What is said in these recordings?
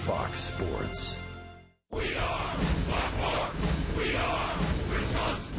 Fox Sports. We are Baltimore. We are Wisconsin.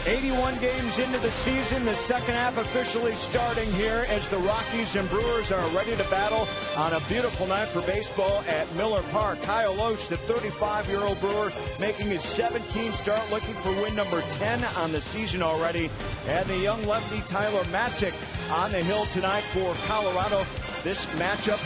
"81 games into the season, the second half officially starting here as the Rockies and Brewers are ready to battle on a beautiful night for baseball at Miller Park. Kyle Loesch, the 35-year-old Brewer, making his 17th start, looking for win number 10 on the season already. And the young lefty Tyler Matzik on the hill tonight for Colorado. This matchup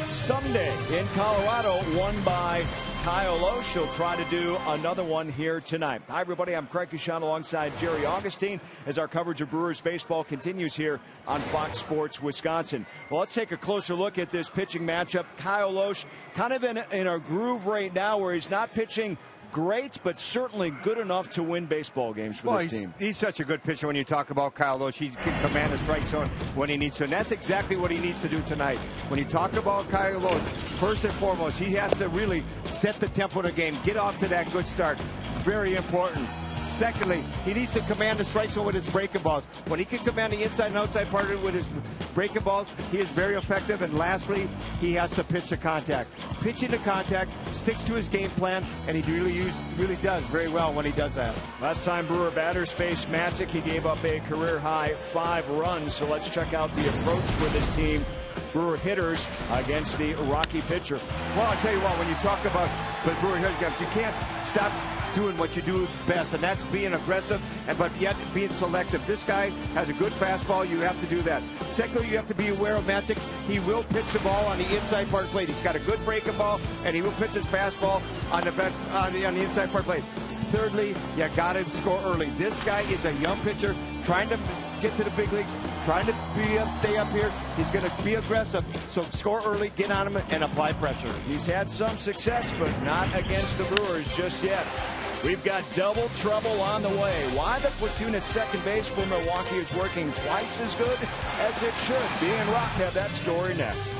Sunday in Colorado, won by Kyle Loesch. He'll try to do another one here tonight. Hi, everybody. I'm Craig Kushon alongside Jerry Augustine as our coverage of Brewers baseball continues here on Fox Sports Wisconsin. Well, let's take a closer look at this pitching matchup. Kyle Loesch kind of in a groove right now where he's not pitching great, but certainly good enough to win baseball games for this team. He's such a good pitcher when you talk about Kyle Loesch. He can command a strike zone when he needs to, and that's exactly what he needs to do tonight. When you talk about Kyle Loesch, first and foremost, he has to really set the tempo of the game, get off to that good start. Very important. Secondly, he needs to command the strike zone with his breaking balls. When he can command the inside and outside part of it with his breaking balls, he is very effective. And lastly, he has to pitch to contact. Pitching to contact, sticks to his game plan, and he really does very well when he does that. Last time Brewer batters faced Matzik, he gave up a career-high 5 runs. So let's check out the approach for this team. Brewer hitters against the Rocky pitcher. Well, I'll tell you what, when you talk about the Brewer hitters, you can't stop doing what you do best, and that's being aggressive, but yet being selective. This guy has a good fastball. You have to do that. Secondly, you have to be aware of Matzik. He will pitch the ball on the inside part of the plate. He's got a good breaking ball, and he will pitch his fastball on the inside part of the plate. Thirdly, you got to score early. This guy is a young pitcher trying to get to the big leagues, trying to stay up here. He's going to be aggressive, so score early, get on him, and apply pressure. He's had some success, but not against the Brewers just yet. We've got double trouble on the way. Why the platoon at second base for Milwaukee is working twice as good as it should. Dee and Rock have that story next.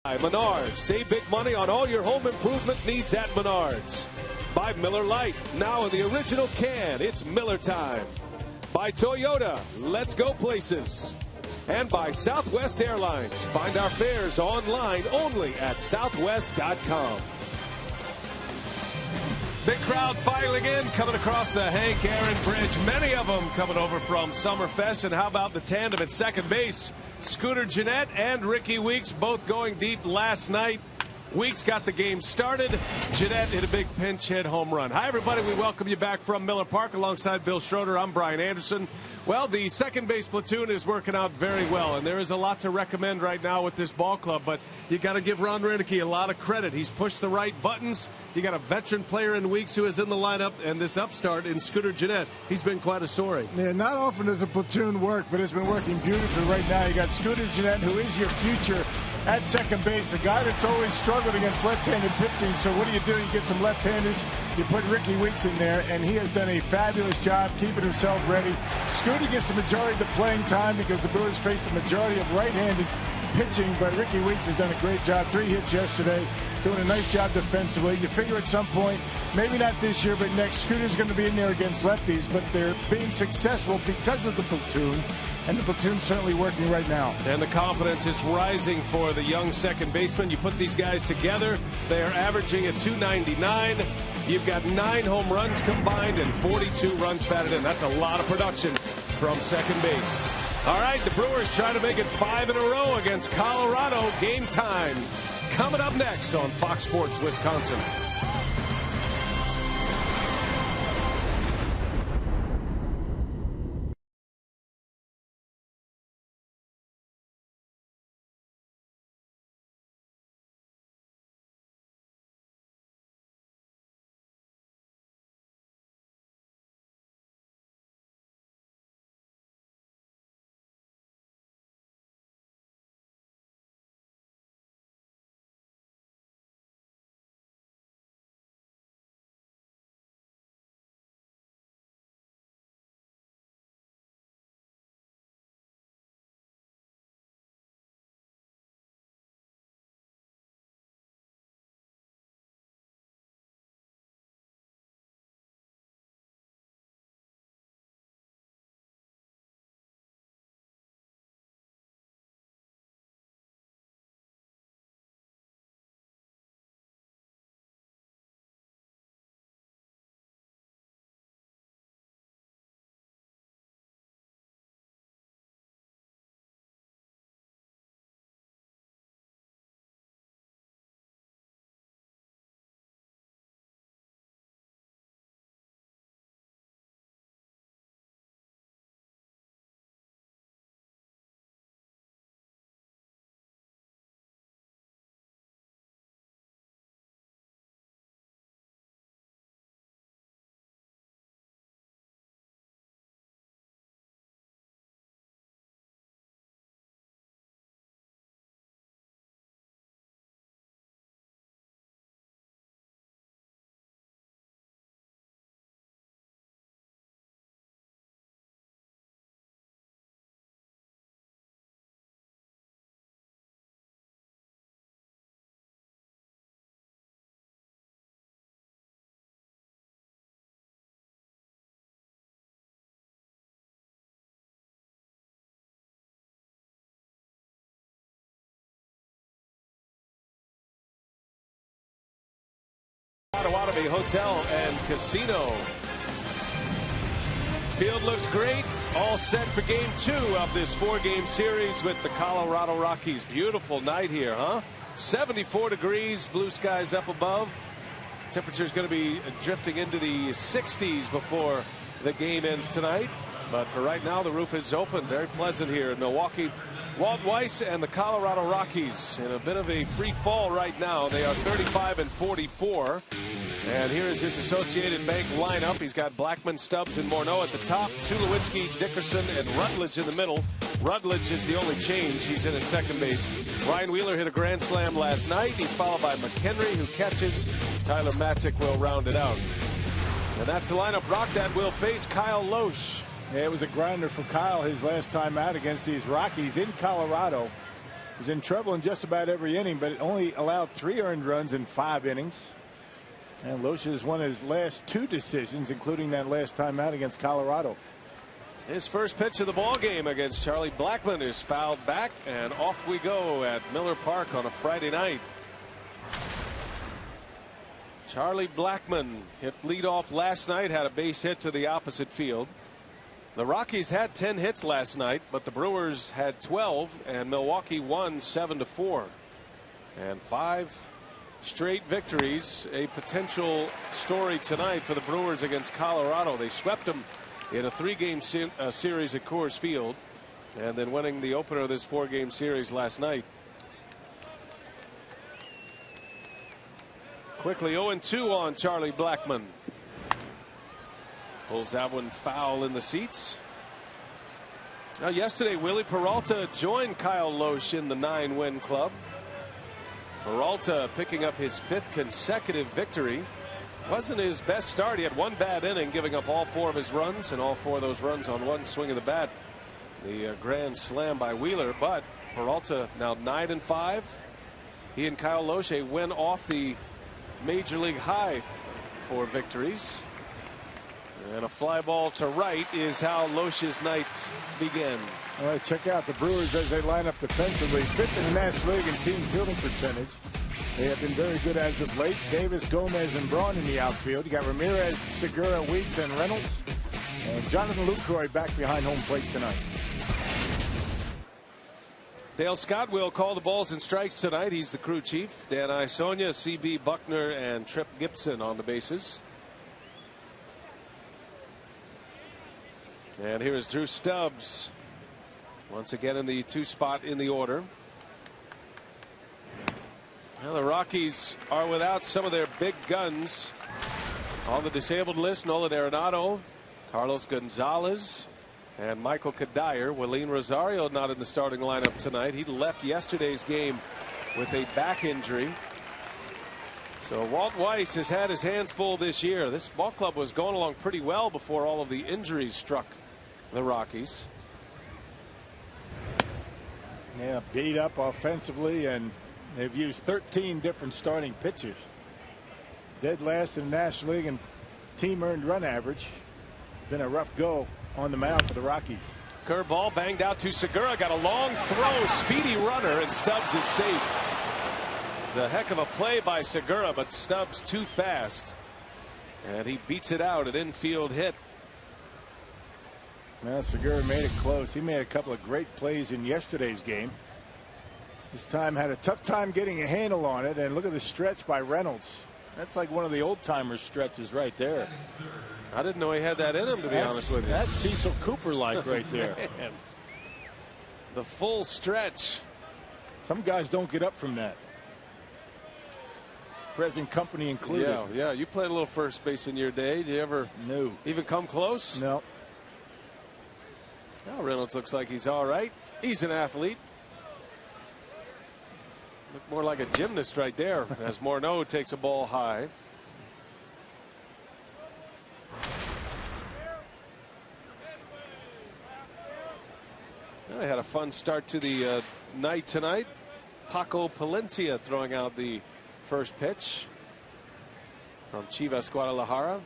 Menards. Save big money on all your home improvement needs at Menards. By Miller Lite, now in the original can. It's Miller time. By Toyota, let's go places. And by Southwest Airlines. Find our fares online only at southwest.com. Big crowd filing in, coming across the Hank Aaron Bridge. Many of them coming over from Summerfest. And how about the tandem at second base? Scooter Gennett and Ricky Weeks both going deep last night. Weeks got the game started. Gennett hit a big pinch hit home run. Hi, everybody. We welcome you back from Miller Park alongside Bill Schroeder. I'm Brian Anderson. Well, the second base platoon is working out very well, and there is a lot to recommend right now with this ball club, but you got to give Ron Renicky a lot of credit. He's pushed the right buttons. You got a veteran player in Weeks who is in the lineup, and this upstart in Scooter Gennett. He's been quite a story. Yeah, not often does a platoon work, but it's been working beautifully right now. You got Scooter Gennett, who is your future at second base, a guy that's always struggled against left-handed pitching. So what do? You get some left-handers, you put Ricky Weeks in there, and he has done a fabulous job keeping himself ready. Scooter gets the majority of the playing time because the Brewers faced the majority of right-handed pitching, but Ricky Weeks has done a great job. 3 hits yesterday, doing a nice job defensively. You figure at some point, maybe not this year, but next, Scooter's going to be in there against lefties, but they're being successful because of the platoon, and the platoon's certainly working right now. And the confidence is rising for the young second baseman. You put these guys together, they are averaging at .299. You've got 9 home runs combined and 42 runs batted in. That's a lot of production from second base. All right, the Brewers trying to make it 5 in a row against Colorado. Game time coming up next on Fox Sports Wisconsin. Potawatomi Hotel and Casino. Field looks great. All set for game 2 of this 4-game series with the Colorado Rockies. Beautiful night here, huh? 74 degrees, blue skies up above. Temperature is going to be drifting into the 60s before the game ends tonight. But for right now, the roof is open. Very pleasant here in Milwaukee. Walt Weiss and the Colorado Rockies in a bit of a free fall right now. They are 35 and 44. And here is his Associated Bank lineup. He's got Blackman, Stubbs, and Morneau at the top. Tulowitzki, Dickerson, and Rutledge in the middle. Rutledge is the only change. He's in at second base. Ryan Wheeler hit a grand slam last night. He's followed by McHenry, who catches. Tyler Matzik will round it out. And that's the lineup. Rockdad will face Kyle Loesch. Yeah, it was a grinder for Kyle his last time out against these Rockies in Colorado. was in trouble in just about every inning, but it only allowed 3 earned runs in 5 innings. And Loesch has won his last 2 decisions, including that last time out against Colorado. His first pitch of the ball game against Charlie Blackmon is fouled back, and off we go at Miller Park on a Friday night. Charlie Blackmon hit leadoff last night, had a base hit to the opposite field. The Rockies had 10 hits last night, but the Brewers had 12, and Milwaukee won 7-4. And 5 straight victories, a potential story tonight for the Brewers against Colorado. They swept them in a 3-game series at Coors Field, and then winning the opener of this 4-game series last night. Quickly 0-2 on Charlie Blackmon. Pulls that one foul in the seats. Now, yesterday, Willie Peralta joined Kyle Loesch in the 9-win club. Peralta picking up his 5th consecutive victory. Wasn't his best start. He had 1 bad inning, giving up all 4 of his runs, and all 4 of those runs on 1 swing of the bat. The grand slam by Wheeler, but Peralta now 9-5. He and Kyle Loesch a win off the major league high for victories. And a fly ball to right is how Loesch's night began. All right, check out the Brewers as they line up defensively. 5th in the National League in team fielding percentage. They have been very good as of late. Davis, Gomez, and Braun in the outfield. You got Ramirez, Segura, Weeks, and Reynolds. And Jonathan Lucroy back behind home plate tonight. Dale Scott will call the balls and strikes tonight. He's the crew chief. Dan Isonia, CB Buckner, and Tripp Gibson on the bases. And here is Drew Stubbs once again in the 2 spot in the order. Now the Rockies are without some of their big guns on the disabled list. Nolan Arenado, Carlos Gonzalez, and Michael Kadire. Willeen Rosario not in the starting lineup tonight. He left yesterday's game with a back injury. So Walt Weiss has had his hands full this year. This ball club was going along pretty well before all of the injuries struck the Rockies. Yeah, beat up offensively, and they've used 13 different starting pitchers. Dead last in the National League in team earned run average. It's been a rough go on the mound for the Rockies. Curveball banged out to Segura. Got a long throw. Speedy runner, and Stubbs is safe. It's a heck of a play by Segura, but Stubbs too fast. And he beats it out. An infield hit. Well, Segura made it close. He made a couple of great plays in yesterday's game. This time had a tough time getting a handle on it. And look at the stretch by Reynolds. That's like one of the old timer stretches right there. I didn't know he had that in him, to be honest with you. That's Cecil Cooper like right there. The full stretch. Some guys don't get up from that. Present company included. Yeah. You played a little first base in your day. Did you ever even come close? No. Now Reynolds looks like he's all right. He's an athlete. Look more like a gymnast right there as Morneau takes a ball high. I had a fun start to the night tonight. Paco Palencia throwing out the first pitch from Chivas Guadalajara.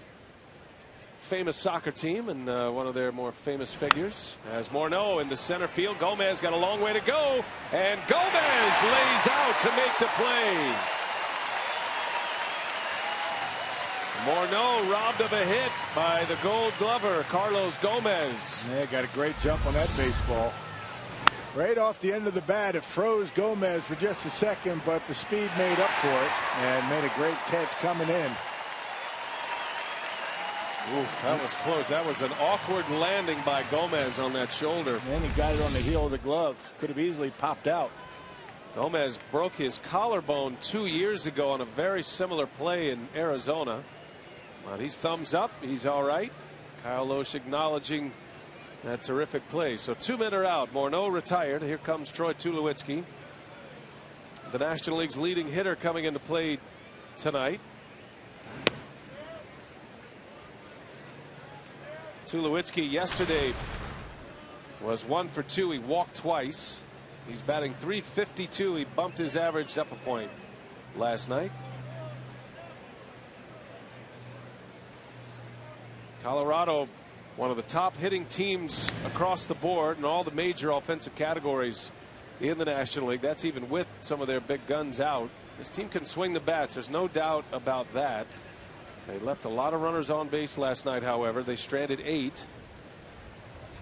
Famous soccer team and one of their more famous figures. As Morneau into center field. Gomez got a long way to go, and Gomez lays out to make the play. Morneau robbed of a hit by the Gold Glover Carlos Gomez. Yeah, got a great jump on that baseball. Right off the end of the bat, it froze Gomez for just a second, but the speed made up for it and made a great catch coming in. Oof, that was close. That was an awkward landing by Gomez on that shoulder. And he got it on the heel of the glove. Could have easily popped out. Gomez broke his collarbone 2 years ago on a very similar play in Arizona. But he's thumbs up. He's all right. Kyle Loesch acknowledging that terrific play. So 2 men are out. Morneau retired. Here comes Troy Tulowitzki, the National League's leading hitter, coming into play tonight. Tulowitzki yesterday was 1 for 2. He walked twice. He's batting .352. He bumped his average up a point last night. Colorado, one of the top hitting teams across the board in all the major offensive categories in the National League. That's even with some of their big guns out. This team can swing the bats. There's no doubt about that. They left a lot of runners on base last night, however. They stranded 8.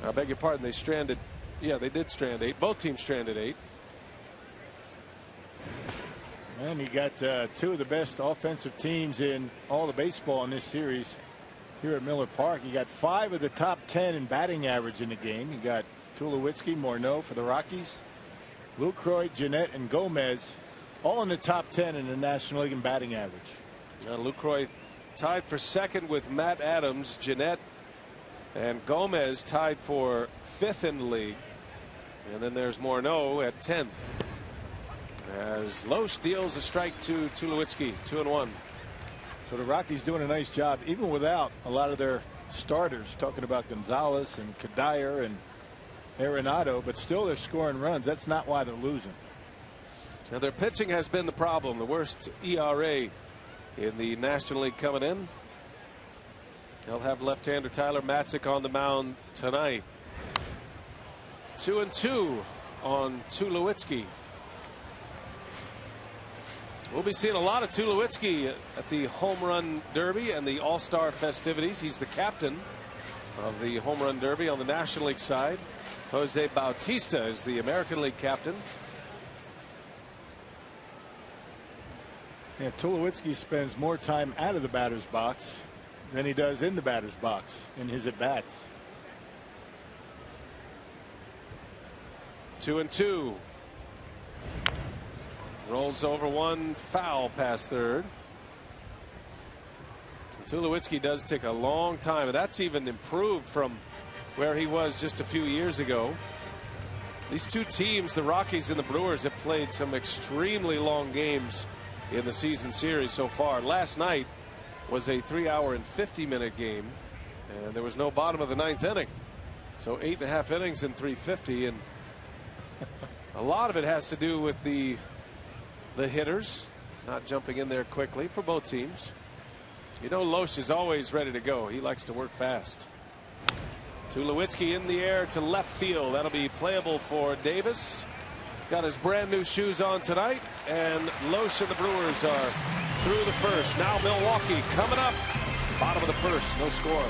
I beg your pardon, they stranded. Yeah, they did strand 8. Both teams stranded 8. And you got two of the best offensive teams in all the baseball in this series here at Miller Park. You got 5 of the top 10 in batting average in the game. You got Tulowitzki, Morneau for the Rockies, Lucroy, Jeanette, and Gomez, all in the top 10 in the National League in batting average. Lucroy tied for second with Matt Adams. Jeanette and Gomez tied for 5th in the league. And then there's Morneau at 10th. As Loesch deals a strike to Tulowitzki, 2-1. So the Rockies doing a nice job, even without a lot of their starters. Talking about Gonzalez and Kadire and Arenado, but still they're scoring runs. That's not why they're losing. Now their pitching has been the problem. The worst ERA in the National League coming in. They'll have left-hander Tyler Matzik on the mound tonight. 2-2 on Tulowitzki. We'll be seeing a lot of Tulowitzki at the Home Run Derby and the All-Star festivities. He's the captain of the Home Run Derby on the National League side. Jose Bautista is the American League captain. Yeah, Tulowitzki spends more time out of the batter's box than he does in the batter's box in his at-bats. 2-2. Rolls over one, foul past third. Tulowitzki does take a long time, and that's even improved from where he was just a few years ago. These two teams, the Rockies and the Brewers, have played some extremely long games in the season series so far. Last night was a 3-hour and 50-minute game, and there was no bottom of the 9th inning. So 8.5 innings in 350, and a lot of it has to do with the hitters not jumping in there quickly for both teams. You know, Loesch is always ready to go. He likes to work fast. Tulowitzki in the air to left field. That'll be playable for Davis. Got his brand new shoes on tonight, and Loesch and the Brewers are through the first. Now Milwaukee coming up. Bottom of the first, no score.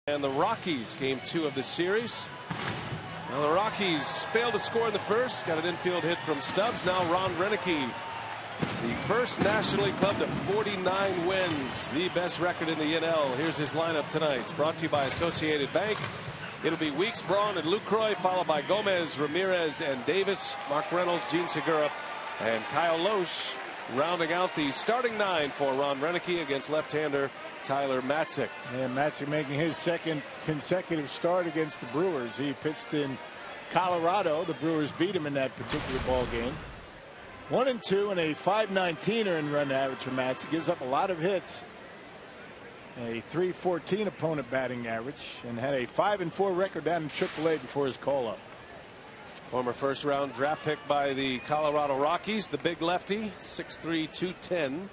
And the Rockies, game 2 of the series. Now the Rockies failed to score in the first. Got an infield hit from Stubbs. Now Ron Renicky, the first National League club to 49 wins, the best record in the NL. Here's his lineup tonight. It's brought to you by Associated Bank. It'll be Weeks, Braun, and Lucroy, followed by Gomez, Ramirez, and Davis, Mark Reynolds, Gene Segura, and Kyle Loesch. rounding out the starting 9 for Ron Renneke against left-hander Tyler Matzek. Yeah, Matzek making his second consecutive start against the Brewers. He pitched in Colorado. The Brewers beat him in that particular ball game. 1-2 and a .519 in run average for Matzek. Gives up a lot of hits. A .314 opponent batting average, and had a 5-4 record down in AAA before his call-up. Former first-round draft pick by the Colorado Rockies, the big lefty, 6'3", 210.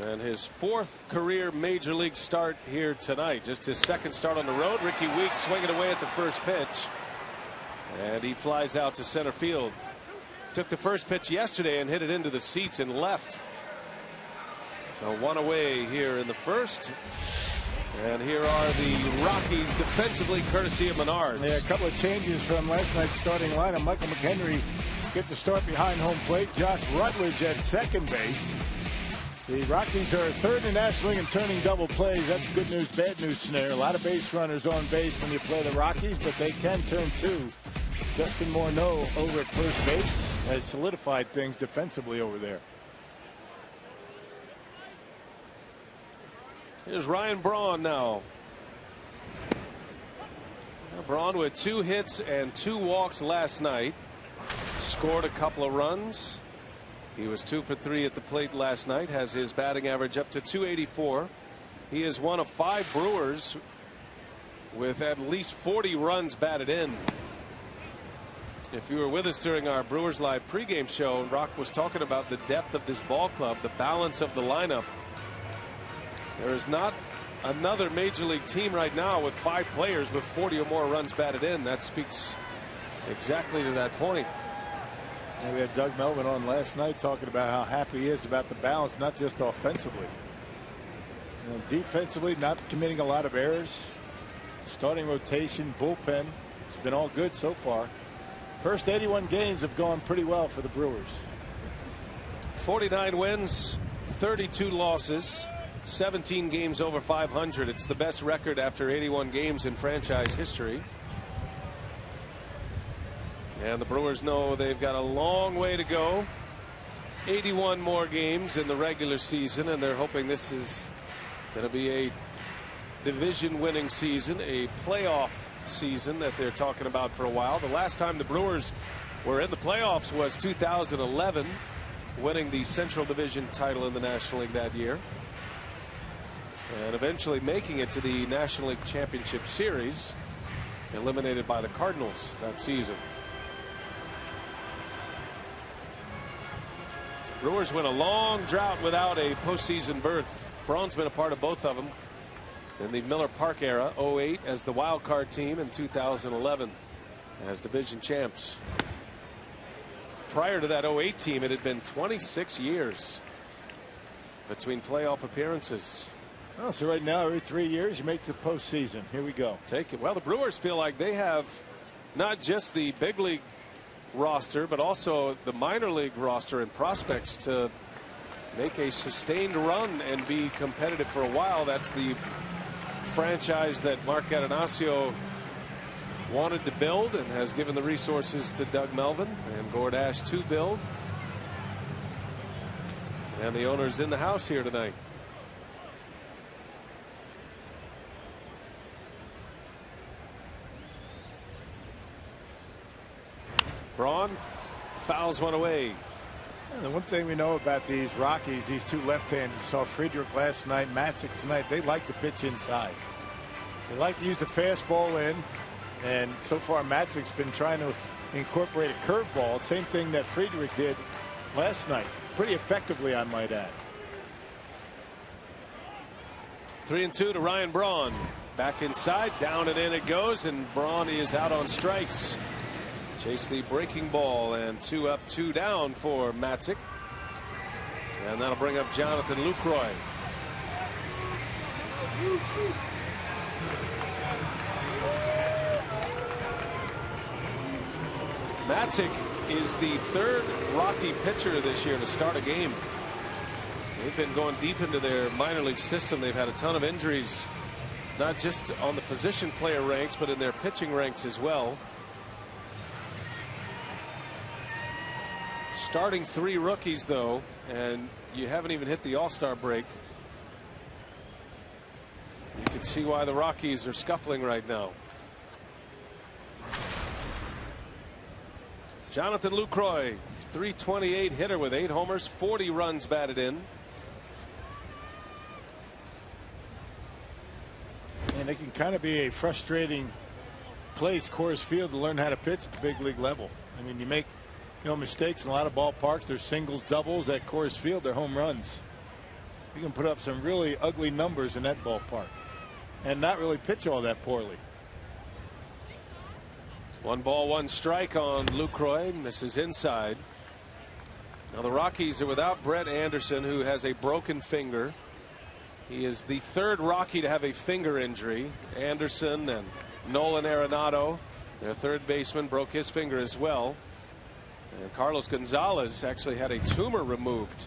And his 4th career major league start here tonight. Just his 2nd start on the road. Ricky Weeks swinging away at the first pitch. And he flies out to center field. Took the first pitch yesterday and hit it into the seats and left. So 1 away here in the first. And here are the Rockies defensively, courtesy of Menards. Yeah, a couple of changes from last night's starting lineup. Michael McHenry get to start behind home plate. Josh Rutledge at second base. The Rockies are 3rd in National League in turning double plays. That's a good news, bad news scenario. A lot of base runners on base when you play the Rockies, but they can turn 2. Justin Morneau over at first base has solidified things defensively over there. Here's Ryan Braun now. Braun with 2 hits and 2 walks last night. Scored a couple of runs. He was 2 for 3 at the plate last night. Has his batting average up to .284. He is one of 5 Brewers with at least 40 runs batted in. If you were with us during our Brewers Live pregame show, Rock was talking about the depth of this ball club, the balance of the lineup. There is not another major league team right now with 5 players with 40 or more runs batted in. That speaks exactly to that point. And we had Doug Melvin on last night talking about how happy he is about the balance, not just offensively. Defensively, not committing a lot of errors. Starting rotation, bullpen, it's been all good so far. First 81 games have gone pretty well for the Brewers. 49 wins, 32 losses. 17 games over 500. It's the best record after 81 games in franchise history. And the Brewers know they've got a long way to go. 81 more games in the regular season, and they're hoping this is going to be a division winning season, a playoff season that they're talking about for a while. The last time the Brewers were in the playoffs was 2011, winning the Central Division title in the National League that year. And eventually making it to the National League Championship Series, eliminated by the Cardinals that season. Brewers went a long drought without a postseason berth. Braun's been a part of both of them in the Miller Park era, 08 as the wild card team, and 2011 as division champs. Prior to that 08 team, it had been 26 years between playoff appearances. Oh, so right now, every 3 years, you make the postseason. Here we go. Take it. Well, the Brewers feel like they have not just the big league roster, but also the minor league roster and prospects to make a sustained run and be competitive for a while. That's the franchise that Mark Atanasio wanted to build and has given the resources to Doug Melvin and Gordash to build. And the owner's in the house here tonight. Braun fouls one away. And the one thing we know about these Rockies, these 2 left-handers, saw Friedrich last night, Matzek tonight, they like to pitch inside. They like to use the fastball in, and so far Matzek's been trying to incorporate a curveball, same thing that Friedrich did last night, pretty effectively, I might add. 3-2 to Ryan Braun. Back inside, down and in it goes, and Braun is out on strikes. Chase the breaking ball, and 2 up, 2 down for Matzek. And that'll bring up Jonathan Lucroy. Matzek is the 3rd Rocky pitcher this year to start a game. They've been going deep into their minor league system. They've had a ton of injuries, not just on the position player ranks, but in their pitching ranks as well. starting 3 rookies, though, and you haven't even hit the All-Star break. You can see why the Rockies are scuffling right now. Jonathan Lucroy, .328 hitter with 8 homers, 40 runs batted in. And it can kind of be a frustrating place, Coors Field, to learn how to pitch at the big league level. I mean, you make mistakes in a lot of ballparks. There's singles, doubles. At Coors Field, they're home runs. You can put up some really ugly numbers in that ballpark and not really pitch all that poorly. 1 ball, 1 strike on Lucroy. Misses inside. Now the Rockies are without Brett Anderson, who has a broken finger. He is the 3rd Rocky to have a finger injury. Anderson and Nolan Arenado, their 3rd baseman, broke his finger as well. And Carlos Gonzalez actually had a tumor removed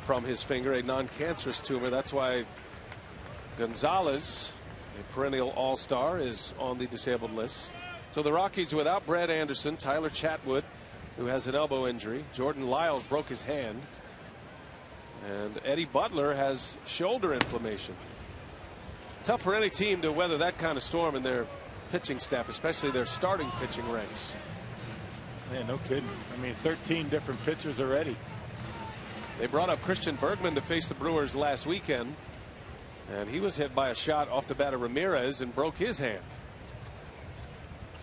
from his finger, a non-cancerous tumor. That's why Gonzalez, a perennial all-star, is on the disabled list. So the Rockies without Brad Anderson, Tyler Chatwood, who has an elbow injury. Jordan Lyles broke his hand. And Eddie Butler has shoulder inflammation. Tough for any team to weather that kind of storm in their pitching staff, especially their starting pitching ranks. Man, no kidding. I mean, 13 different pitchers already. They brought up Christian Bergman to face the Brewers last weekend, and he was hit by a shot off the bat of Ramirez and broke his hand.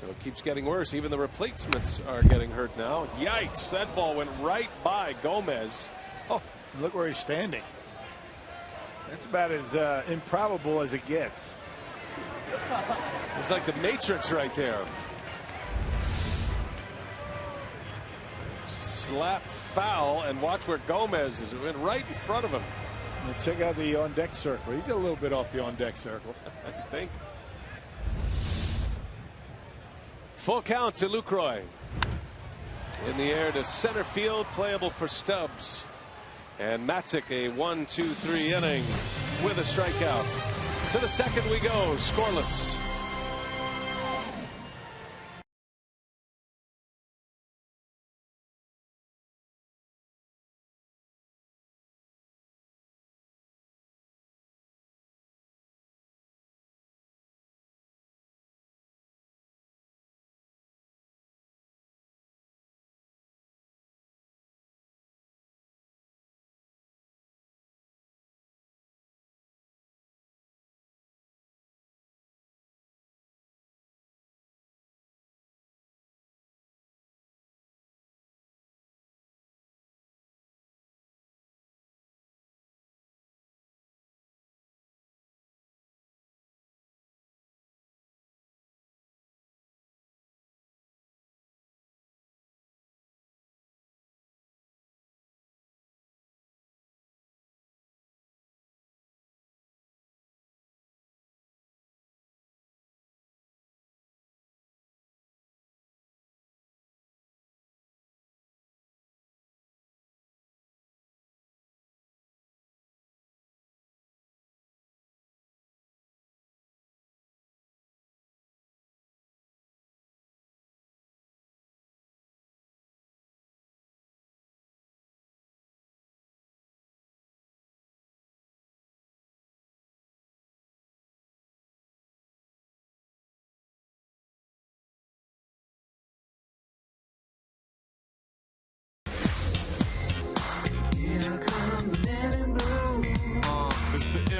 So it keeps getting worse. Even the replacements are getting hurt now. Yikes, that ball went right by Gomez. Oh, look where he's standing. That's about as improbable as it gets. It's like the Matrix right there. Slap foul, and watch where Gomez is. It went right in front of him. And check out the on-deck circle. He's a little bit off the on-deck circle. I think. Full count to Lucroy. In the air to center field, playable for Stubbs. And Matzik, a 1-2-3 inning with a strikeout. To the second we go, scoreless.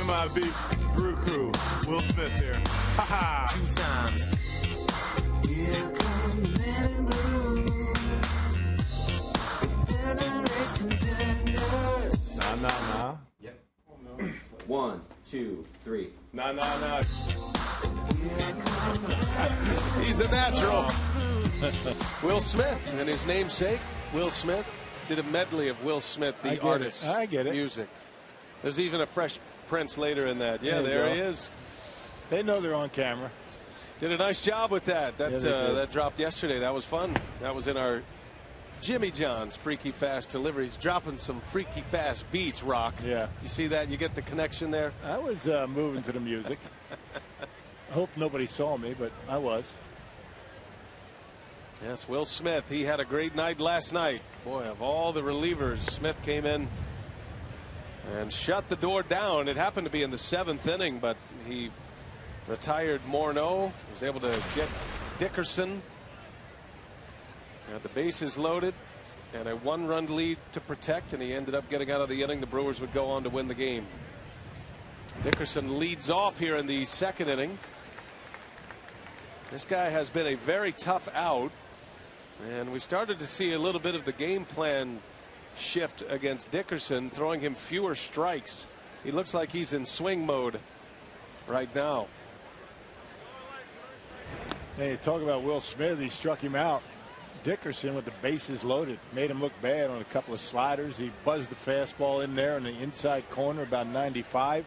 MIB Brew Crew. Will Smith here. Ha ha. 2 times. Here come the men in blue. And race contenders. Nah. Yep. 1, 2, 3. Nah. He's a natural. Will Smith and his namesake, Will Smith, did a medley of Will Smith, the artist. I get it. Music. There's even a Fresh Prince later in that. Yeah, there he is. They know they're on camera. Did a nice job with that. That dropped yesterday. That was fun. That was in our Jimmy John's Freaky Fast deliveries. Dropping some freaky fast beats, Rock. Yeah. You see that? You get the connection there? I was moving to the music. I hope nobody saw me, but I was. Yes, Will Smith. He had a great night last night. Boy, of all the relievers, Smith came in and shut the door down. It happened to be in the 7th inning, but he retired Morneau, was able to get Dickerson. Had the bases loaded and a 1-run lead to protect, and he ended up getting out of the inning. The Brewers would go on to win the game. Dickerson leads off here in the 2nd inning. This guy has been a very tough out, and we started to see a little bit of the game plan shift against Dickerson, throwing him fewer strikes. He looks like he's in swing mode right now. Hey, talk about Will Smith. He struck him out. Dickerson, with the bases loaded, made him look bad on a couple of sliders. He buzzed the fastball in there in the inside corner, about 95.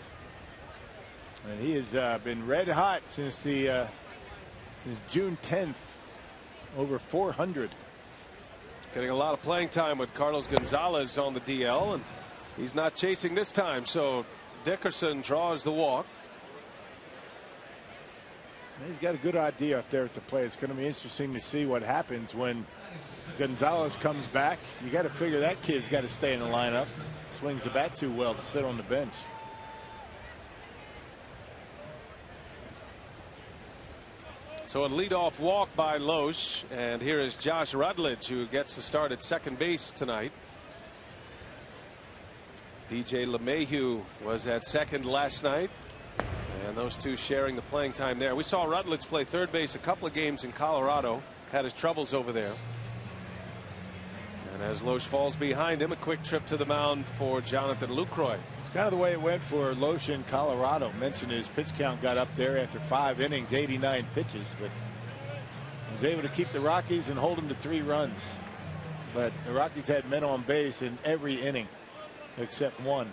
And he has been red hot since June 10th. Over 400. Getting a lot of playing time with Carlos Gonzalez on the DL, and he's not chasing this time, so Dickerson draws the walk. He's got a good idea up there at the plate. It's going to be interesting to see what happens when Gonzalez comes back. You got to figure that kid's got to stay in the lineup. Swings the bat too well to sit on the bench. So a leadoff walk by Loesch, and here is Josh Rutledge, who gets the start at second base tonight. DJ LeMahieu was at second last night, and those two sharing the playing time there. We saw Rutledge play third base a couple of games in Colorado, had his troubles over there. And as Loesch falls behind him, a quick trip to the mound for Jonathan Lucroy. It's kind of the way it went for Loesch in Colorado. Mentioned his pitch count got up there after 5 innings, 89 pitches, but was able to keep the Rockies and hold them to 3 runs. But the Rockies had men on base in every inning except one.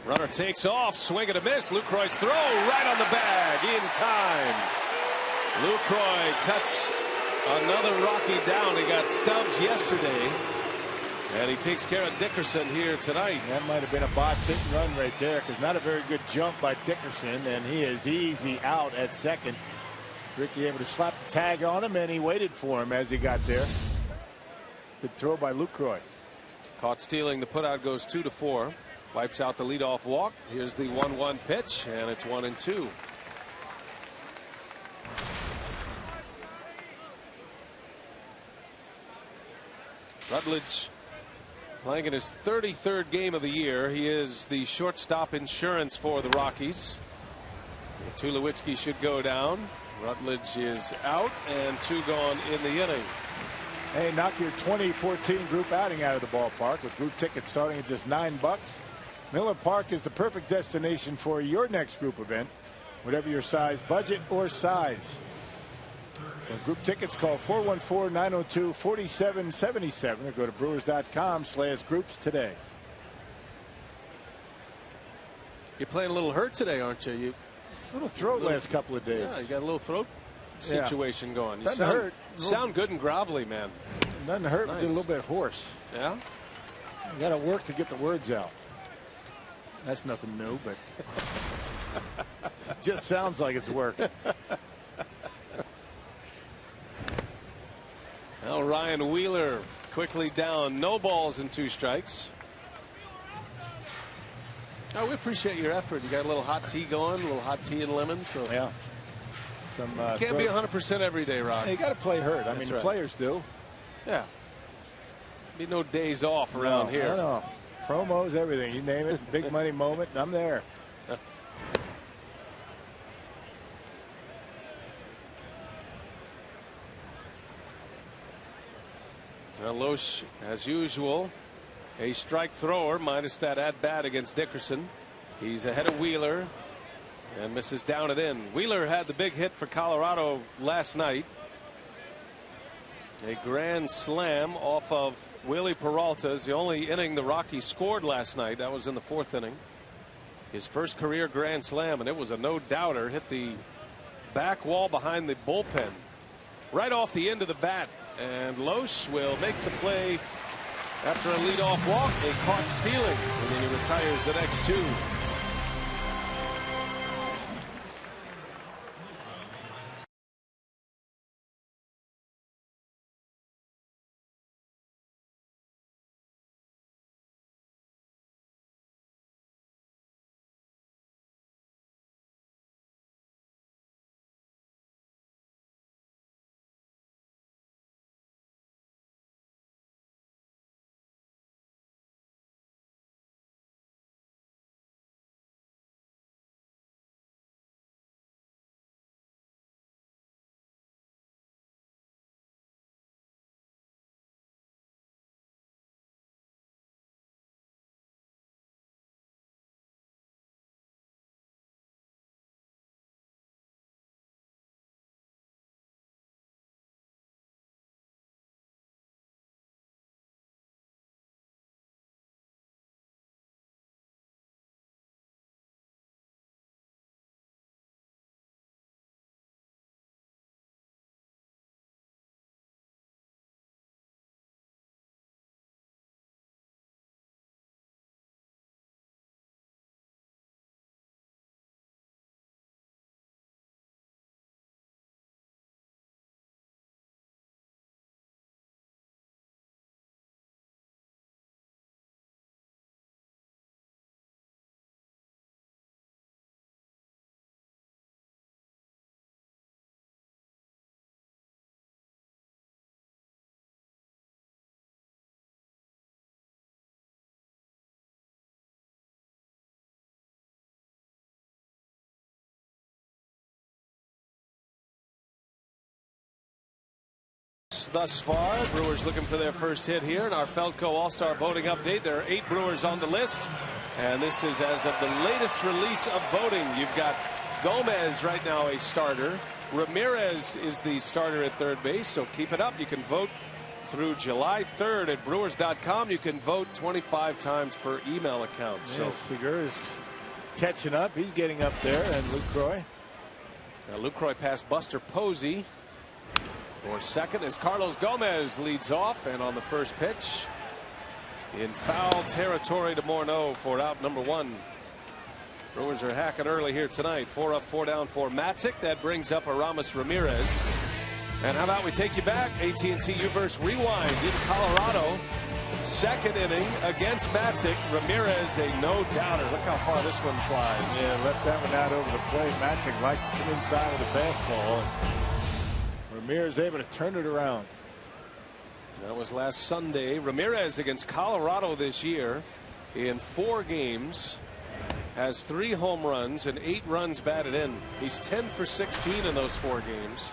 Runner takes off, swing and a miss. Lucroy's throw right on the bag in time. Lucroy cuts another Rocky down. He got Stubbs yesterday, and he takes care of Dickerson here tonight. That might have been a botched hit and run right there, because not a very good jump by Dickerson, and he is easy out at second. Ricky able to slap the tag on him, and he waited for him as he got there. Good throw by Lucroy. Caught stealing. The putout goes 2-4. Wipes out the leadoff walk. Here's the 1-1 pitch, and it's 1-2. Rutledge playing in his 33rd game of the year. He is the shortstop insurance for the Rockies. Tulowitzki should go down. Rutledge is out, and 2 gone in the inning. Hey, knock your 2014 group outing out of the ballpark with group tickets starting at just $9. Miller Park is the perfect destination for your next group event, whatever your size, budget, or size. For group tickets, call 414-902-4777 or go to brewers.com/groups today. You're playing a little hurt today, aren't you? A little throat last couple of days. Yeah, you got a little throat situation going. You Doesn't hurt. Sound good and grovelly, man. Doesn't hurt, Nice. but a little bit hoarse. Yeah? You got to work to get the words out. That's nothing new, but just sounds like it's work. Now Ryan Wheeler quickly down. No balls and 2 strikes. Oh, we appreciate your effort. You got a little hot tea going, a little hot tea and lemon. So Yeah. Some can't be 100% every day, Rock. You got to play hurt. I That's mean, the right. players do. Yeah. Be no days off around No, here. I know. Promos, everything. You name it. Big money moment. I'm there. Now Loesch, as usual, a strike thrower minus that at bat against Dickerson. He's ahead of Wheeler and misses down and in. Wheeler had the big hit for Colorado last night. A grand slam off of Willie Peralta's. The only inning the Rockies scored last night. That was in the 4th inning. His first career grand slam, and it was a no-doubter. Hit the back wall behind the bullpen. Right off the end of the bat. And Loesch will make the play after a leadoff walk. They caught stealing, and then he retires the next 2. votes thus far. Brewers looking for their first hit here in our Feldco All-Star voting update. There are 8 Brewers on the list, and this is as of the latest release of voting. You've got Gomez right now a starter. Ramirez is the starter at third base, so keep it up. You can vote through July 3rd at Brewers.com. You can vote 25 times per email account. So Segura is catching up. He's getting up there, and Lucroy. Now Lucroy passed Buster Posey for second as Carlos Gomez leads off, and on the first pitch in foul territory to Morneau for out number 1. Brewers are hacking early here tonight. 4 up, 4 down for Matzik. That brings up Aramis Ramirez. And how about we take you back? AT&T Uverse Rewind in Colorado. Second inning against Matzik. Ramirez, a no-doubter. Look how far this one flies. Yeah, left that one out over the plate. Matzik likes to come inside with a fastball. Ramirez able to turn it around. That was last Sunday. Ramirez against Colorado this year in 4 games has 3 home runs and 8 runs batted in. He's 10 for 16 in those 4 games.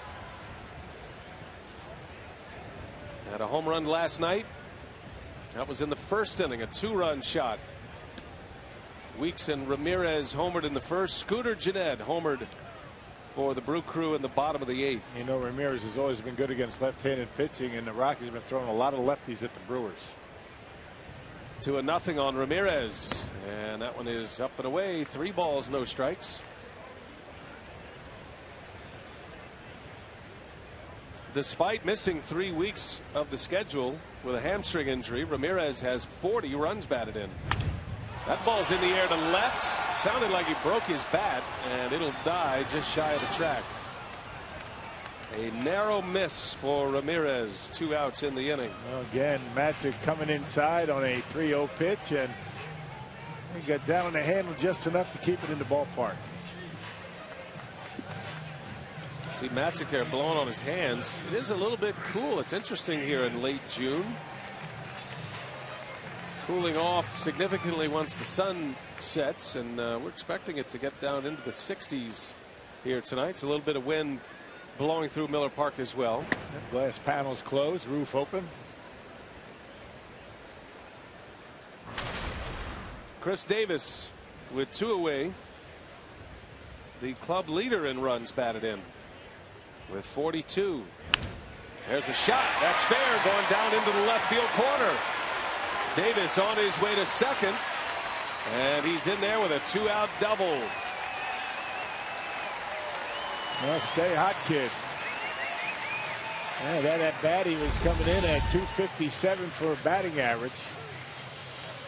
Had a home run last night. That was in the first inning, a 2-run shot. Weeks and Ramirez homered in the first. Scooter Gennett homered for the Brew Crew in the bottom of the 8th. You know, Ramirez has always been good against left-handed pitching, and the Rockies have been throwing a lot of lefties at the Brewers. 2-0 on Ramirez, and that one is up and away. 3 balls, no strikes. Despite missing 3 weeks of the schedule with a hamstring injury, Ramirez has 40 runs batted in. That ball's in the air to left. Sounded like he broke his bat, and it'll die just shy of the track. A narrow miss for Ramirez. 2 outs in the inning. Well, again, Matzik coming inside on a 3-0 pitch, and he got down on the handle just enough to keep it in the ballpark. See Matzik there blowing on his hands. It is a little bit cool. It's interesting here in late June. Cooling off significantly once the sun sets, and we're expecting it to get down into the 60s here tonight. It's a little bit of wind blowing through Miller Park as well. Glass panels closed, roof open. Chris Davis with 2 away. The club leader in runs batted in with 42. There's a shot. That's fair, going down into the left field corner. Davis on his way to second, and he's in there with a 2-out double. Well, stay hot, kid. Yeah, that at bat, he was coming in at 257 for a batting average.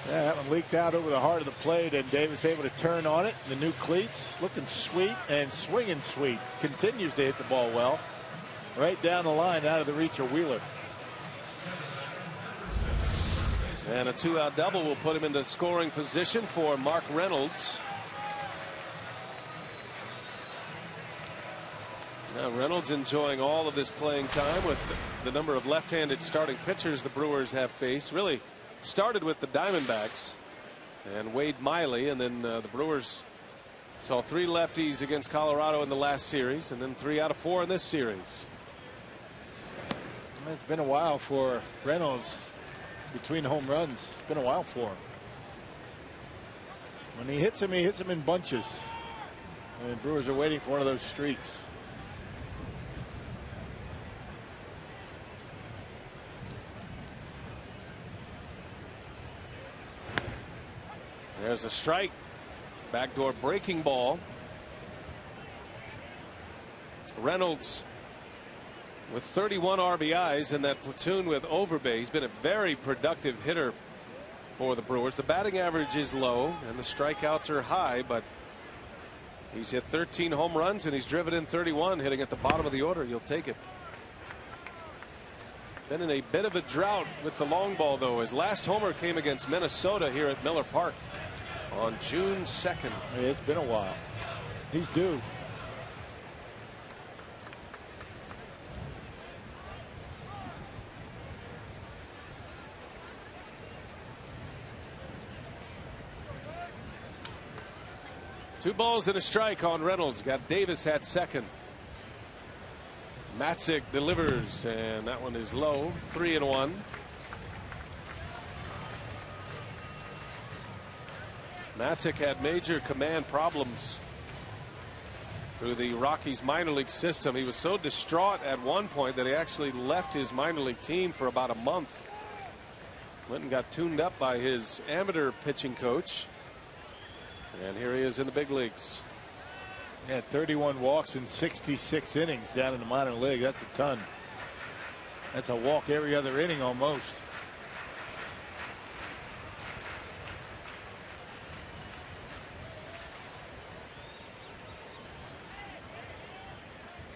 Yeah, that one leaked out over the heart of the plate, and Davis able to turn on it. The new cleats looking sweet and swinging sweet. Continues to hit the ball well. Right down the line, out of the reach of Wheeler. And a 2-out double will put him into scoring position for Mark Reynolds. Now Reynolds enjoying all of this playing time with the number of left-handed starting pitchers the Brewers have faced. Really started with the Diamondbacks and Wade Miley, and then the Brewers saw 3 lefties against Colorado in the last series, and then 3 out of 4 in this series. It's been a while for Reynolds between home runs. It's been a while for him. When he hits him in bunches. And the Brewers are waiting for one of those streaks. There's a strike. Backdoor breaking ball. Reynolds with 31 RBIs in that platoon with Overbay. He's been a very productive hitter for the Brewers. The batting average is low and the strikeouts are high, but he's hit 13 home runs and he's driven in 31, hitting at the bottom of the order. You'll take it. Been in a bit of a drought with the long ball, though. His last homer came against Minnesota here at Miller Park on June 2nd. It's been a while. He's due. Two balls and a strike on Reynolds. Got Davis at second. Matzik delivers, and that one is low. 3-1. Matzik had major command problems through the Rockies minor league system. He was so distraught at one point that he actually left his minor league team for about a month. Went and got tuned up by his amateur pitching coach. And here he is in the big leagues. Yeah, 31 walks in 66 innings down in the minor league. That's a ton. That's a walk every other inning almost.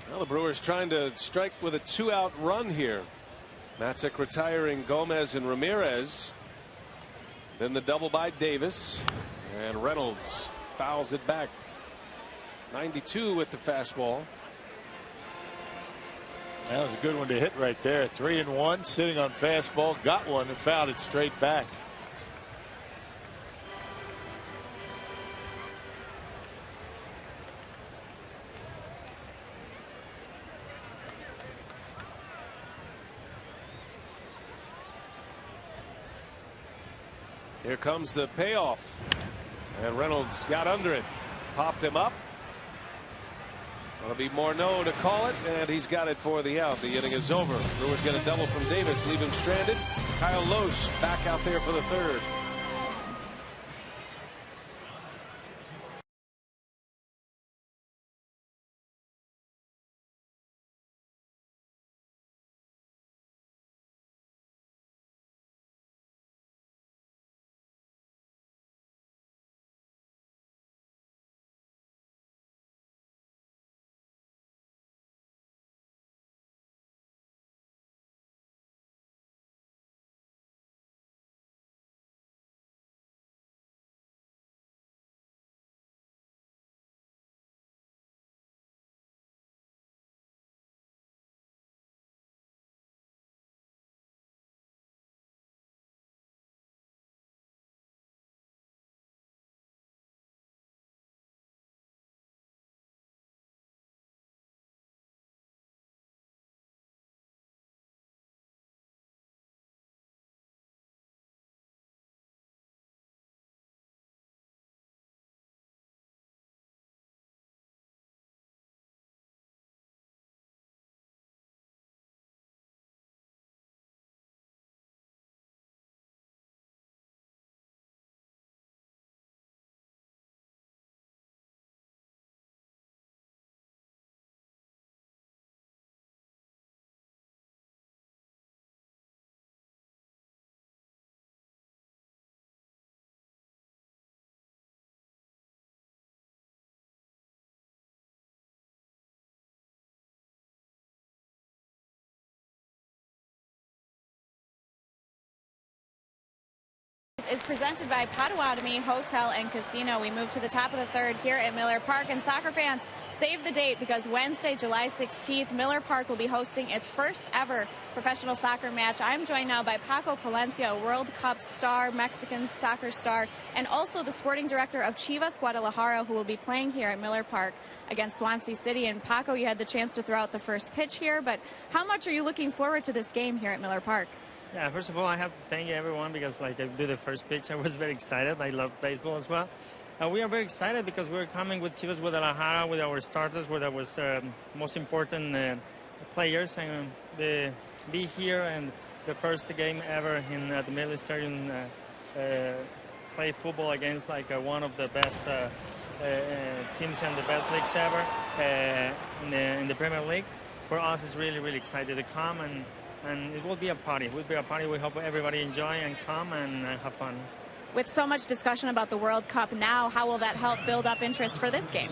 Well, the Brewers trying to strike with a 2-out run here. Matzik retiring Gomez and Ramirez. Then the double by Davis, and Reynolds fouls it back. 92 with the fastball. That was a good one to hit right there. 3-1, sitting on fastball, got one and fouled it straight back. Here comes the payoff, and Reynolds got under it, popped him up. It'll be Morneau to call it, and he's got it for the out. The inning is over. Brewers get a double from Davis, leave him stranded. Kyle Loesch back out there for the third. Is presented by Potawatomi Hotel and Casino. We move to the top of the third here at Miller Park, and soccer fans, save the date, because Wednesday, July 16th, Miller Park will be hosting its first ever professional soccer match. I'm joined now by Paco Palencia, World Cup star, Mexican soccer star, and also the sporting director of Chivas Guadalajara, who will be playing here at Miller Park against Swansea City. And Paco, you had the chance to throw out the first pitch here, but how much are you looking forward to this game here at Miller Park? Yeah, first of all, I have to thank everyone because, like, I did the first pitch. I was very excited. I love baseball as well. We are very excited because we're coming with Chivas Guadalajara, with our starters, with our most important players, and be here and the first game ever at the Miller Stadium, play football against one of the best teams and the best leagues ever in the Premier League. For us, it's really, really excited to come, and it will be a party. It will be a party. We hope everybody enjoy and come and have fun. With so much discussion about the World Cup now, how will that help build up interest for this game?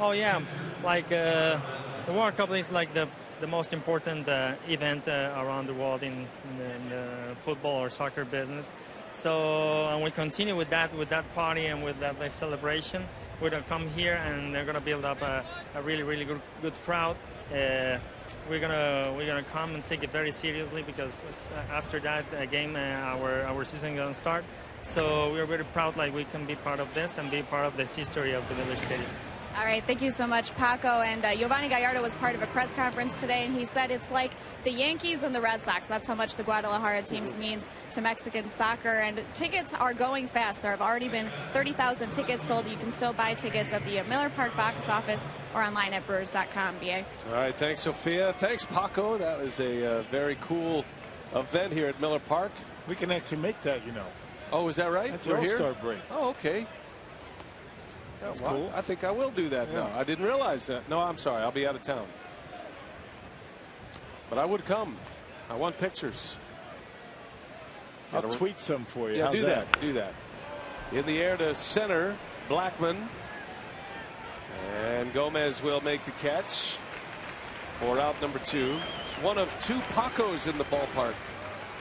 Oh, yeah. The World Cup is like the most important event around the world in the football or soccer business. So, and we continue with that party and with that celebration. We're going to come here and they're going to build up a really, really good crowd. We're gonna come and take it very seriously because after that game, our season gonna start. So we're very proud, we can be part of this and be part of this history of the Miller Stadium. All right, thank you so much, Paco. And Giovanni Gallardo was part of a press conference today, and he said it's like the Yankees and the Red Sox. That's how much the Guadalajara teams means to Mexican soccer. And tickets are going fast. There have already been 30,000 tickets sold. You can still buy tickets at the Miller Park box office or online at Brewers.com. BA. All right, thanks, Sophia. Thanks, Paco. That was a very cool event here at Miller Park. We can actually make that, you know. Oh, is that right? That's We're an here? All-Star break. Oh, okay. That's well, cool. I think I will do that now. I didn't realize that. No, I'm sorry. I'll be out of town. But I would come. I want pictures. I'll tweet some for you. Yeah, How's do that? Do that. In the air to center, Blackman. And Gomez will make the catch for out number 2. One of 2 Pacos in the ballpark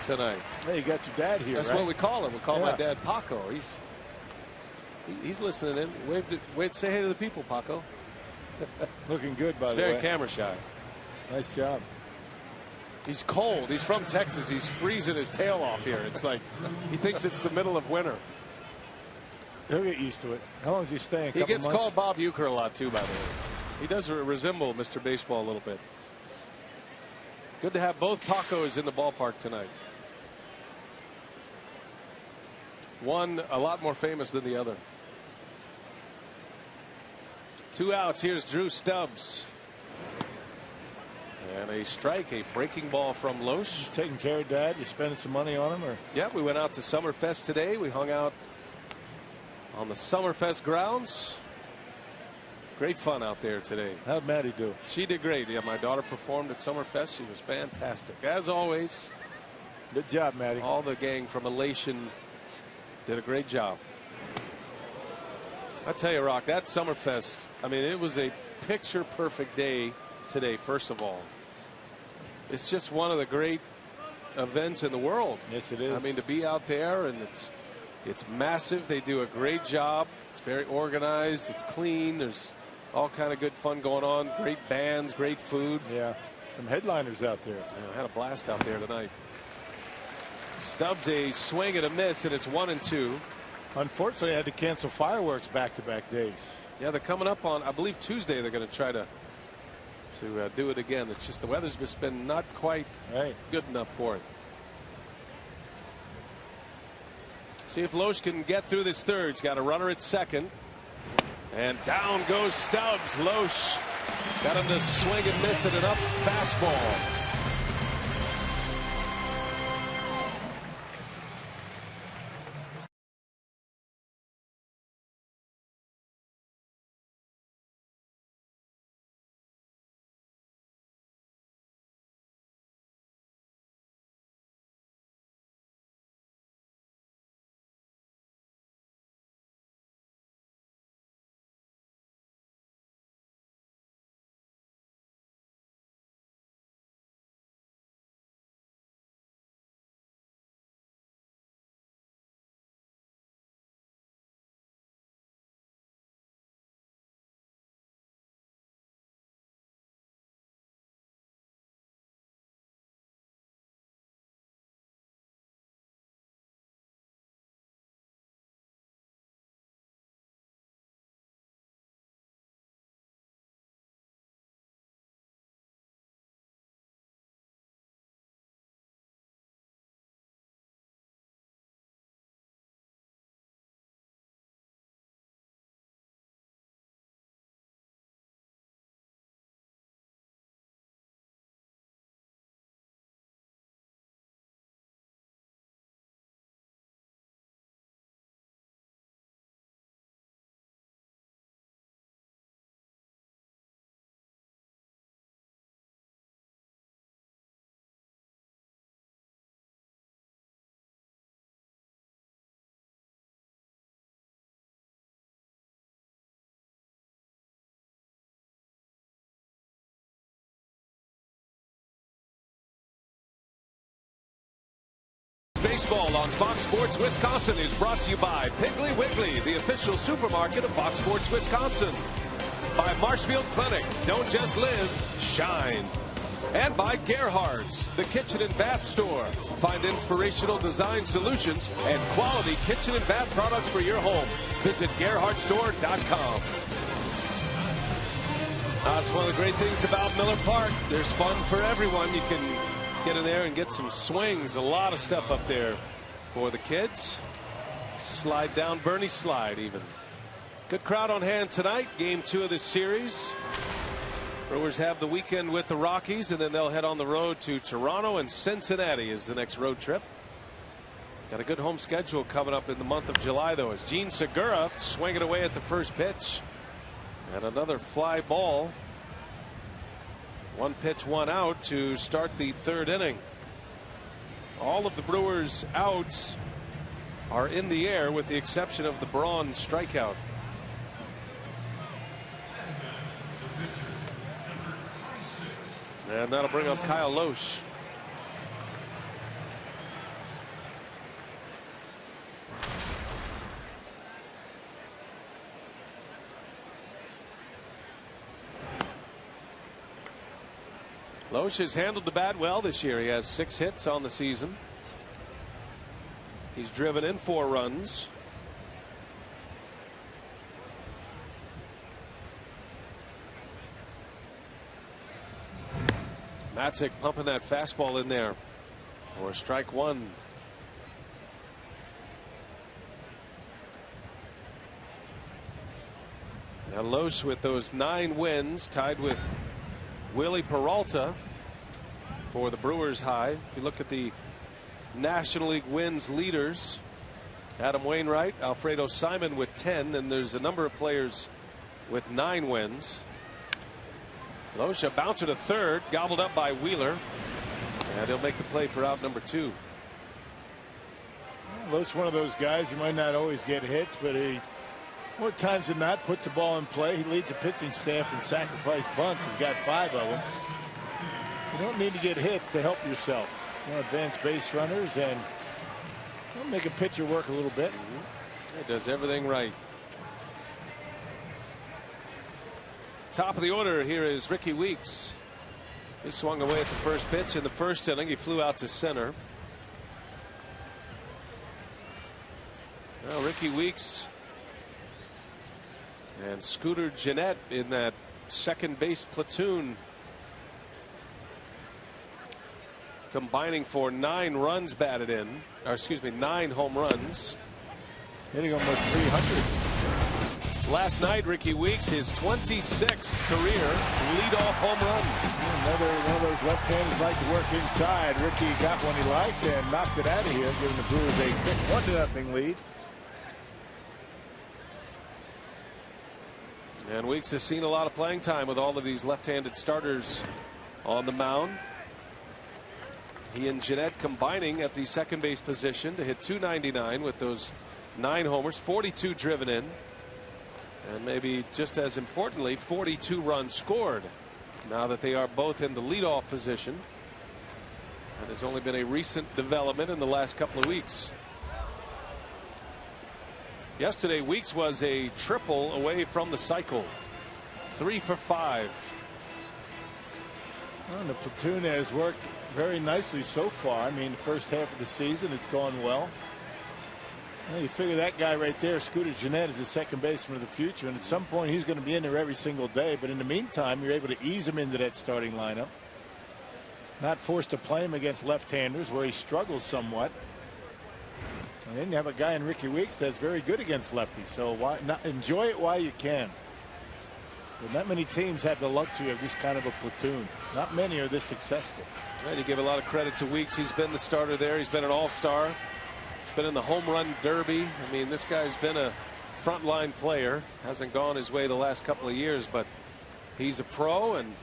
tonight. Hey, you got your dad here. That's right? what we call him. We call my dad Paco. He's listening in. Wave, say hey to the people, Paco. Looking good, by the way. Very camera shy. Nice job. He's cold. He's from Texas. He's freezing his tail off here. It's like he thinks it's the middle of winter. He'll get used to it. How long is he staying? He gets called Bob Uecker a lot too, by the way. He does resemble Mr. Baseball a little bit. Good to have both Pacos in the ballpark tonight. One a lot more famous than the other. 2 outs. Here's Drew Stubbs. And a strike, a breaking ball from Loesch. You taking care of Dad? You spending some money on him? Or? Yeah, we went out to Summerfest today. We hung out on the Summerfest grounds. Great fun out there today. How'd Maddie do? She did great. Yeah, my daughter performed at Summerfest. She was fantastic. As always. Good job, Maddie. All the gang from Elation did a great job. I tell you, Rock, that Summerfest, I mean, it was a picture perfect day today, first of all. It's just one of the great events in the world. Yes, it is. I mean, to be out there, and it's massive. They do a great job. It's very organized. It's clean. There's all kind of good fun going on. Great bands, great food. Yeah, some headliners out there. Yeah, I had a blast out there tonight. Stubbs a swing and a miss, and it's 1-2. Unfortunately, I had to cancel fireworks back-to-back days. Yeah, they're coming up on, I believe, Tuesday. They're going to try to do it again. It's just the weather's just been not quite good enough for it. See if Loesch can get through this third. He's got a runner at second. And down goes Stubbs. Loesch got him to swing and miss at an up fastball. Baseball on Fox Sports Wisconsin is brought to you by Piggly Wiggly, the official supermarket of Fox Sports Wisconsin. By Marshfield Clinic, don't just live, shine. And by Gerhardt's, the kitchen and bath store. Find inspirational design solutions and quality kitchen and bath products for your home. Visit GerhardtStore.com. That's one of the great things about Miller Park. There's fun for everyone. You can get in there and get some swings. A lot of stuff up there for the kids. Slide down Bernie slide even. Good crowd on hand tonight. Game 2 of this series. Brewers have the weekend with the Rockies, and then they'll head on the road to Toronto, and Cincinnati is the next road trip. Got a good home schedule coming up in the month of July, though, as Gene Segura swinging away at the first pitch. And another fly ball. 1 pitch, 1 out to start the 3rd inning. All of the Brewers' outs are in the air with the exception of the Braun strikeout. And that'll bring up Kyle Loesch. Loesch has handled the bat well this year. He has 6 hits on the season. He's driven in 4 runs. Matzek pumping that fastball in there for strike 1. Now Loesch with those 9 wins, tied with Willie Peralta for the Brewers high. If you look at the National League wins leaders, Adam Wainwright, Alfredo Simon with 10, and there's a number of players with 9 wins. Loesch, a bouncer to third, gobbled up by Wheeler, and he'll make the play for out number 2. Loesch, one of those guys who might not always get hits, but he, more times than not, puts the ball in play. He leads the pitching staff in sacrifice bunts. He's got 5 of them. You don't need to get hits to help yourself. You know, advance base runners and make a pitcher work a little bit. He does everything right. Top of the order here is Ricky Weeks. He swung away at the first pitch in the first inning. He flew out to center. Now Ricky Weeks and Scooter Gennett in that second base platoon, combining for 9 runs batted in, or excuse me, 9 home runs. Hitting almost 300. Last night, Ricky Weeks, his 26th career leadoff home run. Another one of those left-handers like to work inside. Ricky got one he liked and knocked it out of here, giving the Brewers a quick 1-0 lead. And Weeks has seen a lot of playing time with all of these left-handed starters on the mound. He and Gennett combining at the second base position to hit .299 with those 9 homers, 42 driven in, and maybe just as importantly 42 runs scored, now that they are both in the leadoff position. And has only been a recent development in the last couple of weeks. Yesterday, Weeks was a triple away from the cycle. 3 for 5. Well, the platoon has worked very nicely so far. I mean, the first half of the season, it's gone well. Well, you figure that guy right there, Scooter Gennett, is the second baseman of the future, and at some point he's going to be in there every single day. But in the meantime, you're able to ease him into that starting lineup. Not forced to play him against left-handers where he struggles somewhat. And then you have a guy in Ricky Weeks that's very good against lefties. So why not enjoy it while you can? But not many teams have the luxury of this kind of a platoon. Not many are this successful. And you give a lot of credit to Weeks. He's been the starter there. He's been an all-star. He's been in the home run derby. I mean, this guy's been a frontline player. Hasn't gone his way the last couple of years, but he's a pro and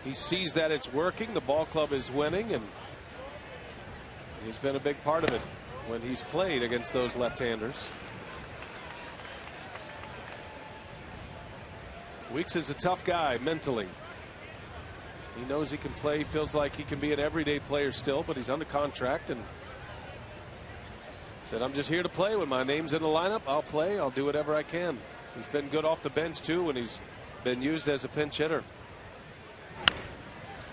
he sees that it's working. The ball club is winning, and he's been a big part of it when he's played against those left-handers. Weeks is a tough guy mentally. He knows he can play, feels like he can be an everyday player still, but he's under contract and said, I'm just here to play. When my name's in the lineup, I'll play. I'll do whatever I can. He's been good off the bench too when he's been used as a pinch hitter.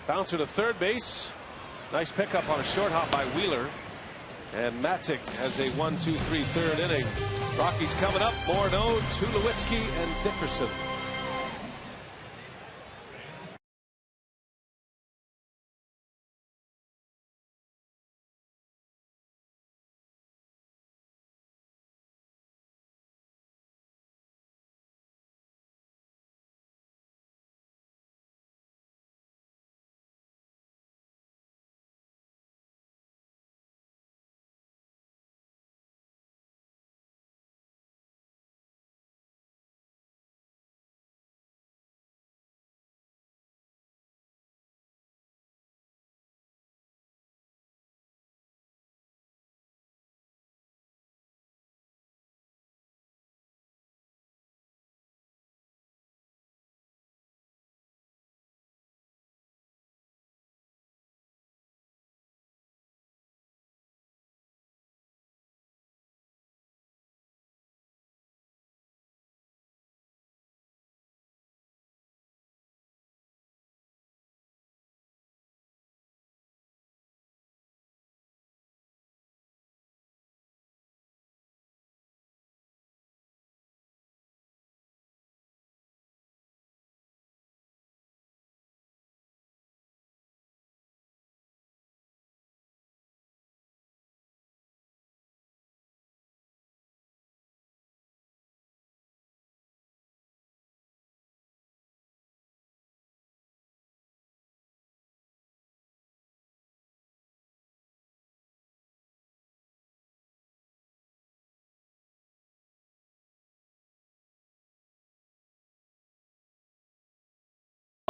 Bouncer to third base. Nice pickup on a short hop by Wheeler. And Matzek has a 1-2-3 third inning. Rockies coming up. Morneau, Tulowitzki, and Dickerson.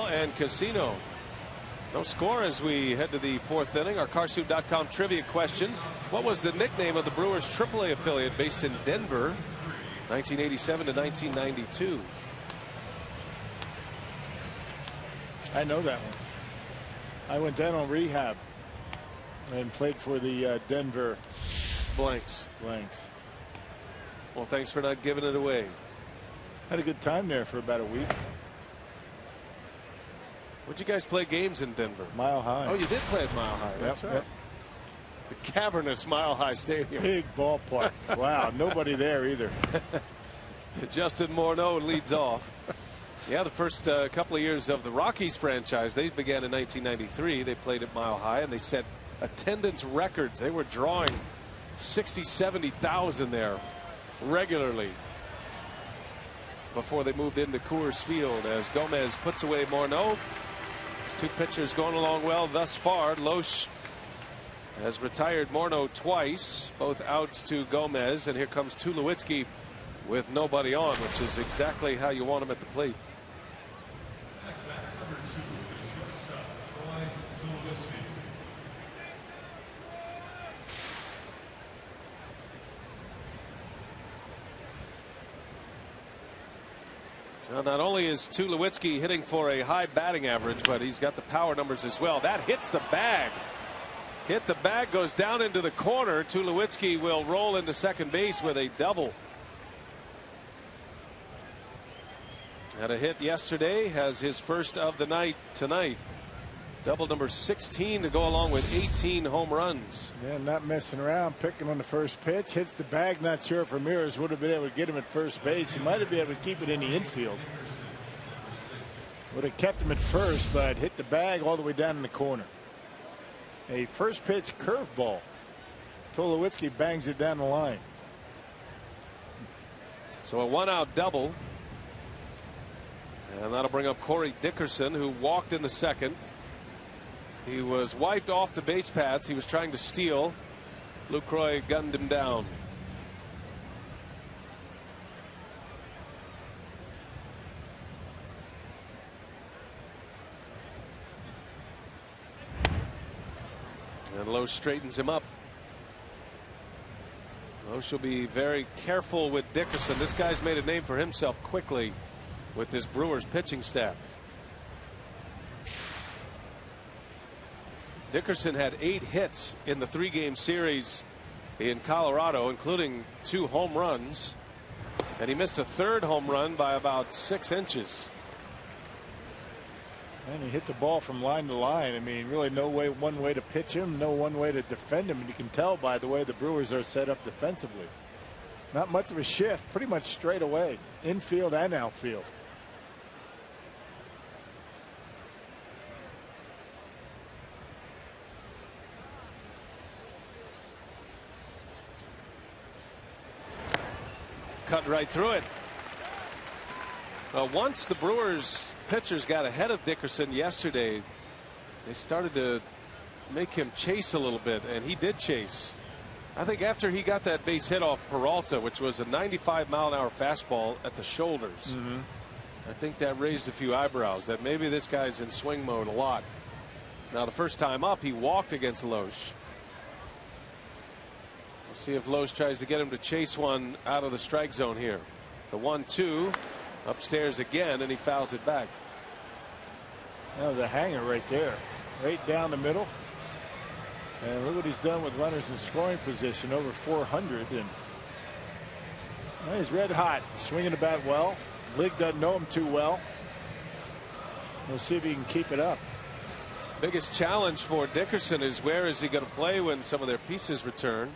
Hotel and Casino. No score as we head to the fourth inning. Our Carsoup.com trivia question: what was the nickname of the Brewers AAA affiliate based in Denver, 1987 to 1992? I know that one. I went down on rehab and played for the Denver Blanks. Well, thanks for not giving it away. Had a good time there for about a week. Would you guys play games in Denver? Mile High. Oh, you did play at Mile High. That's right. Yep. The cavernous Mile High Stadium. Big ballpark. Wow, nobody there either. Justin Morneau leads off. Yeah, the first couple of years of the Rockies franchise, they began in 1993. They played at Mile High, and they set attendance records. They were drawing 60, 70,000 there regularly before they moved into Coors Field, as Gomez puts away Morneau. Two pitchers going along well thus far. Loesch has retired Morneau twice, both outs to Gomez, and here comes Tulowitzki with nobody on, which is exactly how you want him at the plate. Well, not only is Tulowitzki hitting for a high batting average, but he's got the power numbers as well. That hits the bag. Hit the bag, goes down into the corner. Tulowitzki will roll into second base with a double. Had a hit yesterday, has his first of the night tonight. Double number 16 to go along with 18 home runs. Yeah, not messing around, picking on the first pitch, hits the bag. Not sure if Ramirez would have been able to get him at first base. He might have been able to keep it in the infield. Would have kept him at first, but hit the bag all the way down in the corner. A first pitch curveball. Tulowitzki bangs it down the line. So a 1-out double. And that'll bring up Corey Dickerson, who walked in the second. He was wiped off the base paths. He was trying to steal. Lucroy gunned him down. And Loesch straightens him up. Loesch will be very careful with Dickerson. This guy's made a name for himself quickly with this Brewers pitching staff. Dickerson had 8 hits in the 3-game series in Colorado, including 2 home runs, and he missed a third home run by about 6 inches. And he hit the ball from line to line. I mean, really no one way to pitch him, no one way to defend him, and you can tell by the way the Brewers are set up defensively. Not much of a shift, pretty much straight away, infield and outfield. Cut right through it. Once the Brewers pitchers got ahead of Dickerson yesterday, they started to make him chase a little bit, and he did chase. I think after he got that base hit off Peralta, which was a 95-mile-an-hour fastball at the shoulders, I think that raised a few eyebrows that maybe this guy's in swing mode a lot. Now, the first time up, he walked against Loesch. See if Loesch tries to get him to chase one out of the strike zone here. The 1-2 upstairs again, and he fouls it back. That was a hanger right there, right down the middle. And look what he's done with runners in scoring position, over 400. And well, he's red hot, swinging the bat well. Lig doesn't know him too well. We'll see if he can keep it up. Biggest challenge for Dickerson is where is he going to play when some of their pieces return.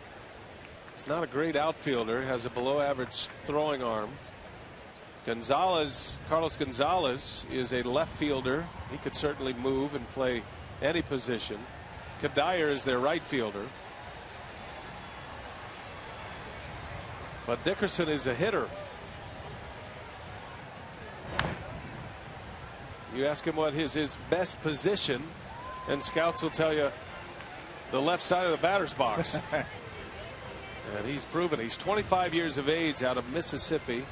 He's not a great outfielder, has a below average throwing arm. Carlos Gonzalez is a left fielder. He could certainly move and play any position. Kadire is their right fielder. But Dickerson is a hitter. You ask him what his best position, and scouts will tell you the left side of the batter's box. And he's proven. He's 25 years of age, out of Mississippi.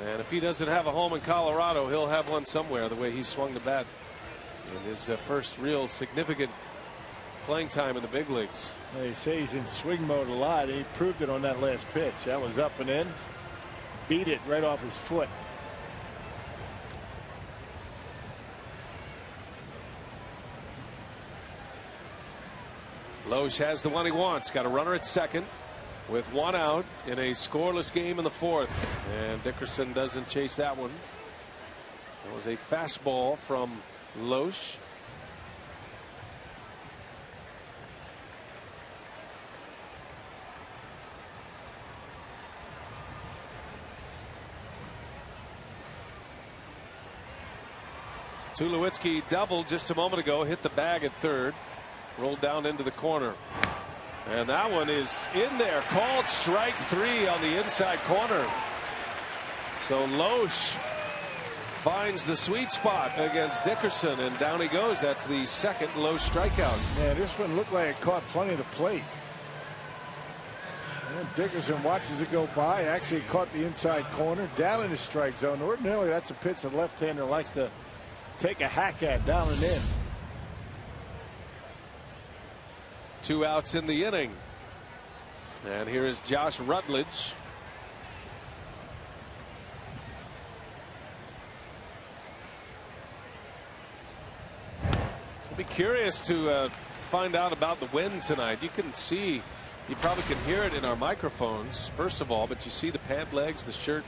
And if he doesn't have a home in Colorado, he'll have one somewhere, the way he swung the bat in his first real significant playing time in the big leagues. They say he's in swing mode a lot. He proved it on that last pitch. That was up and in. Beat it right off his foot. Loesch has the one he wants. Got a runner at second with one out in a scoreless game in the fourth. And Dickerson doesn't chase that one. That was a fastball from Loesch. Tulowitzki doubled just a moment ago, hit the bag at third, rolled down into the corner. And that one is in there, called strike three on the inside corner. So Loesch finds the sweet spot against Dickerson, and down he goes. That's the second Loesch strikeout. Yeah, this one looked like it caught plenty of the plate. And Dickerson watches it go by. Actually caught the inside corner down in the strike zone. Ordinarily, that's a pitch that left-hander likes to take a hack at, down and in. 2 outs in the inning. And here is Josh Rutledge. I'll be curious to find out about the wind tonight. You can see, you probably can hear it in our microphones, first of all, but you see the pant legs, the shirt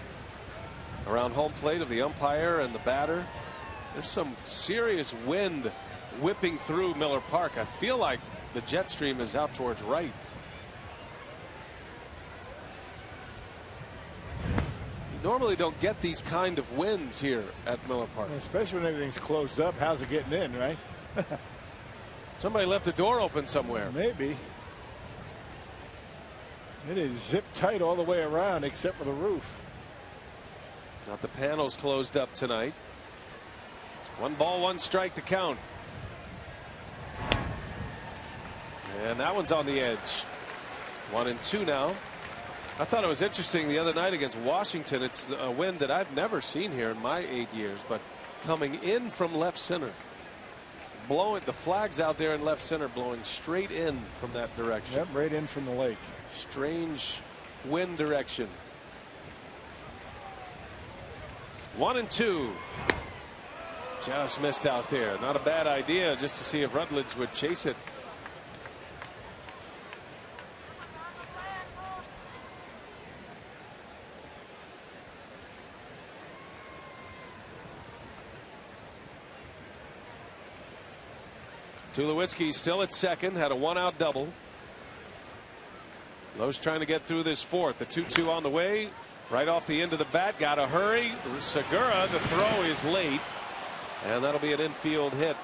around home plate of the umpire and the batter. There's some serious wind whipping through Miller Park. I feel like the jet stream is out towards right. You normally don't get these kind of winds here at Miller Park. Especially when everything's closed up. How's it getting in, right? Somebody left the door open somewhere. Maybe. It is zip tight all the way around except for the roof. Not the panels closed up tonight. 1 ball, 1 strike to count. And that one's on the edge. 1-2 now. I thought it was interesting the other night against Washington. It's a wind that I've never seen here in my 8 years, but coming in from left center. Blowing the flags out there in left center, blowing straight in from that direction. Yep, right in from the lake. Strange wind direction. 1-2. Just missed out there. Not a bad idea, just to see if Rutledge would chase it. Tulowitzki still at second, had a 1-out double. Loesch trying to get through this fourth. The 2-2 on the way. Right off the end of the bat. Got to hurry. Segura, the throw is late. And that'll be an infield hit.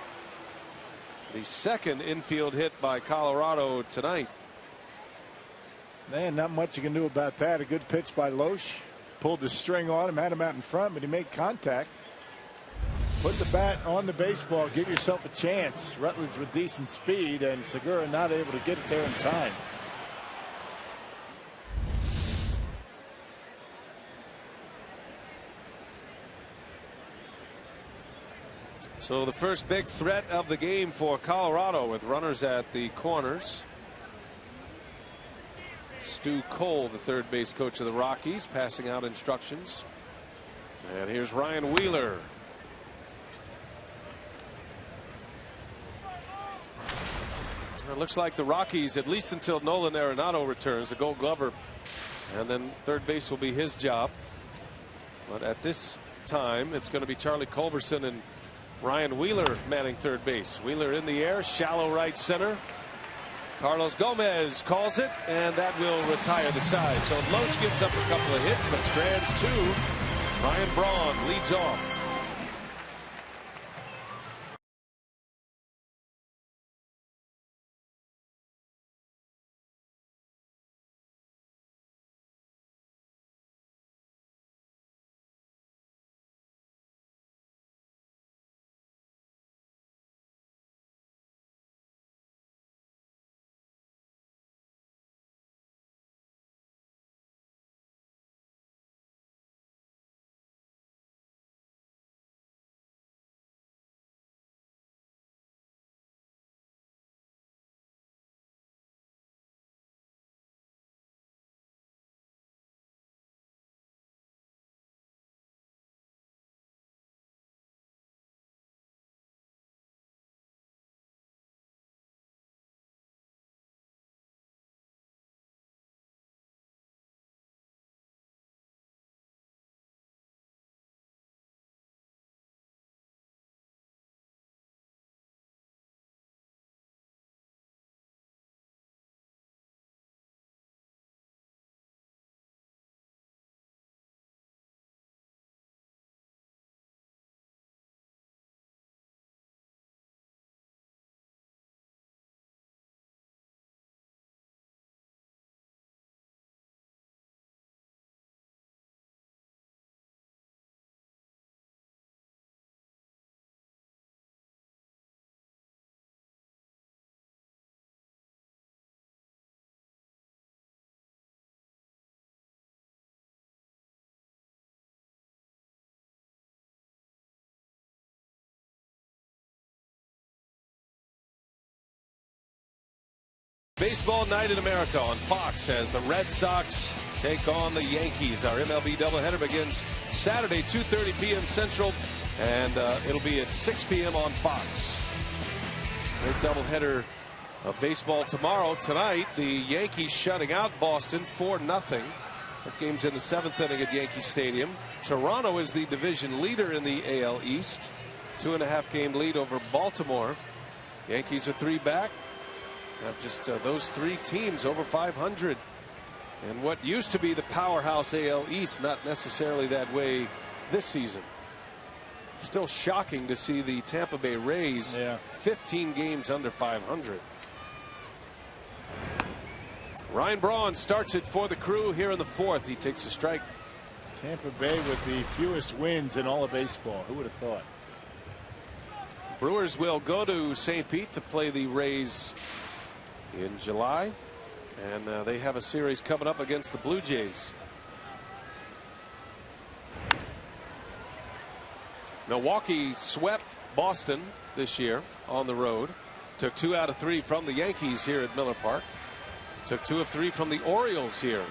The second infield hit by Colorado tonight. Man, not much you can do about that. A good pitch by Loesch. Pulled the string on him, had him out in front, but he made contact. Put the bat on the baseball, give yourself a chance. Rutledge with decent speed, and Segura not able to get it there in time. So the first big threat of the game for Colorado with runners at the corners. Stu Cole, the third base coach of the Rockies, passing out instructions. And here's Ryan Wheeler. It looks like the Rockies, at least until Nolan Arenado returns, the Gold Glover, and then third base will be his job. But at this time, it's going to be Charlie Culberson and Ryan Wheeler manning third base. Wheeler in the air, shallow right center. Carlos Gomez calls it, and that will retire the side. So Loesch gives up a couple of hits, but strands two. Ryan Braun leads off. Baseball Night in America on Fox as the Red Sox take on the Yankees. Our MLB doubleheader begins Saturday, 2:30 p.m. Central, and it'll be at 6 p.m. on Fox. Great doubleheader of baseball tomorrow. Tonight, the Yankees shutting out Boston 4-0. That game's in the 7th inning at Yankee Stadium. Toronto is the division leader in the AL East. 2.5 game lead over Baltimore. Yankees are 3 back. Have just those 3 teams over 500. And what used to be the powerhouse AL East, not necessarily that way this season. Still shocking to see the Tampa Bay Rays 15 games under 500. Ryan Braun starts it for the Crew here in the 4th. He takes a strike. Tampa Bay with the fewest wins in all of baseball. Who would have thought? Brewers will go to St. Pete to play the Rays in July, and they have a series coming up against the Blue Jays. Milwaukee swept Boston this year on the road. Took 2 out of 3 from the Yankees here at Miller Park. Took 2 of 3 from the Orioles here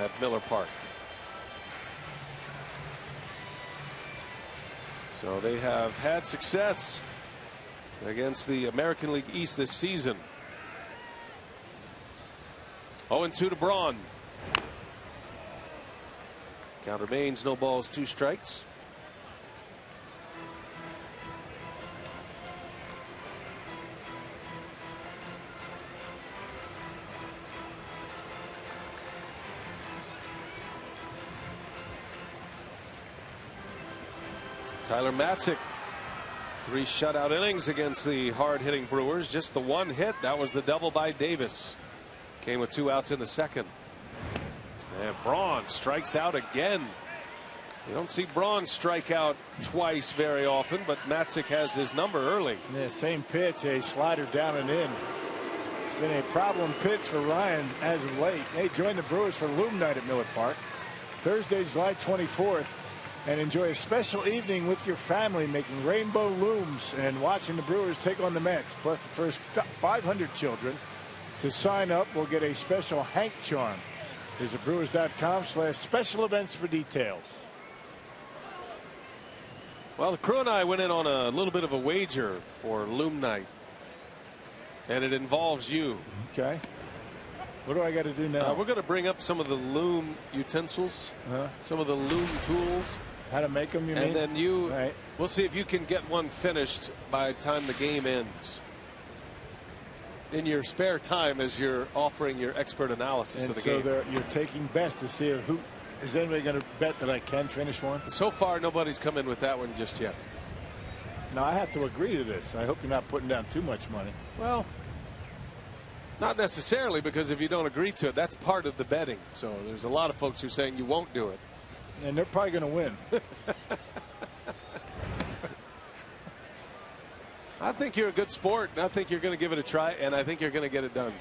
at Miller Park. So they have had success against the American League East this season. 0-2 to Braun. Count remains no balls, 2 strikes. Tyler Matzik, 3 shutout innings against the hard-hitting Brewers. Just the 1 hit. That was the double by Davis. Came with 2 outs in the 2nd. And Braun strikes out again. You don't see Braun strike out twice very often, but Matzik has his number early. Yeah, same pitch, a slider down and in. It's been a problem pitch for Ryan as of late. Hey, join the Brewers for Loom Night at Miller Park Thursday, July 24th. And enjoy a special evening with your family making rainbow looms and watching the Brewers take on the Mets. Plus, the first 500 children to sign up will get a special Hank charm. Visit Brewers.com/special events for details. Well, the Crew and I went in on a little bit of a wager for Loom Night, and it involves you. Okay. What do I got to do now? We're going to bring up some of the loom utensils, some of the loom tools. How to make them, you mean? And then we'll see if you can get one finished by the time the game ends. In your spare time as you're offering your expert analysis of the game. So you're taking bets to see who is anybody going to bet that I can finish one? So far, nobody's come in with that one just yet. No, I have to agree to this. I hope you're not putting down too much money. Well, not necessarily, because if you don't agree to it, that's part of the betting. So there's a lot of folks who are saying you won't do it. And they're probably going to win. I think you're a good sport, and I think you're going to give it a try, and I think you're going to get it done.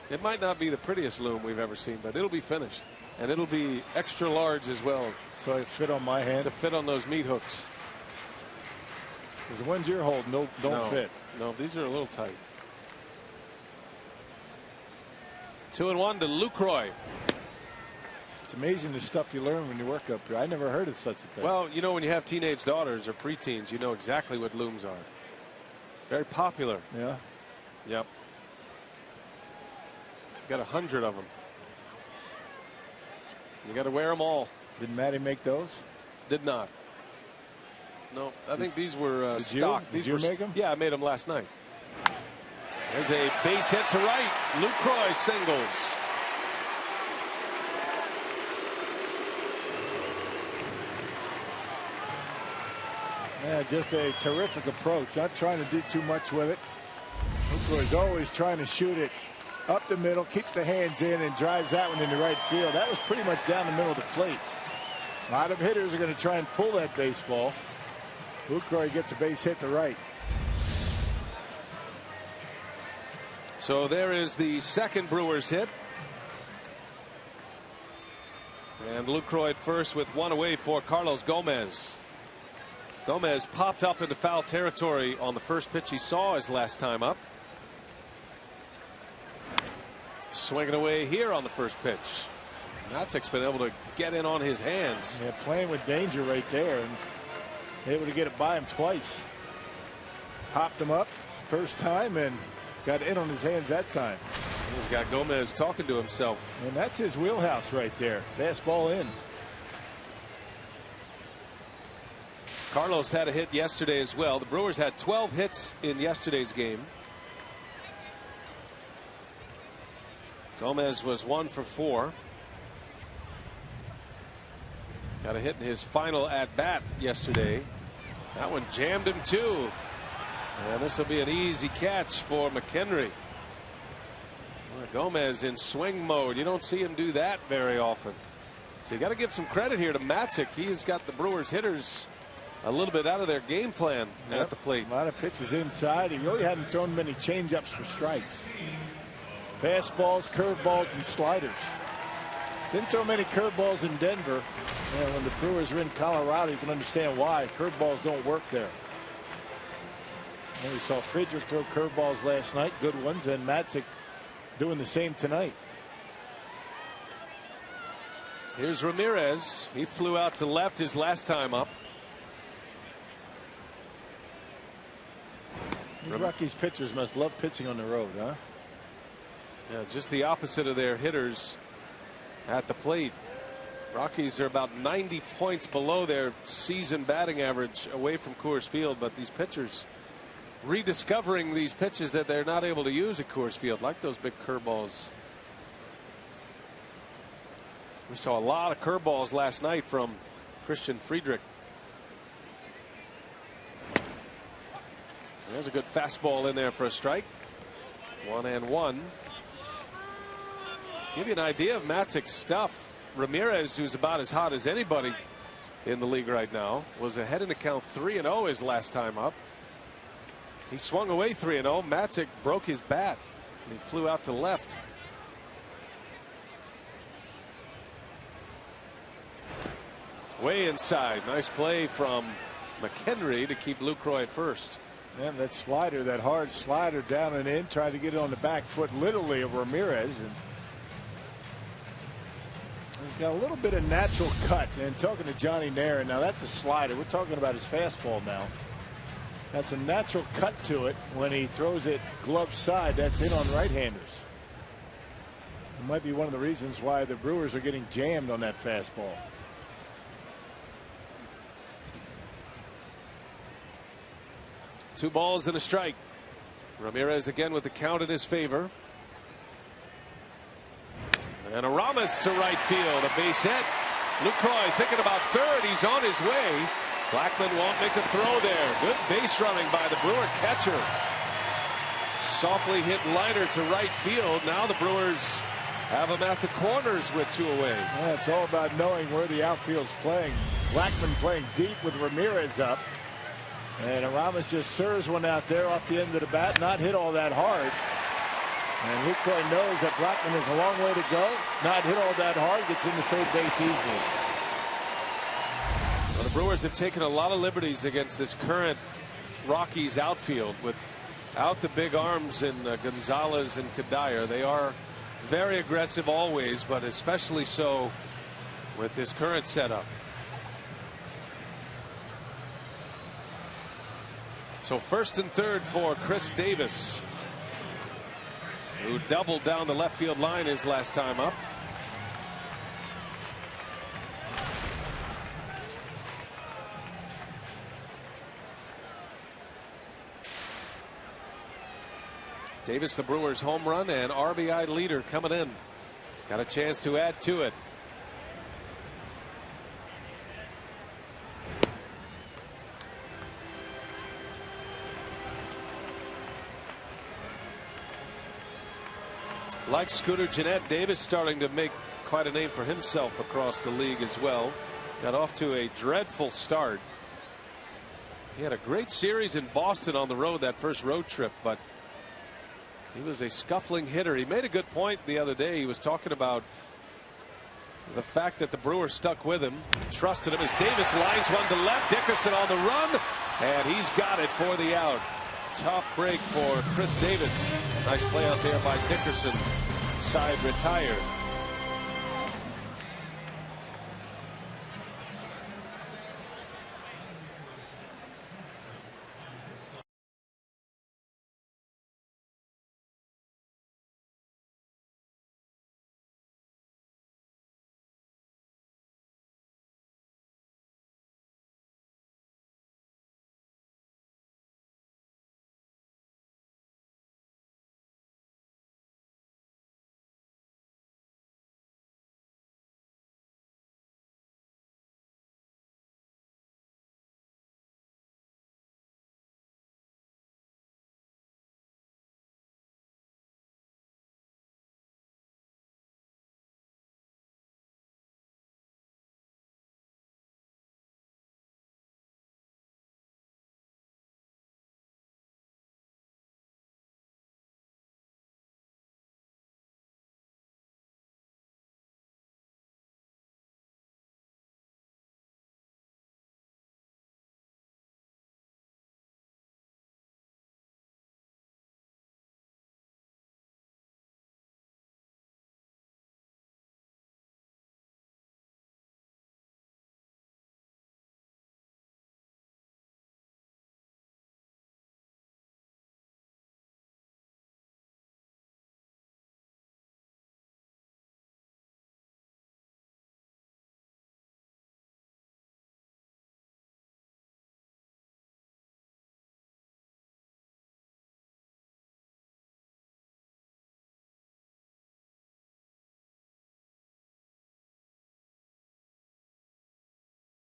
It might not be the prettiest loom we've ever seen, but it'll be finished. And it'll be extra large as well. So it fit on my hand? To fit on those meat hooks. Because the ones you're holding don't fit. No, these are a little tight. 2-1 to Lucroy. It's amazing the stuff you learn when you work up here. I never heard of such a thing. Well, you know, when you have teenage daughters or preteens, you know exactly what looms are. Very popular. Yeah. Yep. Got 100 of them. You got to wear them all. Did Matty make those? Did not. No, I think these were stock. Did you make them? Yeah, I made them last night. There's a base hit to right. Lucroy singles. Yeah, just a terrific approach. Not trying to do too much with it. Lucroy's always trying to shoot it up the middle, keeps the hands in, and drives that one into right field. That was pretty much down the middle of the plate. A lot of hitters are going to try and pull that baseball. Lucroy gets a base hit to right. So there is the second Brewers hit. And Lucroy at first with one away for Carlos Gomez. Gomez popped up into foul territory on the first pitch he saw his last time up. swinging away here on the first pitch. Matzek's been able to get in on his hands. Yeah, playing with danger right there, and able to get it by him twice. Popped him up first time and got in on his hands that time. He's got Gomez talking to himself. And that's his wheelhouse right there. Fastball in. Carlos had a hit yesterday as well. The Brewers had 12 hits in yesterday's game. Gomez was 1 for 4. Got a hit in his final at bat yesterday. That one jammed him too. And this will be an easy catch for McHenry. Gomez in swing mode. You don't see him do that very often. So you got to give some credit here to Matzek. He's got the Brewers hitters a little bit out of their game plan at the plate. A lot of pitches inside. He really hadn't thrown many changeups for strikes. Fastballs, curveballs, and sliders. Didn't throw many curveballs in Denver. And when the Brewers are in Colorado, you can understand why. Curveballs don't work there. And we saw Friedrich throw curveballs last night, good ones, and Matzek doing the same tonight. Here's Ramirez. He flew out to left his last time up. These Rockies pitchers must love pitching on the road, huh? Yeah, just the opposite of their hitters at the plate. Rockies are about 90 points below their season batting average away from Coors Field, but these pitchers rediscovering these pitches that they're not able to use at Coors Field, like those big curveballs. We saw a lot of curveballs last night from Christian Friedrich. There's a good fastball in there for a strike. 1-1. Give you an idea of Matzek's stuff. Ramirez, who's about as hot as anybody in the league right now, was ahead in the count 3-0 his last time up. He swung away 3-0. Matzek broke his bat and he flew out to left. Way inside. Nice play from McHenry to keep Lucroy at first. Man, that slider, that hard slider down and in, tried to get it on the back foot literally of Ramirez. And he's got a little bit of natural cut. And talking to Johnny Nair, now that's a slider. We're talking about his fastball now. That's a natural cut to it when he throws it glove side. That's in on right-handers. It might be one of the reasons why the Brewers are getting jammed on that fastball. Two balls and a strike. Ramirez again with the count in his favor. And a Ramos to right field. A base hit. Lucroy thinking about third. He's on his way. Blackman won't make a throw there. Good base running by the Brewer catcher. Softly hit liner to right field. Now the Brewers have him at the corners with 2 away. Yeah, it's all about knowing where the outfield's playing. Blackman playing deep with Ramirez up. And Ramos just serves one out there off the end of the bat, not hit all that hard. And Lucroy knows that Blackman is a long way to go. Not hit all that hard, gets into third base easily. Well, the Brewers have taken a lot of liberties against this current Rockies outfield without the big arms in Gonzalez and Kadire. They are very aggressive always, but especially so with this current setup. So first and third for Chris Davis, who doubled down the left field line his last time up. Davis, the Brewers' home run and RBI leader, coming in. Got a chance to add to it. Like Scooter Gennett, Davis starting to make quite a name for himself across the league as well. Got off to a dreadful start. He had a great series in Boston on the road, that first road trip, but he was a scuffling hitter. He made a good point the other day. He was talking about the fact that the Brewers stuck with him, trusted him, as Davis lines one to left. Dickerson on the run, and he's got it for the out. Tough break for Chris Davis. Nice play out there by Dickerson. side retired.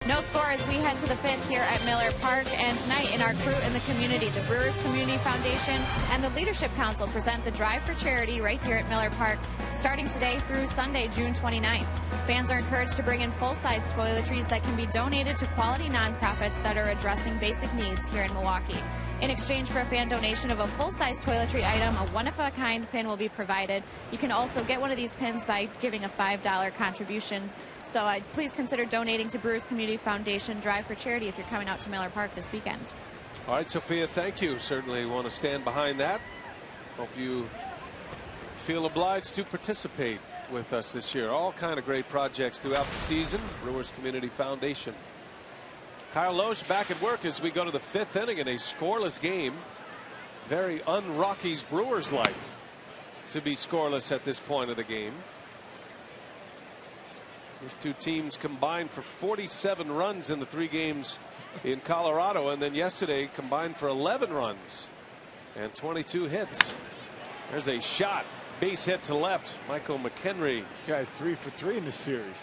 No score as we head to the 5th here at Miller Park. And tonight in our Crew in the Community, the Brewers Community Foundation and the Leadership Council present the Drive for Charity right here at Miller Park, starting today through Sunday, June 29th. Fans are encouraged to bring in full-size toiletries that can be donated to quality nonprofits that are addressing basic needs here in Milwaukee. In exchange for a fan donation of a full-size toiletry item, a one-of-a-kind pin will be provided. You can also get one of these pins by giving a $5 contribution. So please consider donating to Brewers Community Foundation Drive for Charity if you're coming out to Miller Park this weekend. All right, Sophia, thank you. Certainly want to stand behind that. Hope you feel obliged to participate with us this year. All kind of great projects throughout the season. Brewers Community Foundation. Kyle Loesch back at work as we go to the 5th inning in a scoreless game. Very un-Rockies Brewers-like to be scoreless at this point of the game. These two teams combined for 47 runs in the 3 games in Colorado, and then yesterday combined for 11 runs and 22 hits. There's a shot, base hit to left. Michael McHenry. This guy's 3 for 3 in this series.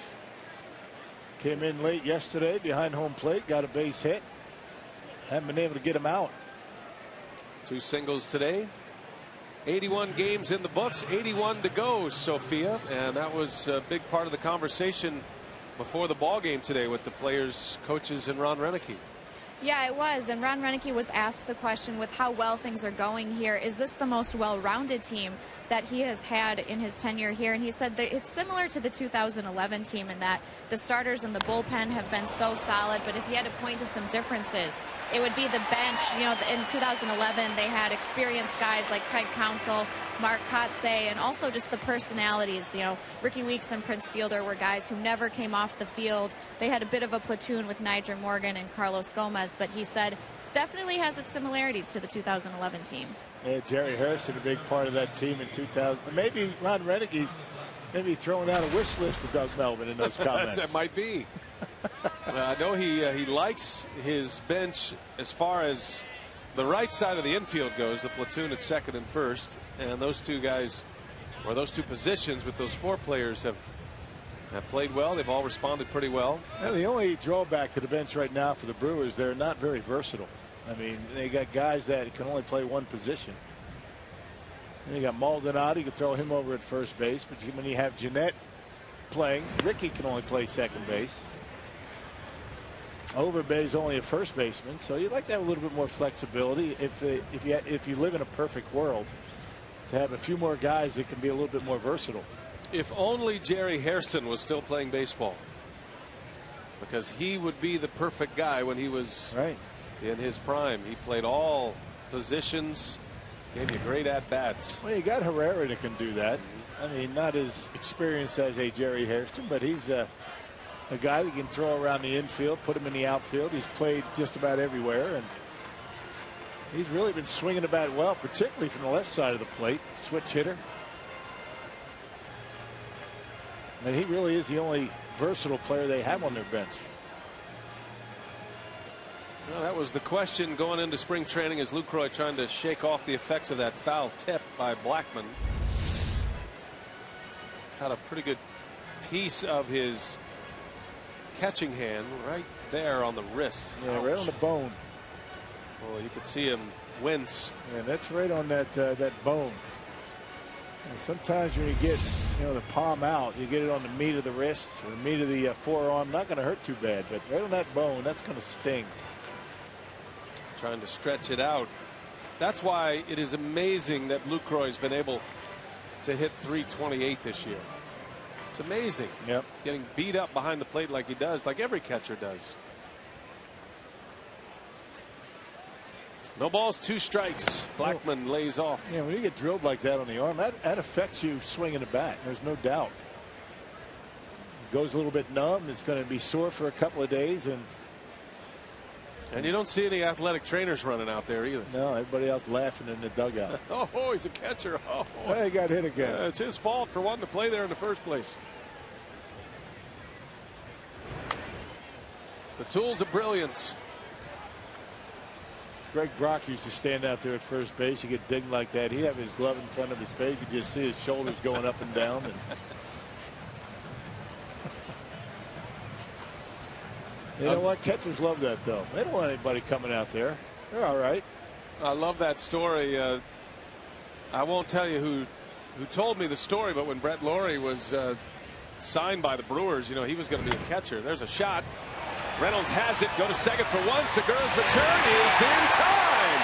Came in late yesterday behind home plate, got a base hit. Haven't been able to get him out. 2 singles today. 81 games in the books, 81 to go, Sophia, and that was a big part of the conversation before the ball game today with the players, coaches, and Ron Renneke. Yeah, it was. And Ron Renneke was asked the question, with how well things are going here, is this the most well-rounded team that he has had in his tenure here? And he said that it's similar to the 2011 team in that the starters and the bullpen have been so solid. But if he had to point to some differences, it would be the bench. You know, in 2011, they had experienced guys like Craig Counsell, Mark Kotze, and also just the personalities. You know, Ricky Weeks and Prince Fielder were guys who never came off the field. They had a bit of a platoon with Niger Morgan and Carlos Gomez, but he said it definitely has its similarities to the 2011 team. Yeah, Jerry Harrison, a big part of that team in 2000. Maybe Ron Renneke's maybe throwing out a wish list to Doug Melvin in those comments. That might be. I know he likes his bench as far as the right side of the infield goes, the platoon at second and first, and those two guys, or those two positions with those 4 players have played well. They've all responded pretty well. Now, the only drawback to the bench right now for the Brewers, they're not very versatile. I mean, they got guys that can only play one position. And you got Maldonado, you can throw him over at first base, but when you have Jeanette playing, Ricky can only play second base. Overbay's only a first baseman, so you'd like to have a little bit more flexibility if you live in a perfect world, to have a few more guys that can be a little bit more versatile. If only Jerry Hairston was still playing baseball, because he would be the perfect guy when he was in his prime. He played all positions, gave you great at-bats. Well, you got Herrera that can do that. I mean, not as experienced as a Jerry Hairston, but he's a guy that can throw around the infield, put him in the outfield. He's played just about everywhere, and he's really been swinging the bat well, particularly from the left side of the plate. Switch hitter. And he really is the only versatile player they have on their bench. Well, that was the question going into spring training as Lucroy trying to shake off the effects of that foul tip by Blackman. Had a pretty good piece of his catching hand right there on the wrist. Yeah, right on the bone. Well, you could see him wince. Yeah, that's right on that bone. And sometimes when you get the palm out, you get it on the meat of the wrist or the meat of the forearm. Not going to hurt too bad, but right on that bone, that's going to sting. Trying to stretch it out. That's why it is amazing that Lucroy's been able to hit .328 this year. It's amazing. Yep. Getting beat up behind the plate like he does, like every catcher does. No balls, 2 strikes. Blackman lays off. Yeah, when you get drilled like that on the arm, that affects you swinging the bat. There's no doubt. It goes a little bit numb. It's going to be sore for a couple of days, and you don't see any athletic trainers running out there either. No, everybody else laughing in the dugout. Oh, he's a catcher. Oh, he got hit again. It's his fault for wanting to play there in the first place. The tools of brilliance. Greg Brock used to stand out there at first base. You get dinged like that. He'd have his glove in front of his face. You could just see his shoulders going up and down. And you know what? Catchers love that, though. They don't want anybody coming out there. They're all right. I love that story. I won't tell you who told me the story, but when Brett Lawrie was signed by the Brewers, he was going to be a catcher. There's a shot. Reynolds has it. Go to second for one. Segura's return is in time.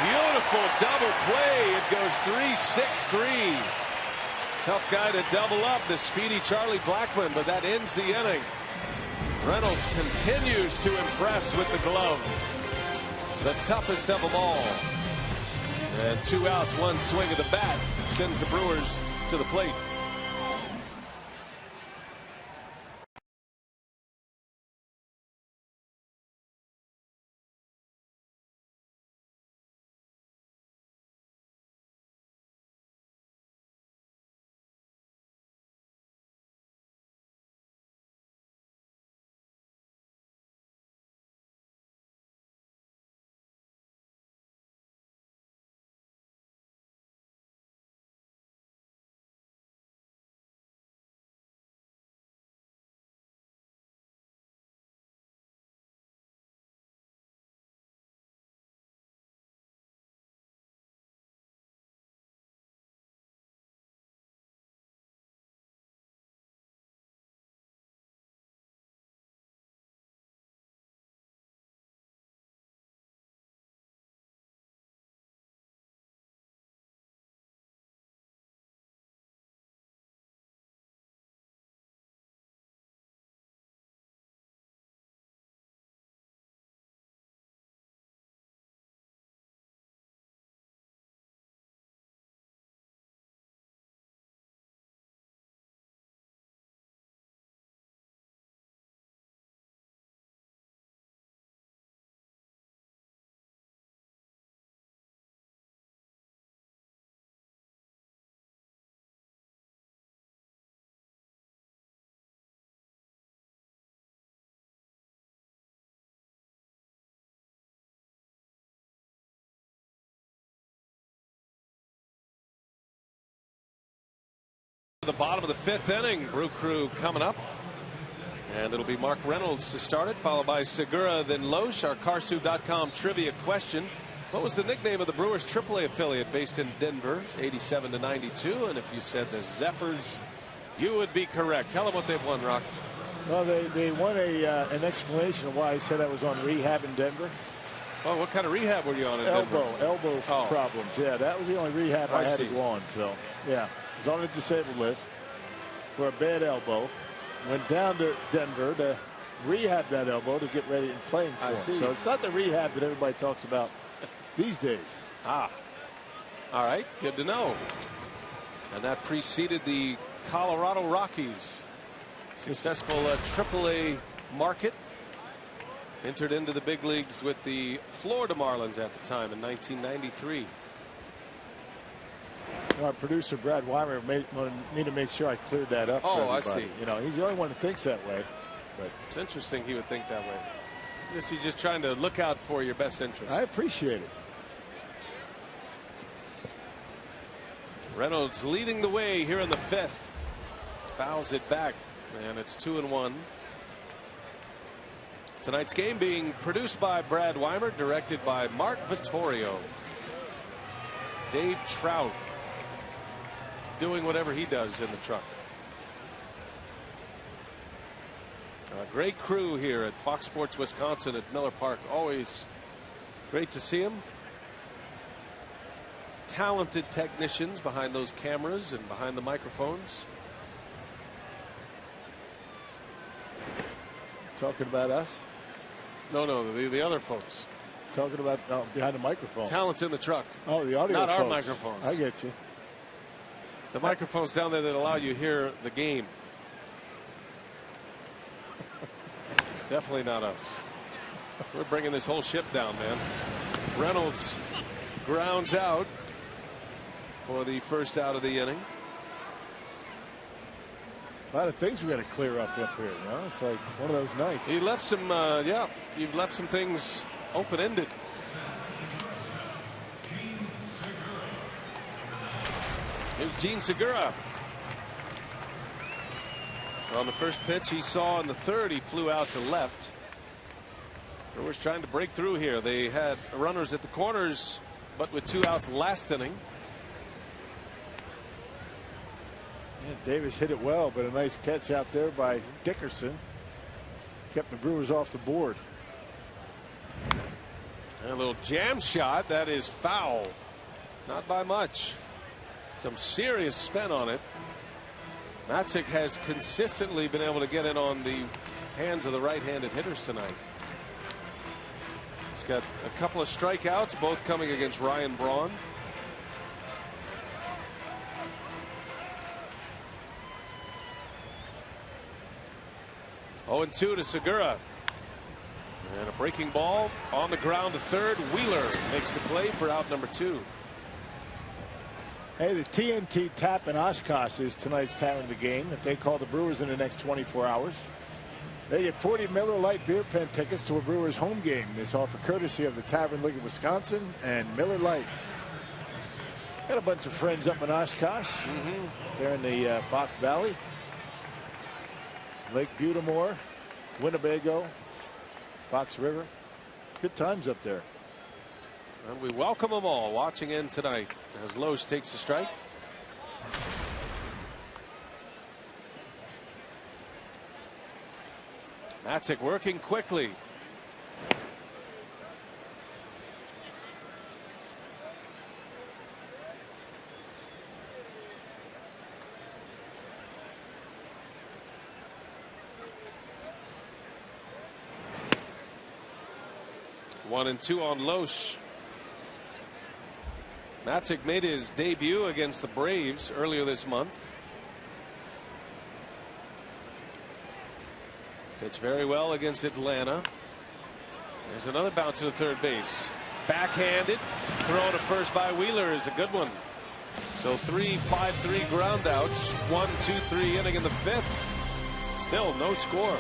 Beautiful double play. It goes 3-6-3. Tough guy to double up, the speedy Charlie Blackman, but that ends the inning. Reynolds continues to impress with the glove. The toughest of them all. And 2 outs, 1 swing of the bat sends the Brewers to the plate. The bottom of the 5th inning. Brew Crew coming up, and it'll be Mark Reynolds to start it, followed by Segura, then Loesch. Our Carsu.com trivia question: what was the nickname of the Brewers AAA affiliate based in Denver, 87 to 92? And if you said the Zephyrs, you would be correct. Tell them what they've won, Rock. Well, they won an explanation of why I said I was on rehab in Denver. Oh, what kind of rehab were you on in Denver? Elbow problems. Yeah, that was the only rehab I had to go on. So, yeah. Was on the disabled list for a bad elbow. Went down to Denver to rehab that elbow to get ready and playing for him. So it's not the rehab that everybody talks about these days. Ah. All right. Good to know. And that preceded the Colorado Rockies. Successful AAA market. Entered into the big leagues with the Florida Marlins at the time in 1993. Our producer Brad Weimer wanted me to make sure I cleared that up. Oh, for I see. You know, he's the only one that thinks that way. But it's interesting he would think that way. He's just trying to look out for your best interest. I appreciate it. Reynolds leading the way here in the 5th. Fouls it back, and it's 2-1. Tonight's game being produced by Brad Weimer, directed by Mark Vittorio. Dave Trout doing whatever he does in the truck. A great crew here at Fox Sports Wisconsin at Miller Park. Always great to see them. Talented technicians behind those cameras and behind the microphones. Talking about us? No, the other folks. Talking about behind the microphone. Talent's in the truck. Oh, the audio Not folks. our microphones. I get you. The microphones down there that allow you to hear the game. Definitely not us. We're bringing this whole ship down, man. Reynolds grounds out for the first out of the inning. A lot of things we got to clear up here. You know? It's like one of those nights. He left some, yeah, you've left some things open-ended. Here's Gene Segura. On the first pitch he saw in the 3rd, he flew out to left. Brewers trying to break through here. They had runners at the corners, but with 2 outs last inning. Yeah, Davis hit it well, but a nice catch out there by Dickerson kept the Brewers off the board. And a little jam shot that is foul. Not by much. Some serious spin on it. Matzek has consistently been able to get in on the hands of the right-handed hitters tonight. He's got a couple of strikeouts, both coming against Ryan Braun. Oh, 0-2 to Segura. And a breaking ball on the ground to 3rd. Wheeler makes the play for out number 2. Hey, the TNT Tap in Oshkosh is tonight's time of the game. If they call the Brewers in the next 24 hours, they get 40 Miller Lite beer pen tickets to a Brewers home game. This offer courtesy of the Tavern League of Wisconsin and Miller Lite. Got a bunch of friends up in Oshkosh. They're in the Fox Valley, Lake Butamore, Winnebago, Fox River. Good times up there. And we welcome them all watching in tonight as Loesch takes a strike. Matzek working quickly. One and 2 on Loesch. Matzek made his debut against the Braves earlier this month. Pitched very well against Atlanta. There's another bounce to the 3rd base. Backhanded. Throw to first by Wheeler is a good one. So 3-5-3 ground outs. 1-2-3 inning in the 5th. Still no score.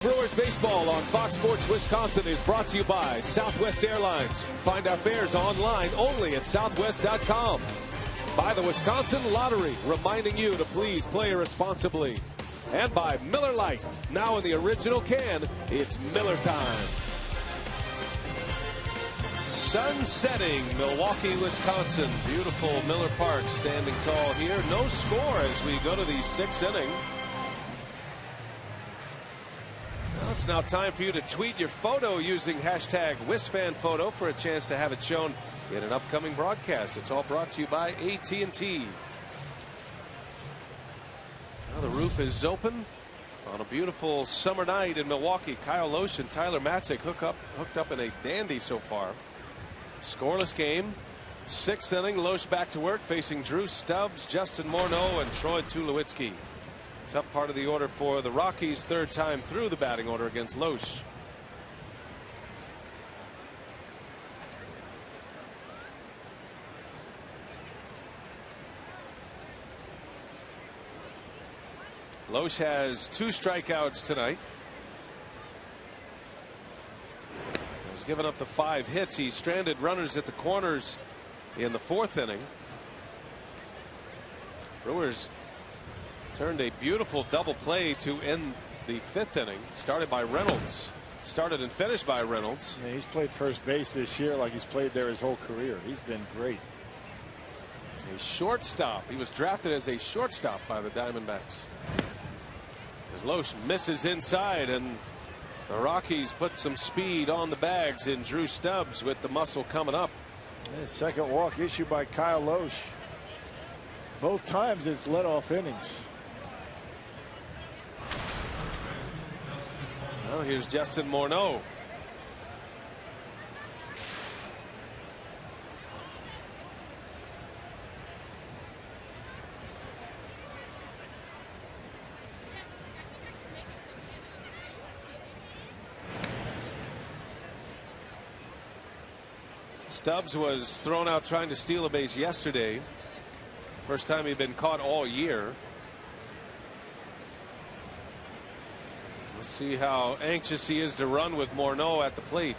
Brewers baseball on Fox Sports Wisconsin is brought to you by Southwest Airlines. Find our fares online only at southwest.com. By the Wisconsin Lottery, reminding you to please play responsibly. And by Miller Lite, now in the original can, it's Miller time. Sun setting, Milwaukee, Wisconsin. Beautiful Miller Park standing tall here. No score as we go to the 6th inning. Well, it's now time for you to tweet your photo using hashtag WisFanPhoto for a chance to have it shown in an upcoming broadcast. It's all brought to you by AT&T. Now the roof is open on a beautiful summer night in Milwaukee. Kyle Loesch and Tyler Matzik hooked up in a dandy so far. Scoreless game. 6th inning. Loesch back to work facing Drew Stubbs, Justin Morneau, and Troy Tulowitzki. Tough part of the order for the Rockies. 3rd time through the batting order against Loesch. Loesch has 2 strikeouts tonight. He's given up the 5 hits. He stranded runners at the corners in the 4th inning. Brewers turned a beautiful double play to end the 5th inning. Started by Reynolds. Started and finished by Reynolds. Yeah, he's played first base this year like he's played there his whole career. He's been great. A shortstop. He was drafted as a shortstop by the Diamondbacks. As Loesch misses inside, and the Rockies put some speed on the bags in Drew Stubbs with the muscle coming up. And 2nd walk issued by Kyle Loesch. Both times it's leadoff innings. Well, here's Justin Morneau. Stubbs was thrown out trying to steal a base yesterday. First time he'd been caught all year. Let's see how anxious he is to run with Morneau at the plate.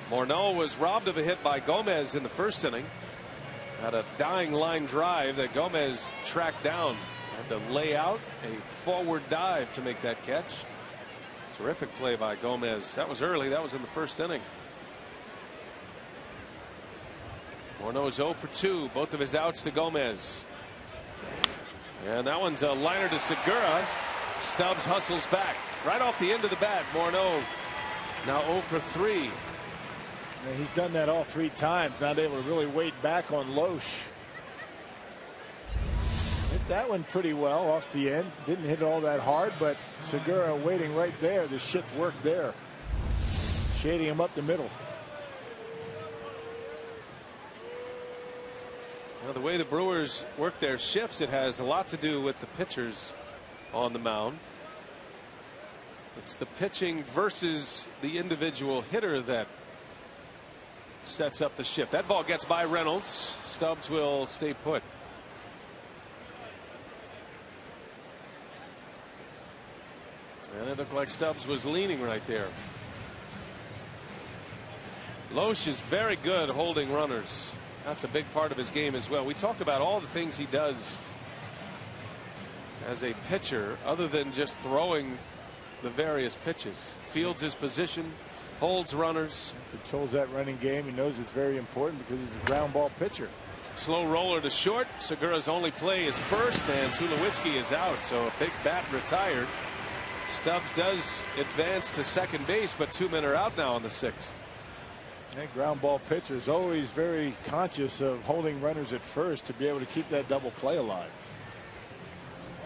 Morneau was robbed of a hit by Gomez in the 1st inning. Had a dying line drive that Gomez tracked down. Had to lay out a forward dive to make that catch. Terrific play by Gomez. That was early. That was in the 1st inning. Morneau is 0 for 2. Both of his outs to Gomez. And that one's a liner to Segura. Stubbs hustles back right off the end of the bat. Morneau now 0 for 3. And he's done that all 3 times. Not able to really wait back on Loesch. Hit that one pretty well off the end. Didn't hit all that hard, but Segura waiting right there. The shift worked there. Shading him up the middle. Now, the way the Brewers work their shifts, it has a lot to do with the pitchers on the mound. It's the pitching versus the individual hitter that sets up the shift. That ball gets by Reynolds. Stubbs will stay put. And it looked like Stubbs was leaning right there. Loesch is very good holding runners. That's a big part of his game as well. We talk about all the things he does as a pitcher other than just throwing the various pitches. Fields his position, holds runners. Controls that running game. He knows it's very important because he's a ground ball pitcher. Slow roller to short. Segura's only play is first, and Tulowitzki is out. So a big bat retired. Stubbs does advance to 2nd base, but 2 men are out now on the 6th. That ground ball pitcher is always very conscious of holding runners at first to be able to keep that double play alive.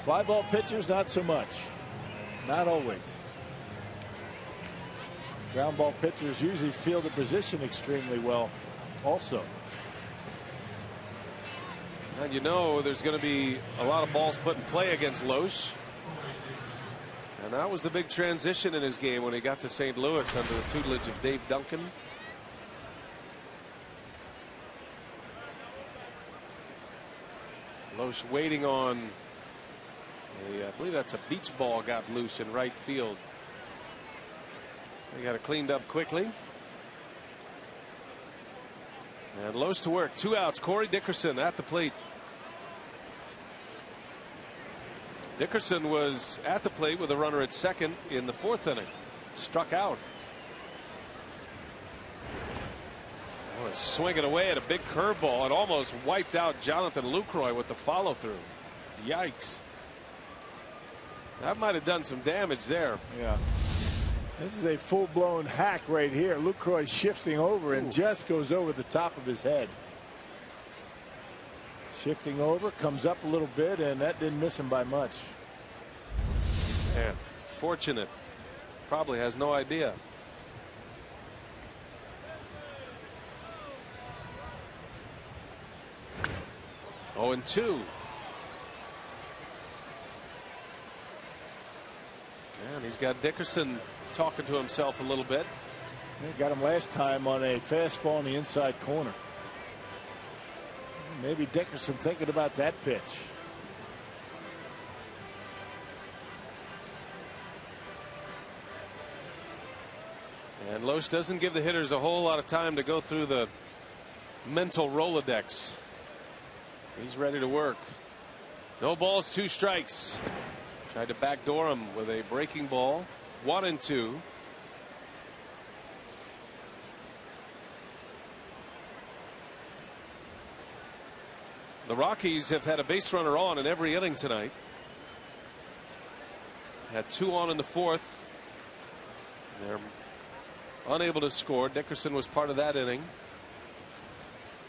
Fly ball pitchers, not so much. Not always. Ground ball pitchers usually feel the position extremely well also. And you know there's going to be a lot of balls put in play against Loesch. And that was the big transition in his game when he got to St. Louis under the tutelage of Dave Duncan. Loesch waiting on. I believe that's a beach ball got loose in right field. They got it cleaned up quickly. And Loesch to work. 2 outs. Corey Dickerson at the plate. Dickerson was at the plate with a runner at second in the 4th inning. Struck out. Oh, swinging away at a big curveball. It almost wiped out Jonathan Lucroy with the follow through. Yikes. That might have done some damage there. Yeah. This is a full-blown hack right here. Lucroy shifting over and just goes over the top of his head. Shifting over, comes up a little bit, and that didn't miss him by much. Yeah, fortunate. Probably has no idea. Oh, and 2. And he's got Dickerson talking to himself a little bit. They got him last time on a fastball in the inside corner. Maybe Dickerson thinking about that pitch. And Loesch doesn't give the hitters a whole lot of time to go through the mental Rolodex. He's ready to work. No balls, 2 strikes. Tried to backdoor him with a breaking ball. 1 and 2. The Rockies have had a base runner on in every inning tonight. Had 2 on in the 4th. They're unable to score. Dickerson was part of that inning.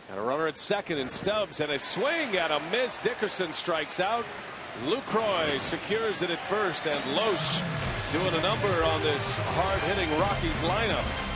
Got a runner at second and Stubbs, and a swing and a miss. Dickerson strikes out. Lucroy secures it at first, and Loesch doing a number on this hard-hitting Rockies lineup.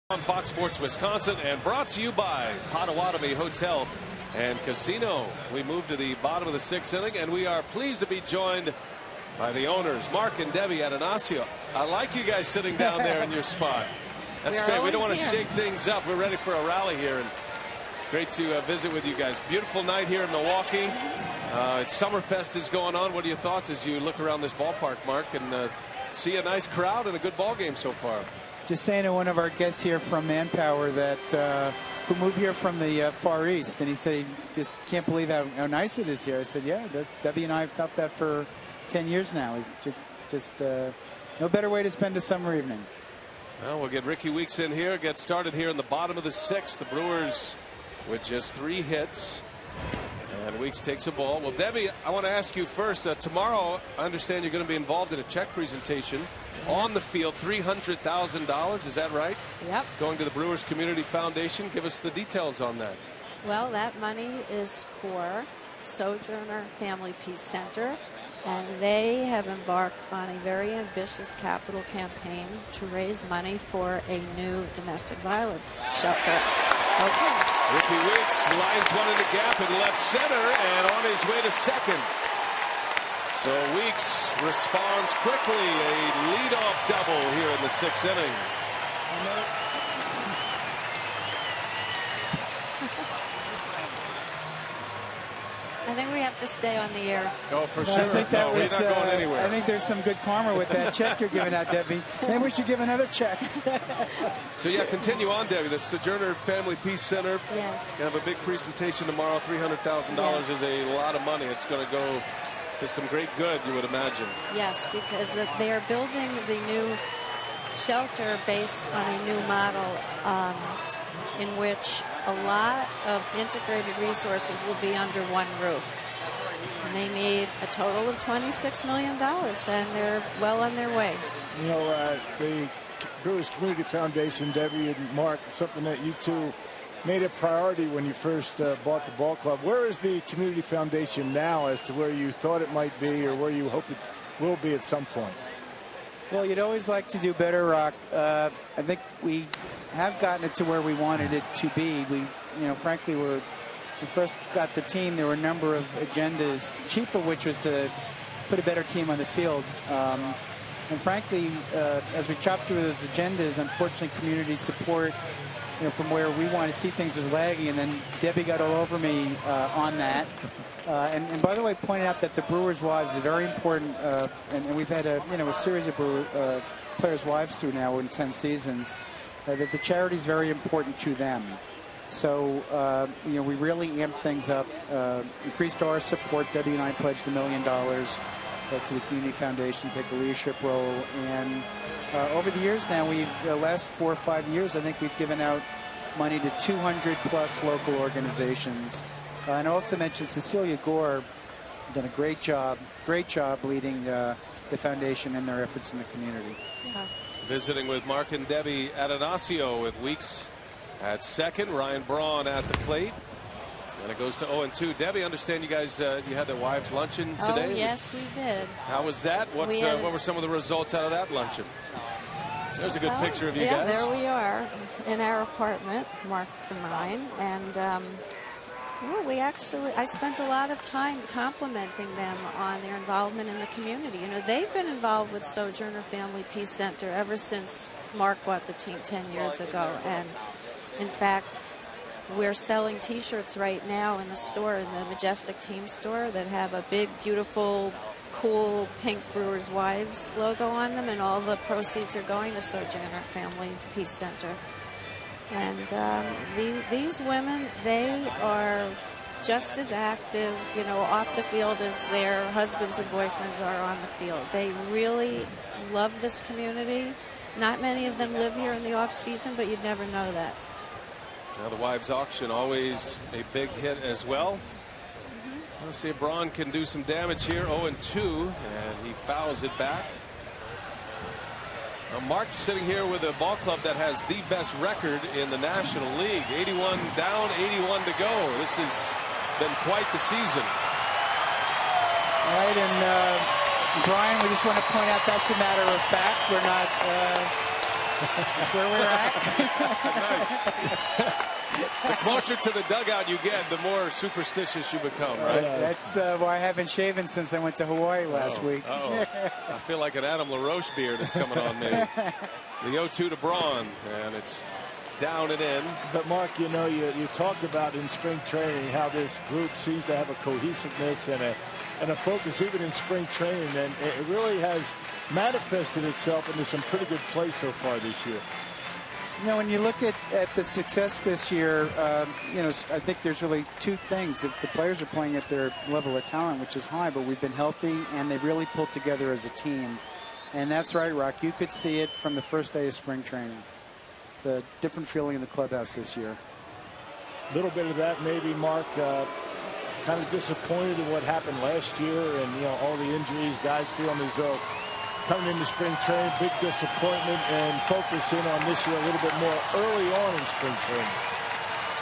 On Fox Sports Wisconsin, and brought to you by Potawatomi Hotel and Casino. We move to the bottom of the 6th inning, and we are pleased to be joined by the owners, Mark and Debbie Atanasio. I like you guys sitting down there in your spot. That's great. We don't want to shake things up. We're ready for a rally here, and great to visit with you guys. Beautiful night here in Milwaukee. Summerfest is going on. What are your thoughts as you look around this ballpark, Mark, and see a nice crowd and a good ball game so far? Just saying to one of our guests here from Manpower that who moved here from the Far East, and he said he just can't believe how nice it is here. I said, yeah, Debbie and I have felt that for 10 years now. It's just no better way to spend a summer evening. Well, we'll get Ricky Weeks in here, get started here in the bottom of the 6th. The Brewers with just 3 hits. And Weeks takes a ball. Well, Debbie, I want to ask you first. Tomorrow, I understand you're going to be involved in a check presentation on the field, $300,000. Is that right? Yep. Going to the Brewers Community Foundation. Give us the details on that. Well, that money is for Sojourner Family Peace Center, and they have embarked on a very ambitious capital campaign to raise money for a new domestic violence shelter. Okay. Ricky Weeks lines one in the gap in left center and on his way to second. So Weeks responds quickly, a leadoff double here in the 6th inning. I think we have to stay on the air. Oh, for sure. I think that was, we're not going anywhere. I think there's some good karma with that check you're giving out, Debbie. Maybe we should give another check. So, yeah, continue on, Debbie. The Sojourner Family Peace Center. Yes. You have a big presentation tomorrow. $300,000 is a lot of money. It's going to go to some great good, you would imagine. Yes, because they are building the new shelter based on a new model in which a lot of integrated resources will be under one roof. And they need a total of $26 million, and they're well on their way. You know, the Brewers Community Foundation, Debbie and Mark, something that you two made a priority when you first bought the ball club. Where is the Community Foundation now as to where you thought it might be or where you hope it will be at some point? Well, you'd always like to do better, Rock. I think we have gotten it to where we wanted it to be. Frankly, when we first got the team, there were a number of agendas, chief of which was to put a better team on the field. And frankly, as we chopped through those agendas, unfortunately, community support, from where we want to see things was lagging. And then Debbie got all over me on that. And by the way, pointed out that the Brewers' wives is very important. And we've had a series of players' wives through now in 10 seasons. That the charity is very important to them. So, we really amped things up, increased our support. Debbie and I pledged $1 million to the Community Foundation, take a leadership role. And over the years now, the last 4 or 5 years, I think we've given out money to 200+ local organizations. And I also mentioned Cecilia Gore done a great job leading the foundation and their efforts in the community. Yeah. Visiting with Mark and Debbie Atanasio with Weeks at second, Ryan Braun at the plate. And it goes to 0-2. Debbie, I understand you guys you had the wives' luncheon today. Oh, yes, we did. How was that? What were some of the results out of that luncheon? There's a good picture of you guys. Yeah, there we are in our apartment, Mark's and mine. And I spent a lot of time complimenting them on their involvement in the community. They've been involved with Sojourner Family Peace Center ever since Mark bought the team 10 years ago. And in fact, we're selling T-shirts right now in the store, in the Majestic Team store, that have a big, beautiful, cool pink Brewers Wives logo on them, and all the proceeds are going to Sojourner Family Peace Center. And these women, they are just as active, off the field as their husbands and boyfriends are on the field. They really love this community. Not many of them live here in the off season, but you'd never know that. Now the wives auction, always a big hit as well. Let's see if Braun can do some damage here. 0-2, and he fouls it back. Now Mark sitting here with a ball club that has the best record in the National League. 81 down, 81 to go. This has been quite the season. All right, and Brian, we just want to point out that's a matter of fact. We're not. That's where we're at. The closer to the dugout you get, the more superstitious you become, right? That's why I haven't shaven since I went to Hawaii last week. I feel like an Adam LaRoche beard is coming on me. The 0-2 to Braun, and it's down and in. But Mark, you talked about in spring training how this group seems to have a cohesiveness and a focus even in spring training, and it really has manifested itself into some pretty good play so far this year. When you look at the success this year, I think there's really two things. The players are playing at their level of talent, which is high, but we've been healthy, and they've really pulled together as a team. And that's right, Rock. You could see it from the first day of spring training. It's a different feeling in the clubhouse this year. A little bit of that, maybe, Mark. Kind of disappointed in what happened last year, and all the injuries, guys feeling as though coming into spring training, big disappointment, and focusing on this year a little bit more early on in spring training.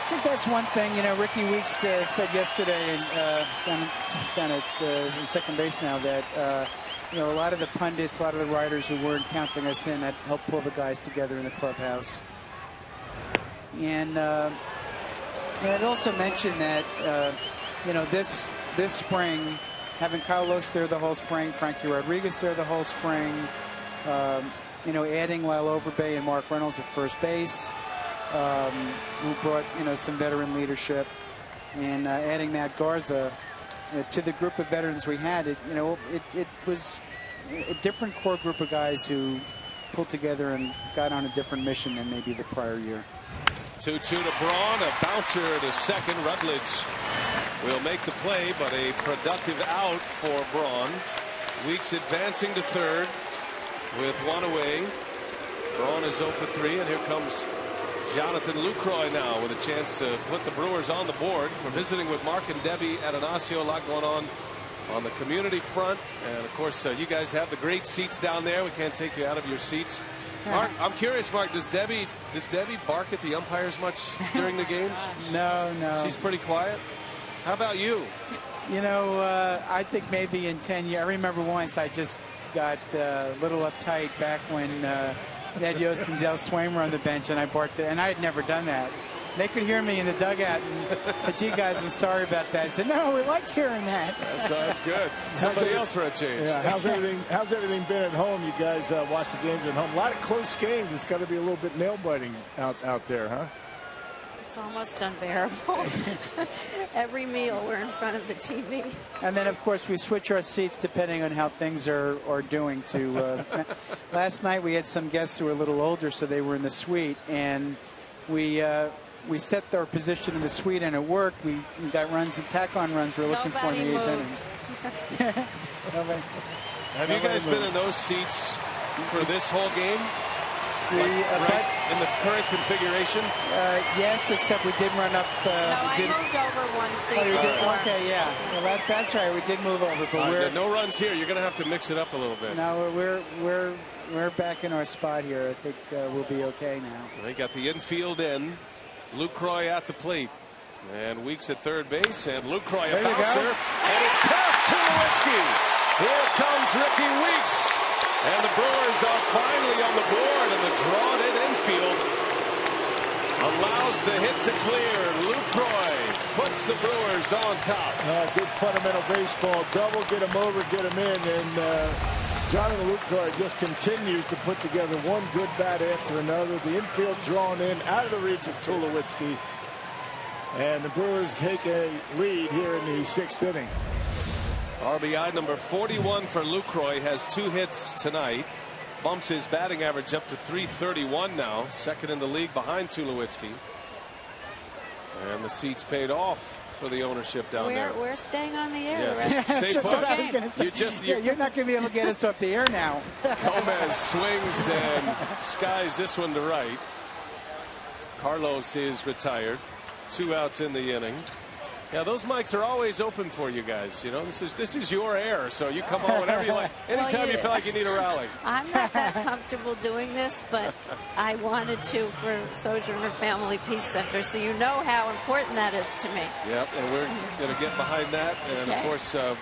I think that's one thing. You know, Ricky Weeks said yesterday down at second base now that you know, a lot of the pundits, a lot of the writers who weren't counting us in, that helped pull the guys together in the clubhouse. And it also mentioned that you know, this spring, having Kyle Loesch there the whole spring, Frankie Rodriguez there the whole spring, you know, adding Lyle Overbay and Mark Reynolds at first base, who brought, you know, some veteran leadership, and adding Matt Garza to the group of veterans we had. It was a different core group of guys who pulled together and got on a different mission than maybe the prior year. 2-2 to Braun, a bouncer to second. Rutledge will make the play, but a productive out for Braun. Weeks advancing to third with one away. Braun is 0 for 3, and here comes Jonathan Lucroy now with a chance to put the Brewers on the board. We're visiting with Mark and Debbie at Anasio. A lot going on the community front, and of course you guys have the great seats down there. We can't take you out of your seats. Mark, I'm curious, Mark, does Debbie bark at the umpires much during the games? No. She's pretty quiet. How about you? You know, I think maybe in 10 years. I remember once I just got a little uptight back when Ed Yost and Del Swain were on the bench, and I barked, and I had never done that. They could hear me in the dugout and said, "Gee, guys, I'm sorry about that." I said, "No, we liked hearing that." That's good. Somebody else for a change. Yeah. How's everything been at home? You guys watch the games at home. A lot of close games. It's got to be a little bit nail biting out there, huh? It's almost unbearable. Every meal we're in front of the TV. And then, of course, we switch our seats depending on how things are doing. Last night we had some guests who were a little older, so they were in the suite, and we set our position in the suite, and it worked. We got runs and tack-on runs we're looking for in the 8th inning. Have you guys been in those seats for this whole game? Right in the current configuration? Yes, except we did run up. I moved over one seat. Okay, yeah. Well, that's right. We did move over, but no runs here. You're going to have to mix it up a little bit. No, we're back in our spot here. I think we'll be okay now. They got the infield in. Lucroy at the plate. And Weeks at third base. And Lucroy a bouncer. And it's past Tulowitzki. Here comes Ricky Weeks. And the Brewers are finally on the board. And the drawn-in infield allows the hit to clear. Lucroy puts the Brewers on top. Good fundamental baseball. Double, get him over, get him in. And Jonathan Lucroy just continues to put together one good bat after another. The infield drawn in out of the reach of Tulowitzki. And the Brewers take a lead here in the 6th inning. RBI number 41 for Lucroy, has 2 hits tonight. Bumps his batting average up to .331 now. Second in the league behind Tulowitzki. And the seats paid off for the ownership down there. We're staying on the air. Yes. Stay That's put. what I was going to say. You're not going to be able to get us off the air now. Gomez swings and skies this one to right. Carlos is retired. 2 outs in the inning. Yeah, those mics are always open for you guys. You know, this is your air, so you come on whenever you like. Anytime you feel like you need a rally. I'm not that comfortable doing this, but I wanted to for Sojourner Family Peace Center, so you know how important that is to me. Yep, and we're going to get behind that, and of course, have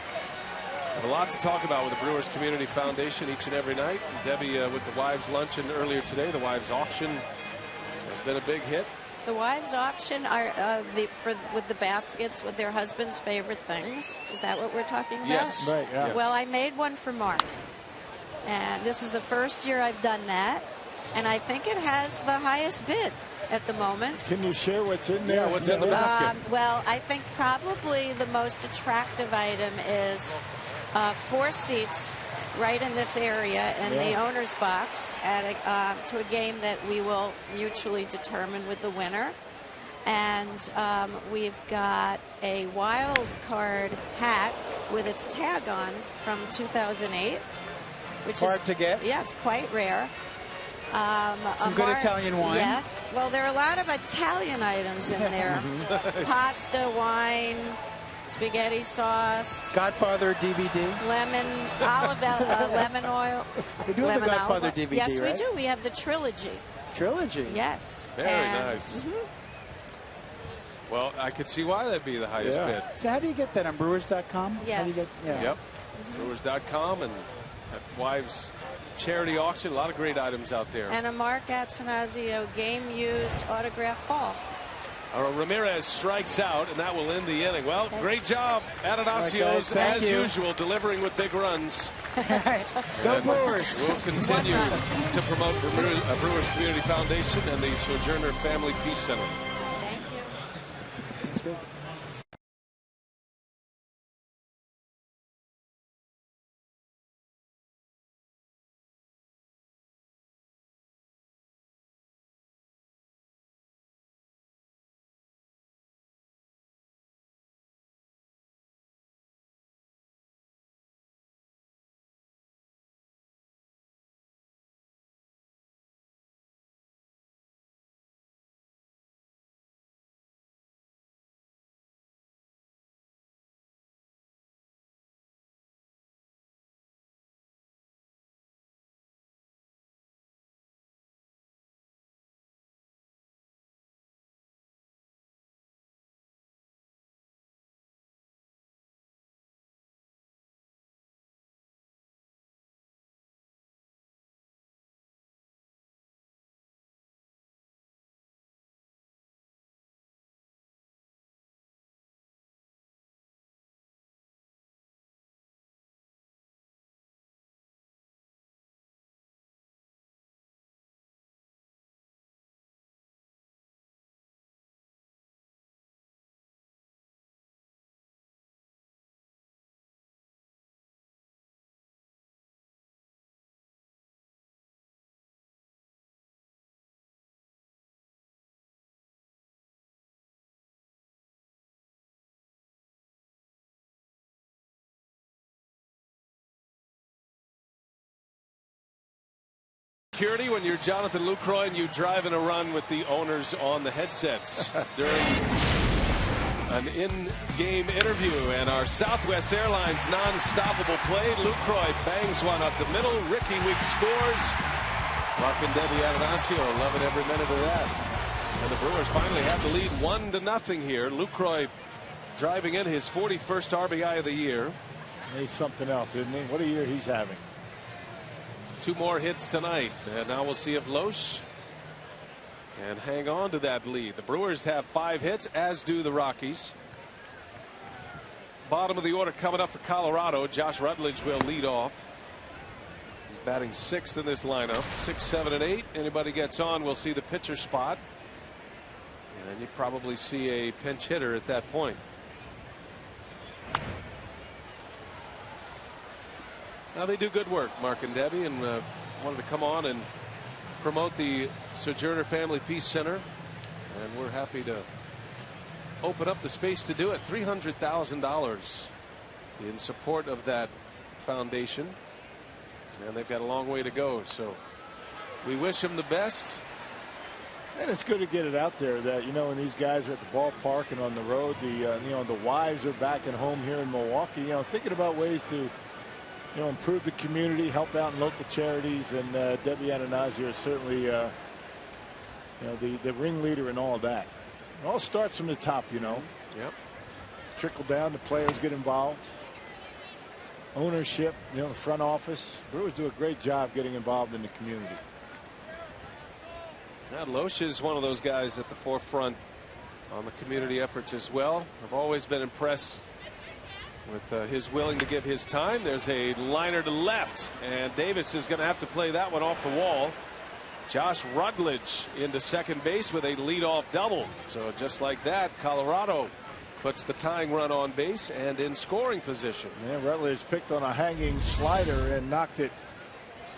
a lot to talk about with the Brewers Community Foundation each and every night. Debbie with the Wives Luncheon earlier today. The Wives Auction has been a big hit. The wives auction are with the baskets with their husband's favorite things. Is that what we're talking about? Yes. Right, yeah. Well, I made one for Mark. And this is the first year I've done that. And I think it has the highest bid at the moment. Can you share what's in there? Yeah, what's in the basket? Well, I think probably the most attractive item is 4 seats right in this area in the owner's box at to a game that we will mutually determine with the winner. And we've got a wild card hat with its tag on from 2008, which hard to get. Yeah, it's quite rare. Some good Italian wine. Yes. Well, there are a lot of Italian items in there. Pasta, wine, spaghetti sauce, Godfather DVD, lemon oil. We do have a Godfather DVD, yes, right? we do. We have the trilogy. Trilogy. Yes. Very nice. Well, I could see why that'd be the highest bid. So how do you get that on Brewers.com? Yes. How do you get, Yep. Brewers.com and wives charity auction. A lot of great items out there. And a Mark Attanasio game-used autograph ball. Ramirez strikes out, and that will end the inning. Well, great job, Attanasios, as usual, delivering with big runs. Go Brewers. We'll continue to promote Brewers Community Foundation and the Sojourner Family Peace Center. Thank you. That's good. Security when you're Jonathan Lucroy and you drive in a run with the owners on the headsets during an in-game interview, and our Southwest Airlines non-stoppable play. Lucroy bangs one up the middle. Ricky Week scores. Mark and Debbie Attanasio loving every minute of that. And the Brewers finally have the lead 1-0 here. Lucroy driving in his 41st RBI of the year. He's something else, isn't he? What a year he's having. 2 more hits tonight, and now we'll see if Loesch can hang on to that lead. The Brewers have 5 hits, as do the Rockies. Bottom of the order coming up for Colorado. Josh Rutledge will lead off. He's batting 6th in this lineup. 6, 7, and 8. Anybody gets on, we'll see the pitcher spot, and you probably see a pinch hitter at that point. Now they do good work, Mark and Debbie, and wanted to come on and promote the Sojourner Family Peace Center, and we're happy to open up the space to do it. $300,000 in support of that foundation, and they've got a long way to go, so we wish them the best. And it's good to get it out there that, you know, when these guys are at the ballpark and on the road, the the wives are back at home here in Milwaukee, you know, thinking about ways to, you know, improve the community, help out in local charities, and Debbie Attanasio is certainly, you know, the ringleader in all that. It all starts from the top, you know. Yep. Trickle down, the players get involved. Ownership, you know, the front office. Brewers do a great job getting involved in the community. Yeah, Loesch is one of those guys at the forefront on the community efforts as well. I've always been impressed with his willing to give his time. There's a liner to left, and Davis is going to have to play that one off the wall. Josh Rutledge into second base with a leadoff double. So just like that, Colorado puts the tying run on base and in scoring position. Yeah, Rutledge picked on a hanging slider and knocked it,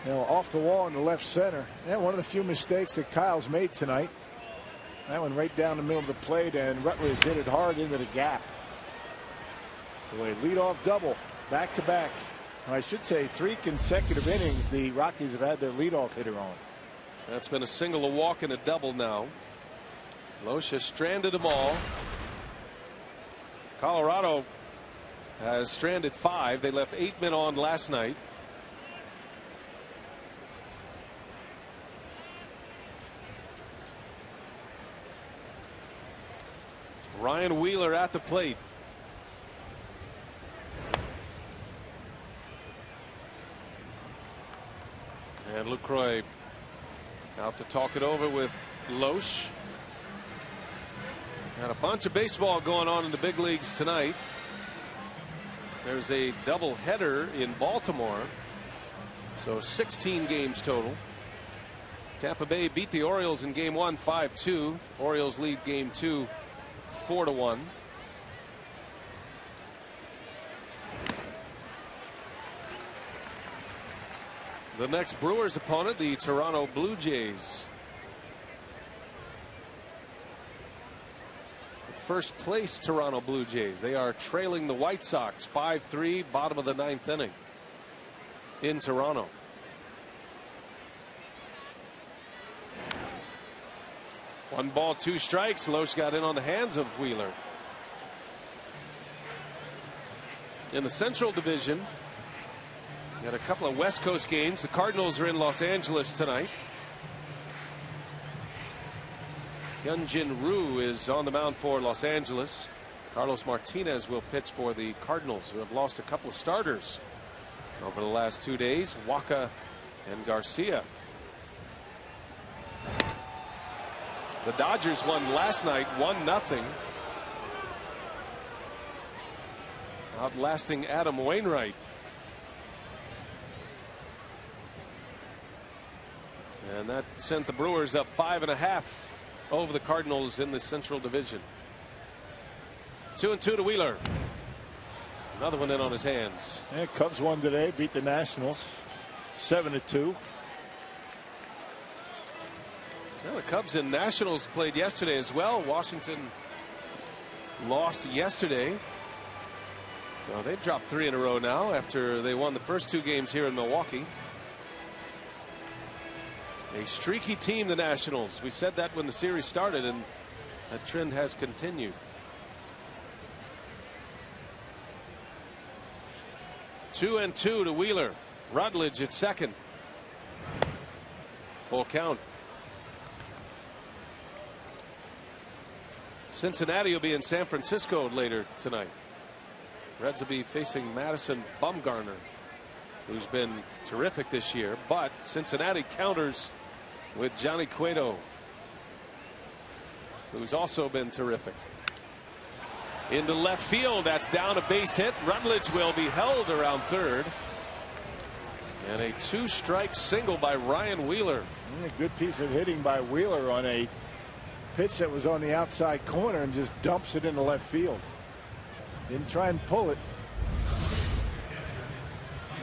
you know, off the wall in the left center. Yeah, one of the few mistakes that Kyle's made tonight. That one right down the middle of the plate, and Rutledge hit it hard into the gap. So a leadoff double, back to back. I should say 3 consecutive innings the Rockies have had their leadoff hitter on. That's been a single, a walk, and a double now. Loesch has stranded them all. Colorado has stranded 5. They left 8 men on last night. Ryan Wheeler at the plate. And Lucroy out to talk it over with Loesch. Got a bunch of baseball going on in the big leagues tonight. There's a doubleheader in Baltimore. So 16 games total. Tampa Bay beat the Orioles in game 1 5-2. Orioles lead game 2 4-1. The next Brewers opponent, the Toronto Blue Jays. First place Toronto Blue Jays. They are trailing the White Sox 5-3, bottom of the 9th inning in Toronto. One ball, 2 strikes. Loesch got in on the hands of Wheeler. In the Central Division, got a couple of West Coast games. The Cardinals are in Los Angeles tonight. Hyunjin Ryu is on the mound for Los Angeles. Carlos Martinez will pitch for the Cardinals, who have lost a couple of starters over the last 2 days. Waka and Garcia. The Dodgers won last night 1-0. Outlasting Adam Wainwright. And that sent the Brewers up 5.5 over the Cardinals in the Central Division. 2-2 to Wheeler. Another one in on his hands. And Cubs won today, beat the Nationals 7-2. Well, the Cubs and Nationals played yesterday as well. Washington lost yesterday. So they dropped 3 in a row now after they won the first 2 games here in Milwaukee. A streaky team, the Nationals. We said that when the series started, and that trend has continued. 2-2 to Wheeler. Rutledge at second. Full count. Cincinnati will be in San Francisco later tonight. Reds will be facing Madison Bumgarner, who's been terrific this year, but Cincinnati counters with Johnny Cueto, who's also been terrific. Into left field, that's down, a base hit. Rutledge will be held around third. And a 2-strike single by Ryan Wheeler. A good piece of hitting by Wheeler on a pitch that was on the outside corner, and just dumps it into left field. Didn't try and pull it.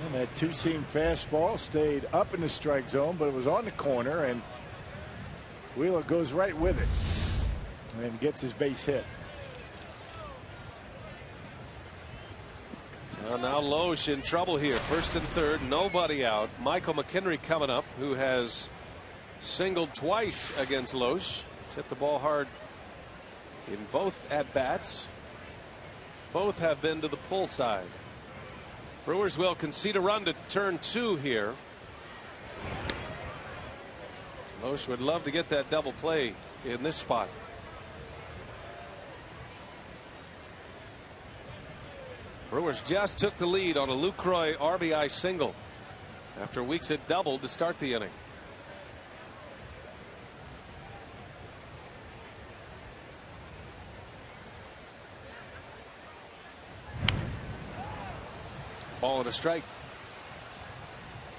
And that 2-seam fastball stayed up in the strike zone, but it was on the corner, and Wheeler goes right with it and gets his base hit. Well, now Loesch in trouble here. First and third, nobody out. Michael McKinry coming up, who has singled twice against Loesch. He's hit the ball hard in both at bats. Both have been to the pull side. Brewers will concede a run to turn 2 here. Loesch would love to get that double play in this spot. Brewers just took the lead on a Lucroy RBI single after Weeks had doubled to start the inning. Ball and a strike.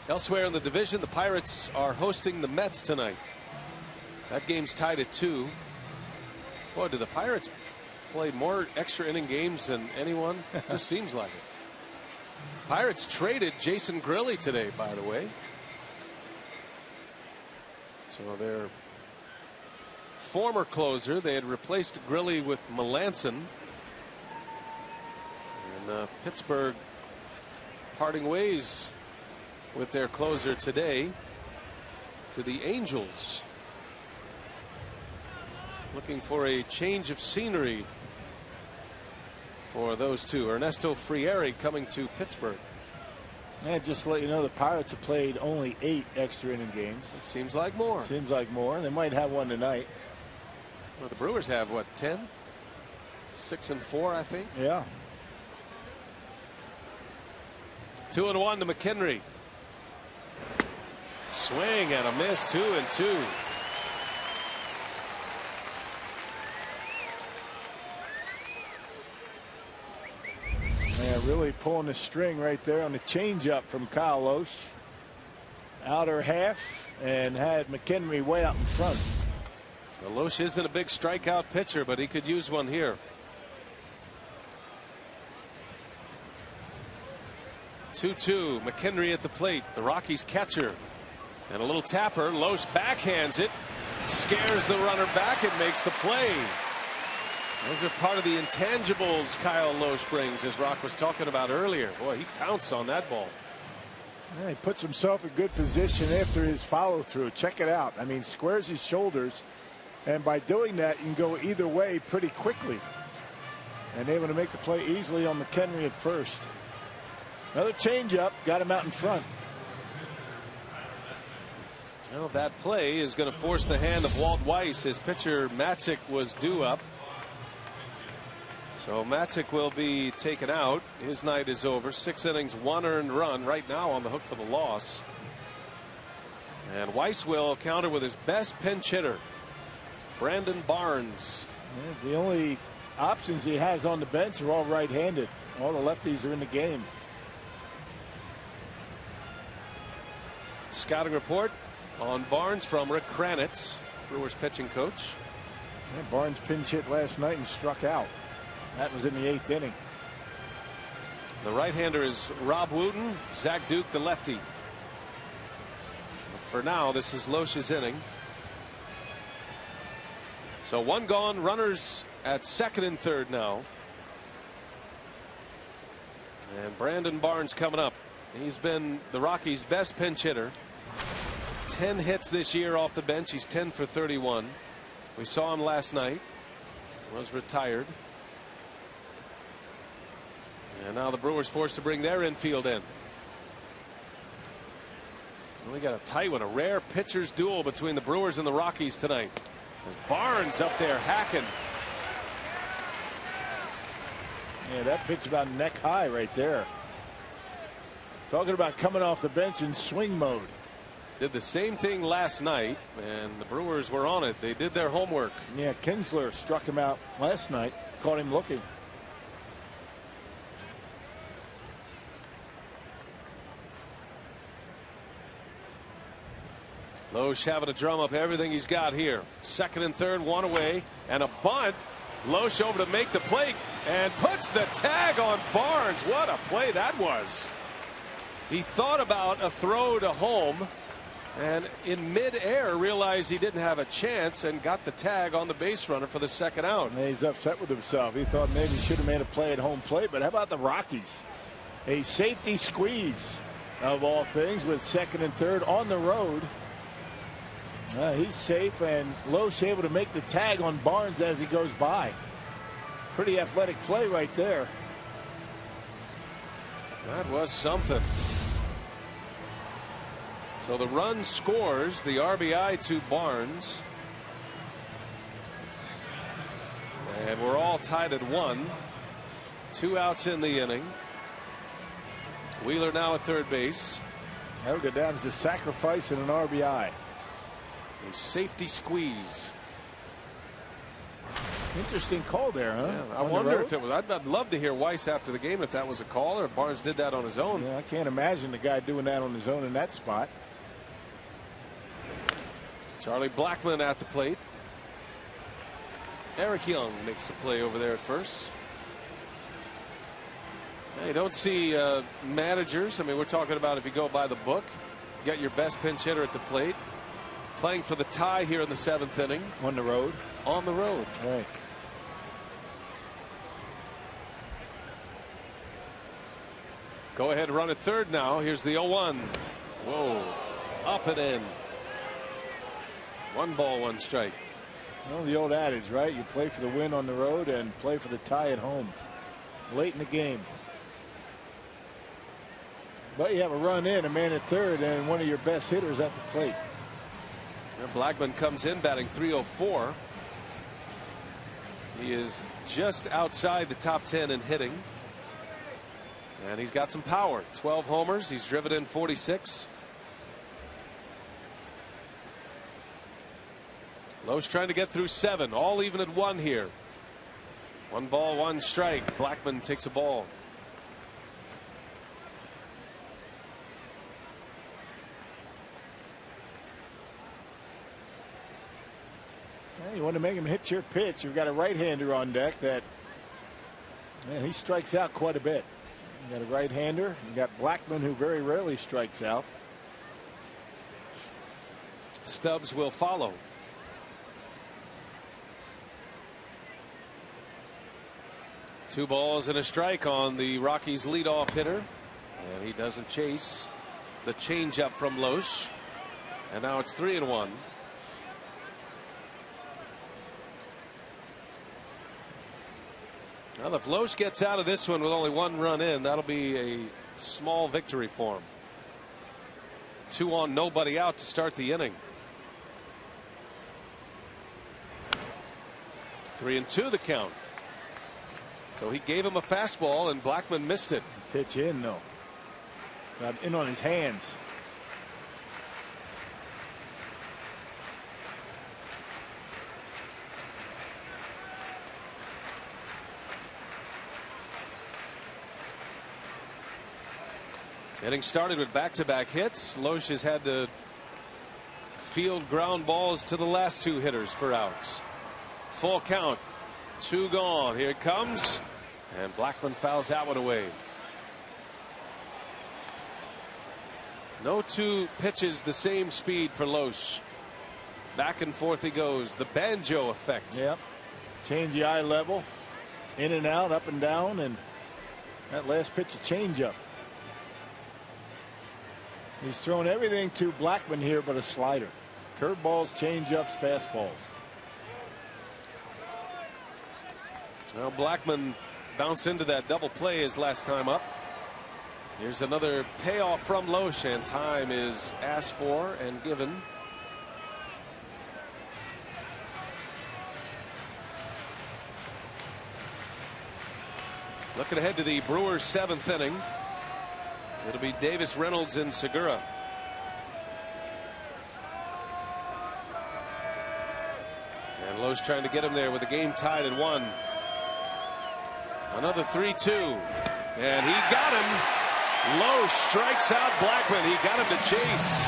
Elsewhere in the division, the Pirates are hosting the Mets tonight. That game's tied at 2. Boy, do the Pirates play more extra inning games than anyone? Just seems like it. Pirates traded Jason Grilli today, by the way. So their former closer, they had replaced Grilli with Melanson. And Pittsburgh parting ways with their closer today to the Angels. Looking for a change of scenery for those two. Ernesto Frieri coming to Pittsburgh. And just to let you know, the Pirates have played only 8 extra inning games. It seems like more. Seems like more. They might have one tonight. Well, the Brewers have what, 10? 6-4, I think. Yeah. 2-1 to McHenry. Swing and a miss. 2-2. Yeah, really pulling the string right there on the changeup from Kyle Loesch. Outer half and had McHenry way out in front. Well, Loesch isn't a big strikeout pitcher, but he could use one here. 2-2. McHenry at the plate. The Rockies catcher. And a little tapper. Loesch backhands it. Scares the runner back and makes the play. Those are part of the intangibles Kyle Loesch brings, as Rock was talking about earlier. Boy, he pounced on that ball. Yeah, he puts himself in good position after his follow through. Check it out. I mean, squares his shoulders. And by doing that, you can go either way pretty quickly. And able to make the play easily on McHenry at first. Another changeup got him out in front. Well, that play is going to force the hand of Walt Weiss. His pitcher Matzik was due up. So Matzik will be taken out. His night is over. 6 innings, 1 earned run. Right now on the hook for the loss. And Weiss will counter with his best pinch hitter, Brandon Barnes. Yeah, the only options he has on the bench are all right-handed. All the lefties are in the game. Scouting report on Barnes from Rick Kranitz, Brewers pitching coach. Yeah, Barnes pinch hit last night and struck out. That was in the 8th inning. The right-hander is Rob Wooten. Zach Duke, the lefty. But for now, this is Loesch's inning. So 1 gone, runners at 2nd and 3rd now. And Brandon Barnes coming up. He's been the Rockies' best pinch hitter. 10 hits this year off the bench. He's 10 for 31. We saw him last night. Was retired. And now the Brewers forced to bring their infield in. We got a tight one, a rare pitcher's duel between the Brewers and the Rockies tonight. As Barnes up there hacking. Yeah, that pitch about neck high right there. Talking about coming off the bench in swing mode. Did the same thing last night, and the Brewers were on it. They did their homework. Yeah, Kinsler struck him out last night, caught him looking. Loesch having to drum up everything he's got here. 2nd and 3rd, 1 away, and a bunt. Loesch over to make the plate and puts the tag on Barnes. What a play that was. He thought about a throw to home, and in midair realized he didn't have a chance and got the tag on the base runner for the 2nd out. And he's upset with himself. He thought maybe he should have made a play at home plate, but how about the Rockies? A safety squeeze of all things with 2nd and 3rd on the road. He's safe, and Loesch able to make the tag on Barnes as he goes by. Pretty athletic play right there. That was something. So the run scores, the RBI to Barnes. And we're all tied at 1. 2 outs in the inning. Wheeler now at 3rd base. That'll go down as a sacrifice and an RBI. A safety squeeze. Interesting call there, huh? Yeah, I wonder if it was. I'd love to hear Weiss after the game if that was a call or if Barnes did that on his own. Yeah, I can't imagine the guy doing that on his own in that spot. Charlie Blackmon at the plate. Eric Young makes the play over there at first. Now, you don't see managers. I mean, we're talking about if you go by the book, you got your best pinch hitter at the plate. Playing for the tie here in the 7th inning. On the road. On the road. Right. Go ahead, run at 3rd now. Here's the 0-1. Whoa. Up and in. 1 ball, 1 strike. Well, the old adage, right? You play for the win on the road and play for the tie at home. Late in the game. But you have a run in, a man at 3rd, and one of your best hitters at the plate. Blackmon comes in batting .304. He is just outside the top 10 in hitting. And he's got some power. 12 homers. He's driven in 46. Lowe's trying to get through 7. All even at 1 here. 1 ball, 1 strike. Blackman takes a ball. Well, you want to make him hit your pitch. You've got a right-hander on deck that, man, he strikes out quite a bit. You got a right-hander. You got Blackman, who very rarely strikes out. Stubbs will follow. Two balls and a strike on the Rockies leadoff hitter, and he doesn't chase the changeup from Loesch. And now it's 3-1. Well, if Loesch gets out of this one with only 1 run in, that'll be a small victory for him. 2 on, nobody out to start the inning. 3-2 the count. So he gave him a fastball and Blackman missed it. Pitch in though. Got in on his hands. Inning started with back-to-back hits. Loesch has had to field ground balls to the last 2 hitters for outs. Full count. 2 gone. Here it comes. And Blackman fouls that one away. No 2 pitches the same speed for Loesch. Back and forth he goes. The banjo effect. Yep. Change the eye level. In and out, up and down. And that last pitch, a changeup. He's thrown everything to Blackman here but a slider. Curveballs, changeups, fastballs. Well, Blackman bounced into that double play his last time up. Here's another payoff from Loesch, and time is asked for and given. Looking ahead to the Brewers' 7th inning. It'll be Davis, Reynolds, and Segura. And Loesch trying to get him there with the game tied at 1. Another 3-2. And he got him. Loesch strikes out Blackman. He got him to chase.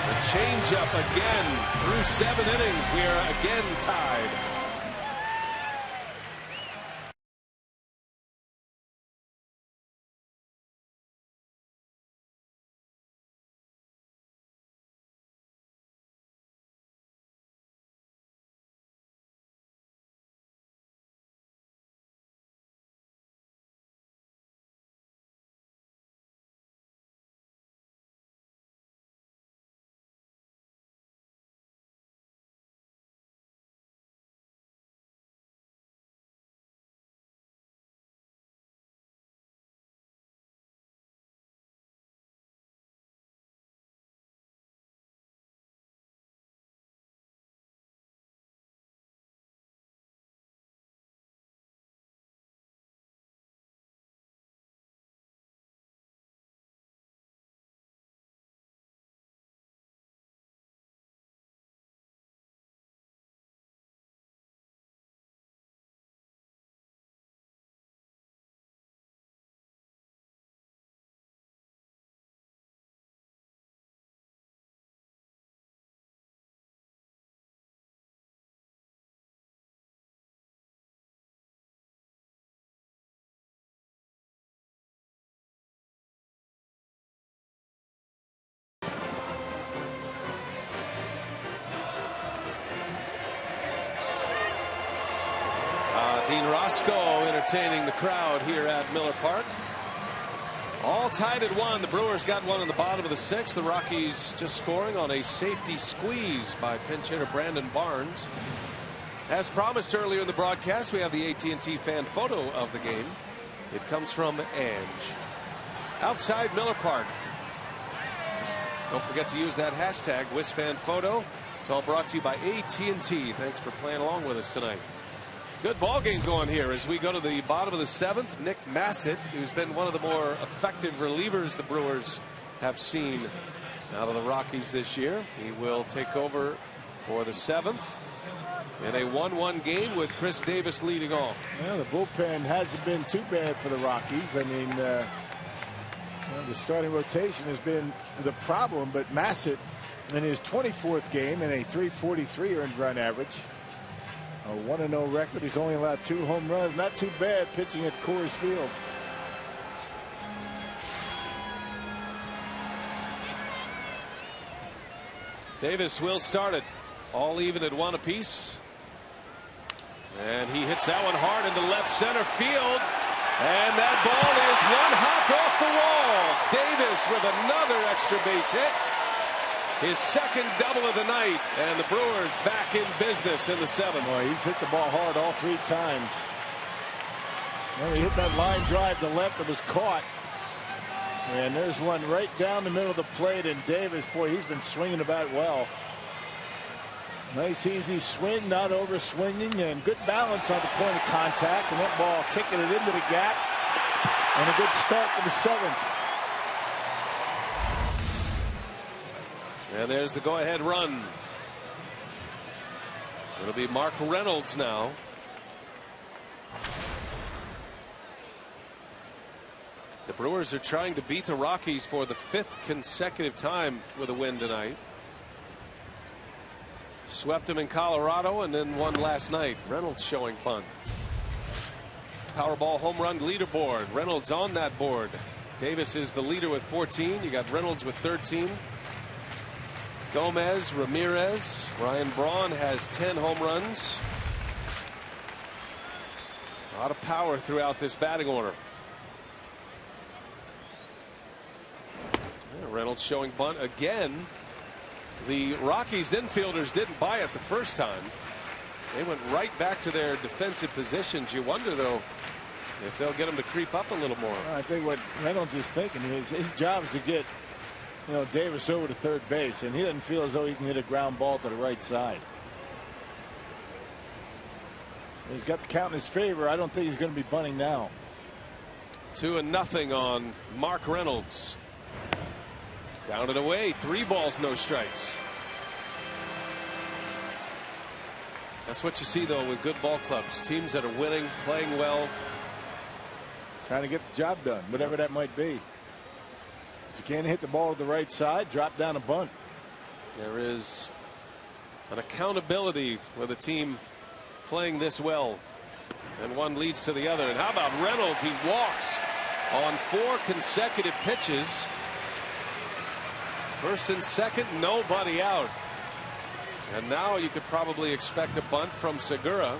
The changeup again. Through 7 innings, we are again tied. Dean Roscoe entertaining the crowd here at Miller Park. All tied at 1. The Brewers got one in the bottom of the 6th. The Rockies just scoring on a safety squeeze by pinch hitter Brandon Barnes. As promised earlier in the broadcast, we have the AT&T fan photo of the game. It comes from Ange. Outside Miller Park. Just don't forget to use that hashtag WisFanPhoto. It's all brought to you by AT&T. Thanks for playing along with us tonight. Good ball game going here as we go to the bottom of the 7th. Nick Massett, who's been one of the more effective relievers the Brewers have seen out of the Rockies this year. He will take over for the 7th in a 1-1 game with Chris Davis leading off. Well, the bullpen hasn't been too bad for the Rockies. I mean, the starting rotation has been the problem, but Massett in his 24th game in a .343 earned run average. A 1-0 record. He's only allowed 2 home runs. Not too bad pitching at Coors Field. Davis will start it. All even at 1 apiece. And he hits that one hard into left center field. And that ball is one hop off the wall. Davis with another extra base hit. His second double of the night, and the Brewers back in business in the 7th. Boy, he's hit the ball hard all 3 times. Well, he hit that line drive to left that was caught. And there's one right down the middle of the plate, and Davis, boy, he's been swinging about well. Nice easy swing, not over swinging, and good balance on the point of contact, and that ball kicking it into the gap. And a good start to the 7th. And there's the go-ahead run. It'll be Mark Reynolds now. The Brewers are trying to beat the Rockies for the 5th consecutive time with a win tonight. Swept them in Colorado and then won last night. Reynolds showing punt. Powerball home run leaderboard. Reynolds on that board. Davis is the leader with 14. You got Reynolds with 13. Gomez, Ramirez, Ryan Braun has 10 home runs. A lot of power throughout this batting order. Yeah, Reynolds showing bunt again. The Rockies infielders didn't buy it the first time. They went right back to their defensive positions. You wonder, though, if they'll get them to creep up a little more. I think what Reynolds is thinking is his job is to get Davis over to third base, and he doesn't feel as though he can hit a ground ball to the right side. He's got the count in his favor. I don't think he's going to be bunting now. 2-0 on Mark Reynolds. Down and away. 3 balls, no strikes. That's what you see, though, with good ball clubs. Teams that are winning, playing well. Trying to get the job done, whatever that might be. If you can't hit the ball to the right side, drop down a bunt. There is an accountability with a team playing this well, and one leads to the other. And how about Reynolds? He walks on 4 consecutive pitches. First and second, nobody out. And now you could probably expect a bunt from Segura.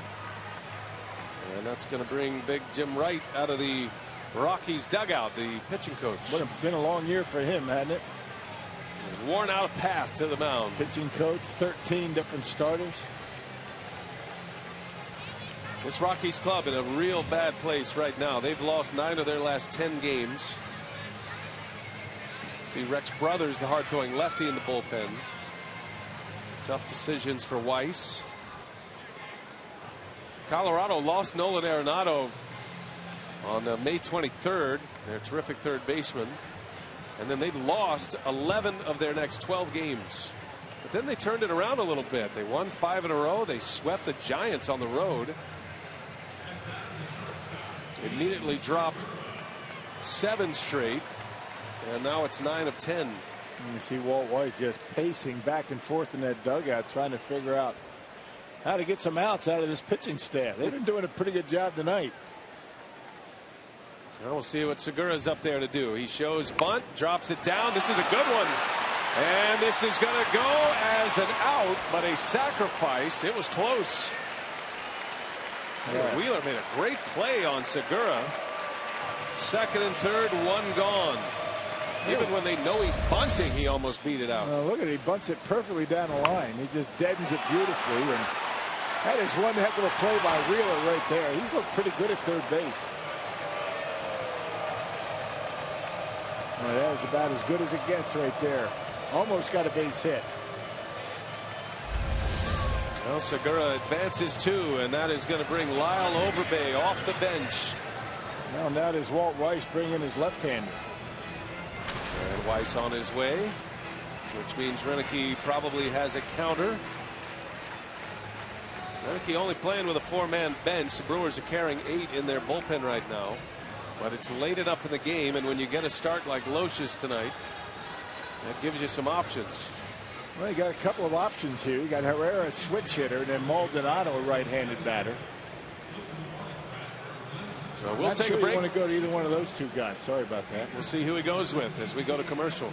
And that's going to bring big Jim Wright out of the Rockies dugout, the pitching coach. Would have been a long year for him, hadn't it? He's worn out path to the mound. Pitching coach, 13 different starters. This Rockies club in a real bad place right now. They've lost 9 of their last 10 games. See Rex Brothers, the hard-throwing lefty, in the bullpen. Tough decisions for Weiss. Colorado lost Nolan Arenado on May 23rd, their terrific third baseman. And then they lost 11 of their next 12 games. But then they turned it around a little bit. They won 5 in a row. They swept the Giants on the road. Immediately dropped 7 straight. And now it's 9 of 10. You see Walt Weiss just pacing back and forth in that dugout, trying to figure out how to get some outs out of this pitching staff. They've been doing a pretty good job tonight. Well, we'll see what Segura's up there to do. He shows bunt, drops it down. This is a good one. And this is going to go as an out, but a sacrifice. It was close. Yeah. Wheeler made a great play on Segura. Second and third, 1 gone. Even when they know he's bunting, he almost beat it out. Look at it. He bunts it perfectly down the line. He just deadens it beautifully. And that is one heck of a play by Wheeler right there. He's looked pretty good at third base. Well, that was about as good as it gets right there. Almost got a base hit. Well, Segura advances too, and that is going to bring Lyle Overbay off the bench. Well, now does Walt Weiss bring in his left-hander. And Weiss on his way, which means Renicky probably has a counter. Renicky only playing with a 4-man bench. The Brewers are carrying 8 in their bullpen right now. But it's late enough in the game, and when you get a start like Losh's tonight, that gives you some options. Well, you got a couple of options here. You got Herrera, a switch hitter, and then Maldonado, a right-handed batter. So we'll Not take sure a break. You want to go to either one of those two guys. Sorry about that. We'll see who he goes with as we go to commercial.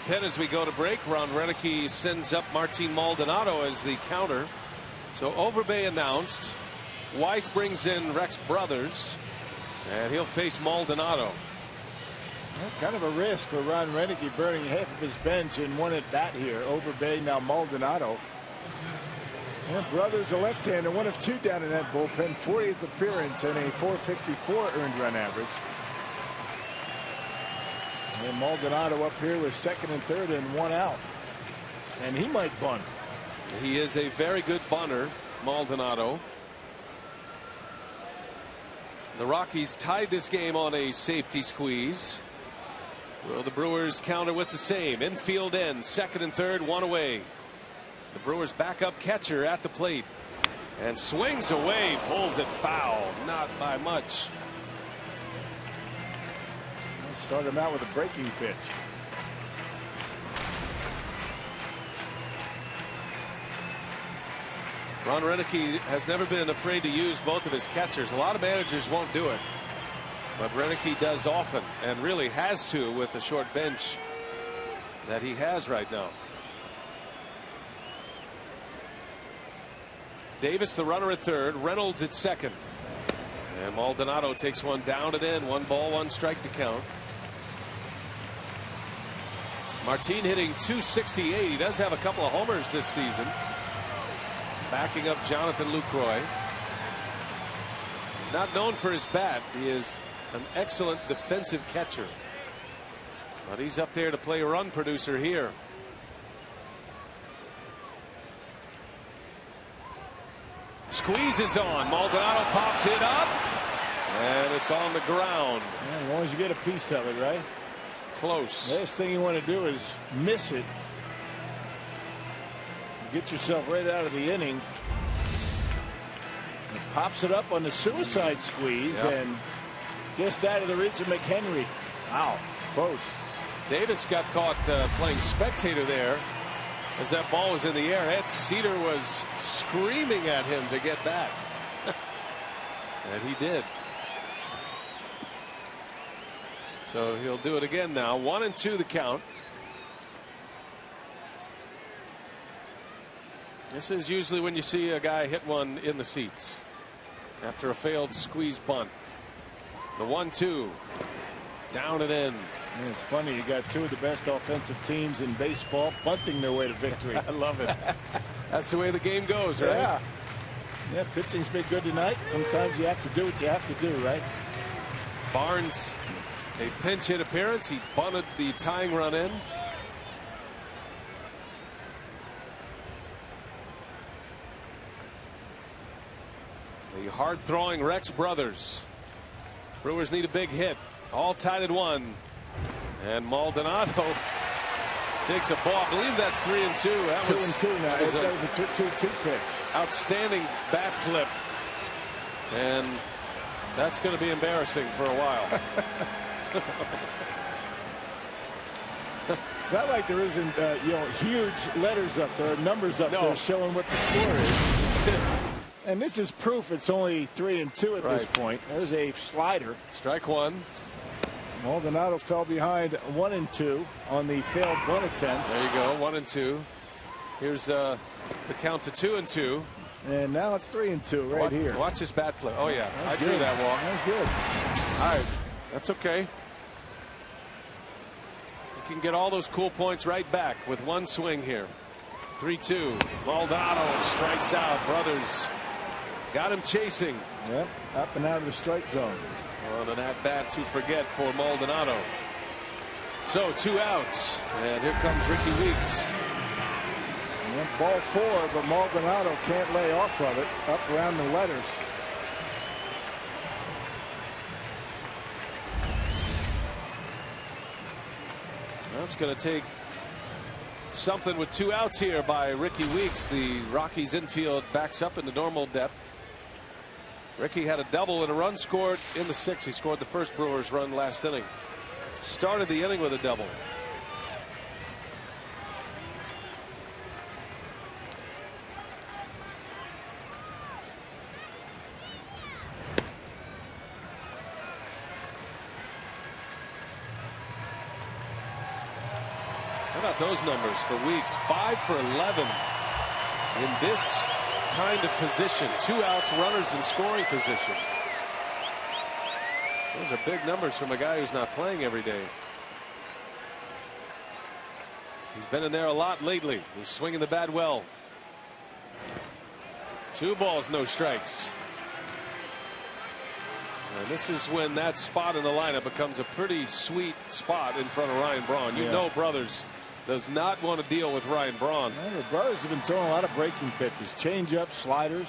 Then as we go to break, Ron Renicky sends up Martin Maldonado as the counter. So Overbay announced. Weiss brings in Rex Brothers, and he'll face Maldonado. Well, kind of a risk for Ron Renicky, burning half of his bench in one at bat here. Overbay, now Maldonado. And Brothers, a left-hander, one of 2 down in that bullpen, 40th appearance and a .454 earned run average. And Maldonado up here with second and third and 1 out. And he might bunt. He is a very good bunter, Maldonado. The Rockies tied this game on a safety squeeze. Will the Brewers counter with the same? Infield end, second and third, 1 away. The Brewers backup catcher at the plate and swings away, pulls it foul, not by much. Start him out with a breaking pitch. Ron Renicky has never been afraid to use both of his catchers. A lot of managers won't do it, but Renicky does often, and really has to with the short bench that he has right now. Davis the runner at third, Reynolds at second, and Maldonado takes one down and in. 1 ball, 1 strike to count. Martin hitting .268. He does have a couple of homers this season, backing up Jonathan Lucroy. He's not known for his bat. He is an excellent defensive catcher, but he's up there to play a run producer here. Squeezes on. Maldonado pops it up, and it's on the ground. Yeah, as long as you get a piece of it, right? Close. Last thing you want to do is miss it. Get yourself right out of the inning. It pops it up on the suicide squeeze, and just out of the reach of McHenry. Wow, close. Davis got caught playing spectator there as that ball was in the air. Ed Cedar was screaming at him to get back. And he did. So he'll do it again now. 1-2 the count. This is usually when you see a guy hit one in the seats after a failed squeeze bunt. The 1-2 down and in. And it's funny, you got two of the best offensive teams in baseball bunting their way to victory. I love it. That's the way the game goes, right? Yeah. Yeah, pitching's been good tonight. Sometimes you have to do what you have to do, right? Barnes, a pinch hit appearance. He bunted the tying run in. The hard-throwing Rex brothers. Brewers need a big hit. All tied at 1. And Maldonado takes a ball. I believe that's 3-2. That 2-2 now. That was a 2-2 pitch. Outstanding bat flip. And that's going to be embarrassing for a while. It's not like there isn't huge letters up there, numbers up there showing what the score is. And this is proof it's only 3-2 at this point. There's a slider. Strike one. Maldonado fell behind 1-2 on the failed bunt attempt. There you go, 1-2. Here's the count to 2-2. And now it's 3-2 right here. Watch this bat flip. Oh yeah, I drew that walk. That's good. All right, that's okay. You can get all those cool points right back with one swing here. 3-2. Maldonado strikes out. Brothers got him chasing. Yep, up and out of the strike zone. Well, an at-bat to forget for Maldonado. So 2 outs, and here comes Ricky Weeks. Went ball 4, but Maldonado can't lay off of it. Up around the letters. That's going to take something with 2 outs here by Ricky Weeks. The Rockies infield backs up into normal depth. Ricky had a double and a run scored in the 6th. He scored the first Brewers run last inning. Started the inning with a double. How about those numbers for Weeks? 5 for 11 in this kind of position. 2 outs, runners in scoring position. Those are big numbers from a guy who's not playing every day. He's been in there a lot lately. He's swinging the bat well. 2 balls, no strikes. And this is when that spot in the lineup becomes a pretty sweet spot in front of Ryan Braun. You know Brothers does not want to deal with Ryan Braun. Well, the Brothers have been throwing a lot of breaking pitches, change-ups, sliders.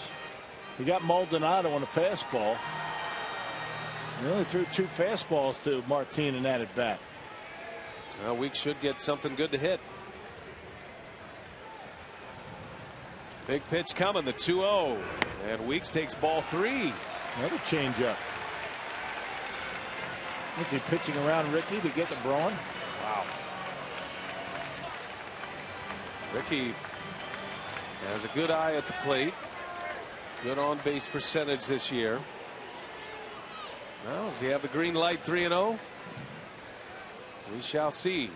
He got Maldonado on a fastball. He only threw 2 fastballs to Martin in that at bat. Well, Weeks should get something good to hit. Big pitch coming, the 2-0, and Weeks takes ball 3. Another changeup. Is he pitching around Ricky to get to Braun? Wow. Ricky has a good eye at the plate. Good on base percentage this year. Well, does he have the green light? 3-0. We shall see.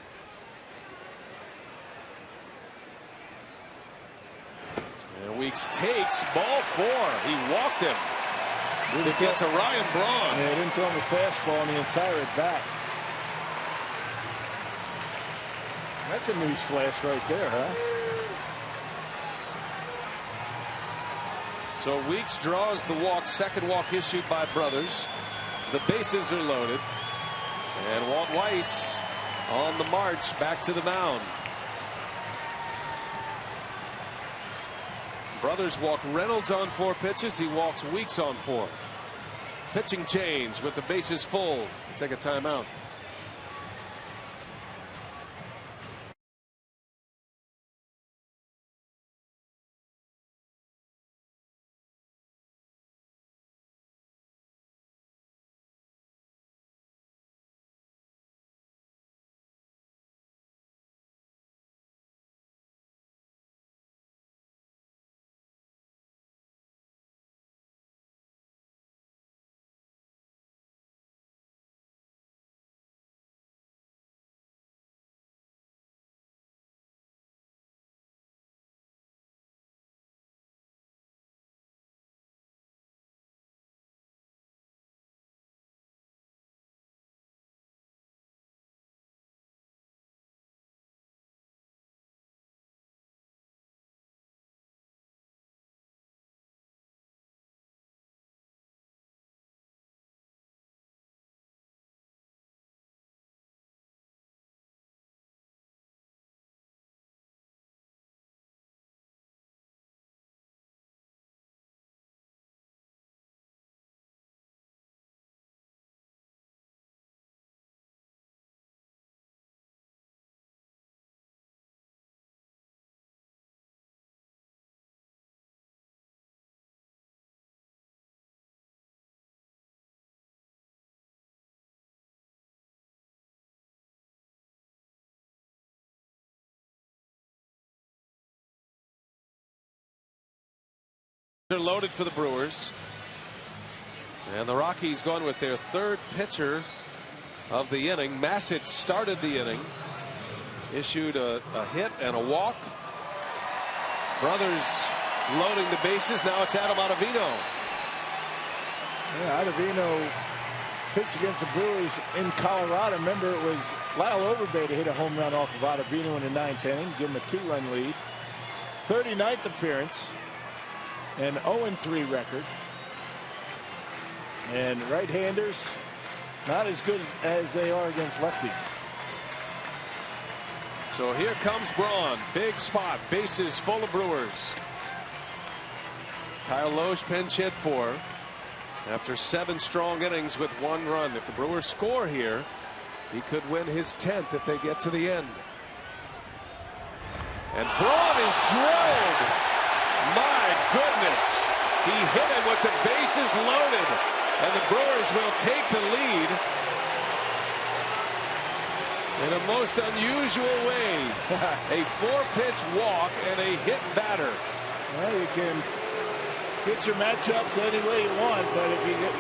And Weeks takes ball 4. He walked him to get to Ryan Braun. Yeah, he didn't throw him a fastball in the entire at bat. That's a news flash right there, huh? So Weeks draws the walk, second walk issued by Brothers. The bases are loaded. And Walt Weiss on the march back to the mound. Brothers walk Reynolds on 4 pitches. He walks Weeks on 4. Pitching change with the bases full. Take a timeout. They're loaded for the Brewers. And the Rockies going with their third pitcher of the inning. Massett started the inning. Issued a hit and a walk. Brothers loading the bases. Now it's Adam Ottavino. Yeah, Ottavino pitched against the Brewers in Colorado. Remember, it was Lyle Overbay to hit a home run off of Ottavino in the 9th inning, give him a 2-run lead. 39th appearance, an 0-3 record. And right-handers not as good as they are against lefties. So here comes Braun. Big spot. Bases full of Brewers. Kyle Lohse pinch hit for after 7 strong innings with 1 run. If the Brewers score here, he could win his 10th if they get to the end. And Braun is drilled. My goodness. He hit him with the bases loaded. And the Brewers will take the lead in a most unusual way. A 4-pitch walk and a hit batter. Well, you can get your matchups any way you want, but if you get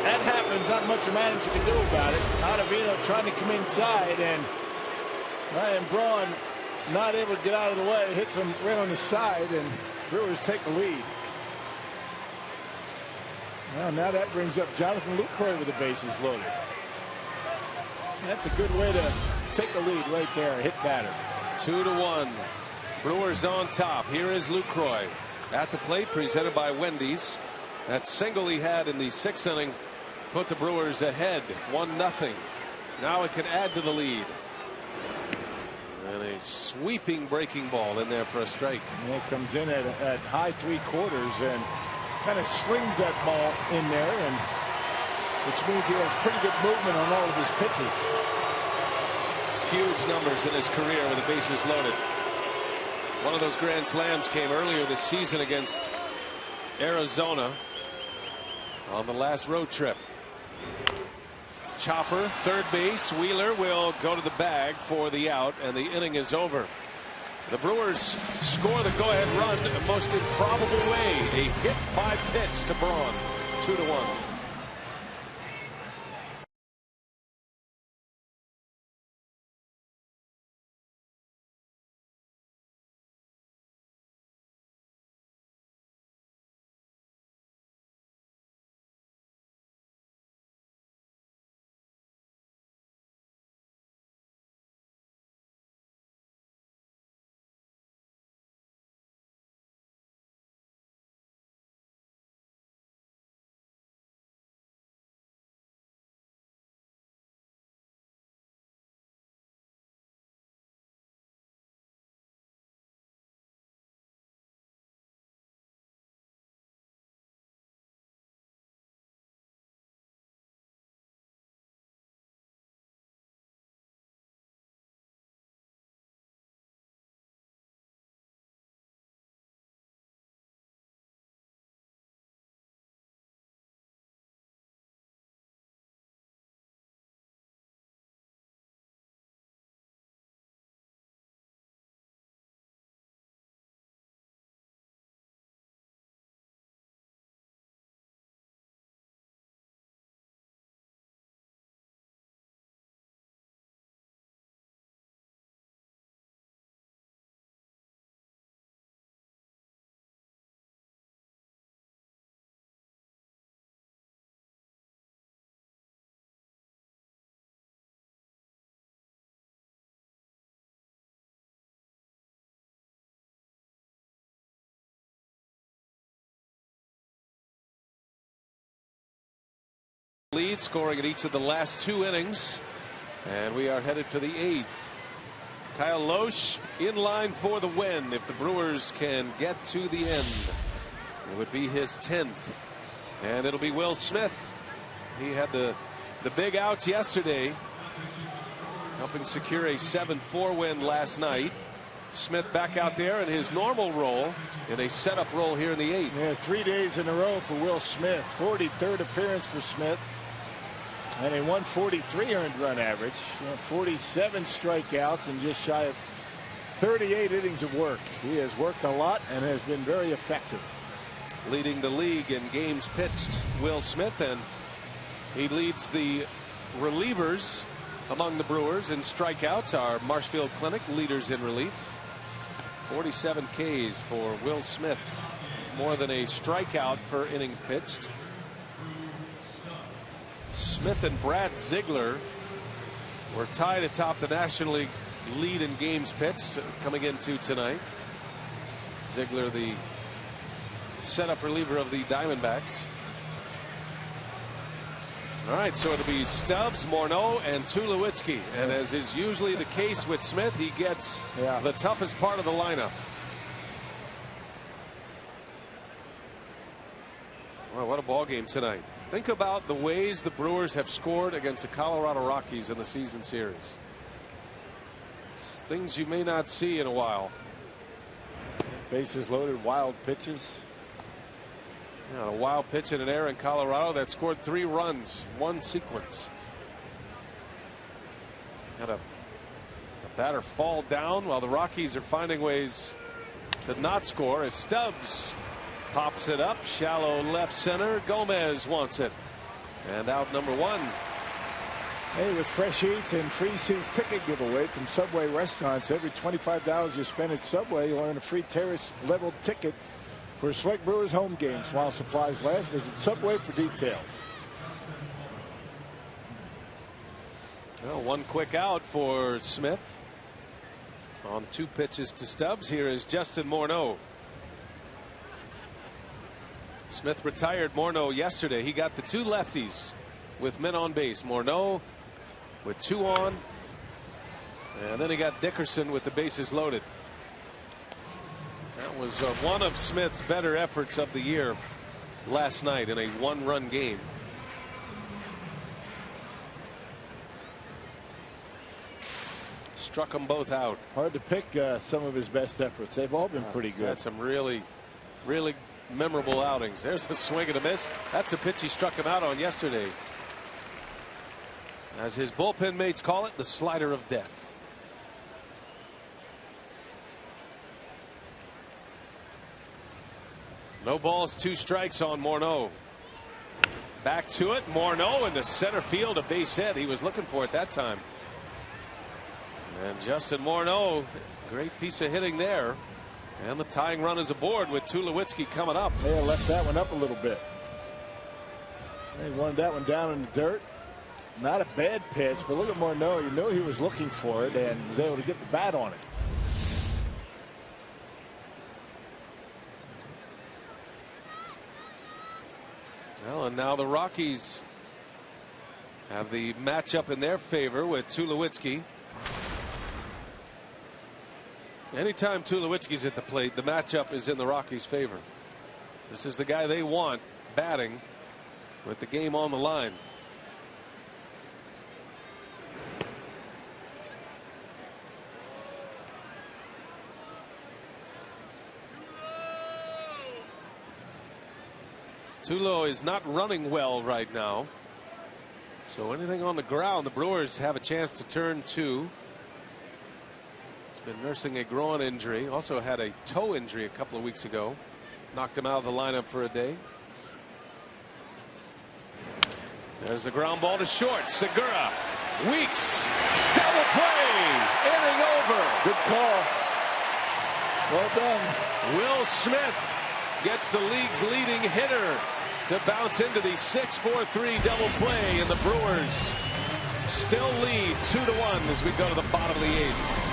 that happens, not much a manager can do about it. Ottavino trying to come inside, and Ryan Braun not able to get out of the way, hits him right on the side, and Brewers take the lead. Well, now that brings up Jonathan Lucroy with the bases loaded. That's a good way to take the lead right there. Hit batter. 2-1. Brewers on top. Here is Lucroy at the plate, presented by Wendy's. That single he had in the 6th inning put the Brewers ahead 1-0. Now it can add to the lead. And a sweeping breaking ball in there for a strike. And it comes in at high 3/4 and kind of slings that ball in there, and which means he has pretty good movement on all of his pitches. Huge numbers in his career with the bases loaded. One of those grand slams came earlier this season against Arizona on the last road trip. Chopper, third base. Wheeler will go to the bag for the out, and the inning is over. The Brewers score the go-ahead run in the most improbable way. A hit by pitch to Braun. 2-1. Lead, scoring in each of the last 2 innings, and we are headed for the 8th. Kyle Lohse in line for the win. If the Brewers can get to the end, it would be his 10th, and it'll be Will Smith. He had the big outs yesterday, helping secure a 7-4 win last night. Smith back out there in his normal role, in a setup role here in the 8th. Yeah, 3 days in a row for Will Smith. 43rd appearance for Smith. And a 143 earned run average. 47 strikeouts and just shy of 38 innings of work. He has worked a lot and has been very effective. leading the league in games pitched, Will Smith, and he leads the relievers among the Brewers in strikeouts. Our Marshfield Clinic leaders in relief. 47 Ks for Will Smith, more than a strikeout per inning pitched. Smith and Brad Ziegler were tied atop the National League lead in games pitched coming into tonight. Ziegler, the setup reliever of the Diamondbacks. All right, so it'll be Stubbs, Morneau, and Tulowitzki. And as is usually the case with Smith, he gets the toughest part of the lineup. Well, what a ball game tonight. Think about the ways the Brewers have scored against the Colorado Rockies in the season series. It's things you may not see in a while. Bases loaded, wild pitches. A wild pitch in an air in Colorado that scored 3 runs, one sequence. Had a batter fall down while the Rockies are finding ways to not score as Stubbs pops it up, shallow left center. Gomez wants it, and out number 1. Hey, with fresh eats and free seats ticket giveaway from Subway restaurants, every $25 you spend at Subway, you'll earn a free terrace level ticket for select Brewers home games while supplies last. Visit Subway for details. Well, 1 quick out for Smith on 2 pitches to Stubbs. Here is Justin Morneau. Smith retired Morneau yesterday. He got the 2 lefties with men on base. Morneau with 2 on, and then he got Dickerson with the bases loaded. That was one of Smith's better efforts of the year last night in a 1-run game. Struck them both out. Hard to pick some of his best efforts. They've all been pretty good. Had some really memorable outings. There's a swing and a miss. That's a pitch he struck him out on yesterday. As his bullpen mates call it, the slider of death. No balls, 2 strikes on Morneau. Back to it. Morneau into center field, a base hit. He was looking for it that time. And Justin Morneau, great piece of hitting there. And the tying run is aboard with Tulowitzki coming up. Yeah, left that one up a little bit. He wanted that one down in the dirt. Not a bad pitch, but look at Morneau. You know he was looking for it and was able to get the bat on it. Well, and now the Rockies have the matchup in their favor with Tulowitzki. Anytime Tulowitzki's at the plate, the matchup is in the Rockies' favor. This is the guy they want batting with the game on the line. Tulo is not running well right now. So anything on the ground, the Brewers have a chance to turn 2. He's been nursing a groin injury. Also had a toe injury a couple of weeks ago. Knocked him out of the lineup for a day. There's a ground ball to short. Segura. Weeks. Double play. Inning over. Good call. Well done. Will Smith gets the league's leading hitter to bounce into the 6-4-3 double play, and the Brewers still lead 2-1 as we go to the bottom of the 8th.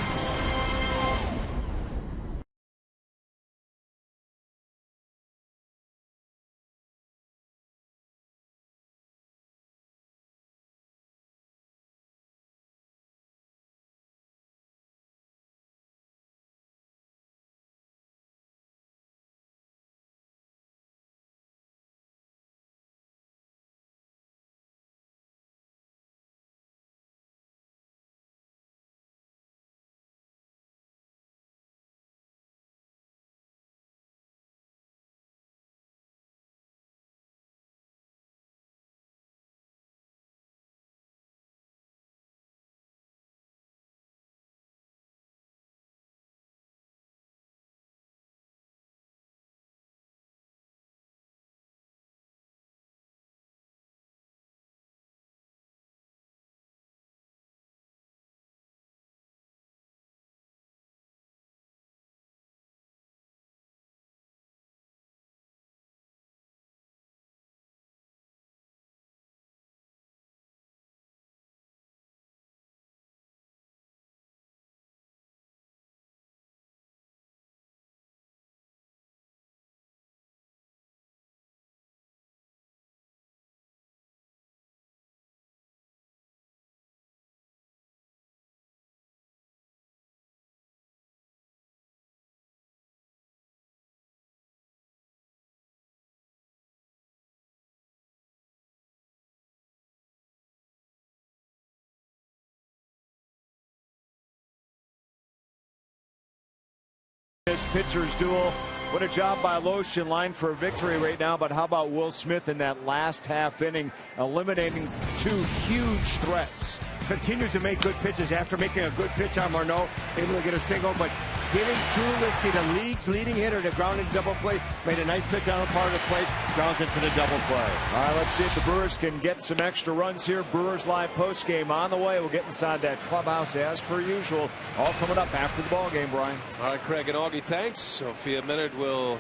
this pitcher's duel. What a job by Loesch, in line for a victory right now. But how about Will Smith in that last half inning, eliminating 2 huge threats? Continues to make good pitches after making a good pitch on Marneau, able to get a single, but giving Tulowitzki, the league's leading hitter, to ground into double play. Made a nice pitch on the part of the plate, grounds into the double play. All right, let's see if the Brewers can get some extra runs here. Brewers live post game on the way. We'll get inside that clubhouse as per usual. All coming up after the ball game, Brian. All right, Craig and Augie, thanks. Sophia Minard will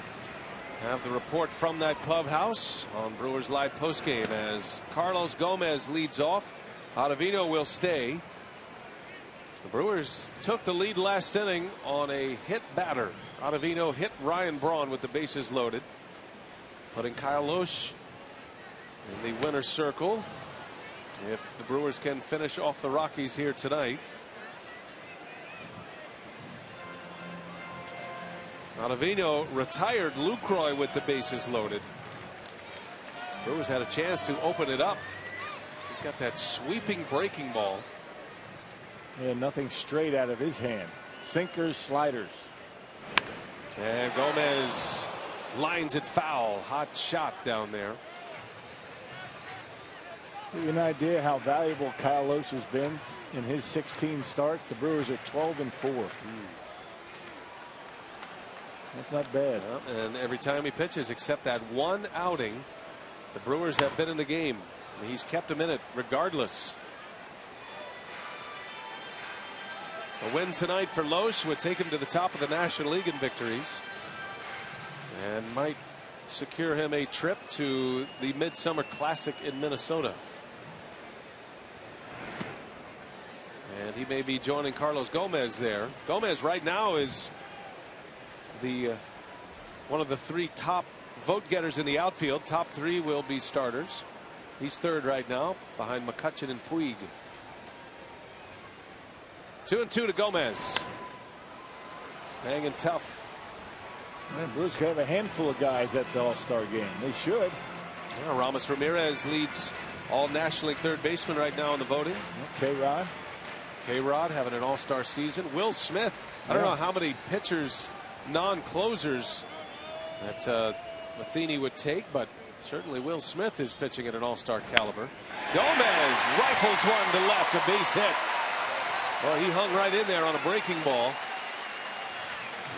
have the report from that clubhouse on Brewers live post game as Carlos Gomez leads off. Ottavino will stay. The Brewers took the lead last inning on a hit batter. Ottavino hit Ryan Braun with the bases loaded, putting Kyle Loesch in the winner's circle if the Brewers can finish off the Rockies here tonight. Ottavino retired Lucroy with the bases loaded. Brewers had a chance to open it up. He's got that sweeping breaking ball. Yeah, nothing straight out of his hand. Sinkers, sliders. And Gomez lines it foul. Hot shot down there. Give you an idea how valuable Kyle Loesch has been in his 16 starts. The Brewers are 12-4. That's not bad. And every time he pitches, except that one outing, the Brewers have been in the game. He's kept them in it regardless. A win tonight for Loesch would take him to the top of the National League in victories and might secure him a trip to the Midsummer Classic in Minnesota. And he may be joining Carlos Gomez there. Gomez right now is the one of the 3 top vote getters in the outfield. Top 3 will be starters. He's 3rd right now behind McCutchen and Puig. 2-2 to Gomez. Hanging tough. Man, Brewers could have a handful of guys at the All-Star game. They should. Yeah, Ramos Ramirez leads all National League third baseman right now in the voting. K-Rod. K-Rod having an all-star season. Will Smith. I don't know how many pitchers, non-closers, that Matheny would take, but certainly Will Smith is pitching at an all-star caliber. Gomez rifles one to left, a base hit. Well, he hung right in there on a breaking ball.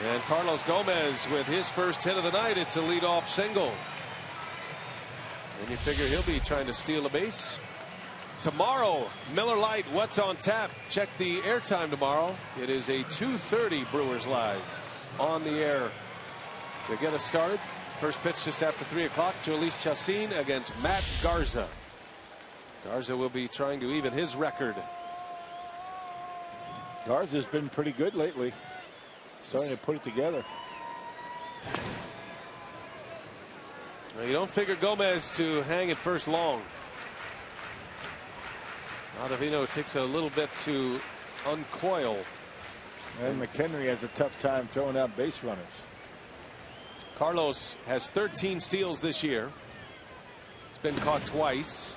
And Carlos Gomez with his first hit of the night. It's a leadoff single. And you figure he'll be trying to steal a base. Tomorrow, Miller Lite, what's on tap? Check the airtime tomorrow. It is a 2:30 Brewers Live on the air to get us started. First pitch just after 3 o'clock. Jhoulys Chacin against Matt Garza. Garza will be trying to even his record. Garza's been pretty good lately. Starting to put it together. Well, you don't figure Gomez to hang at first long. Ottavino takes a little bit to uncoil. And McHenry has a tough time throwing out base runners. Carlos has 13 steals this year. He's been caught twice.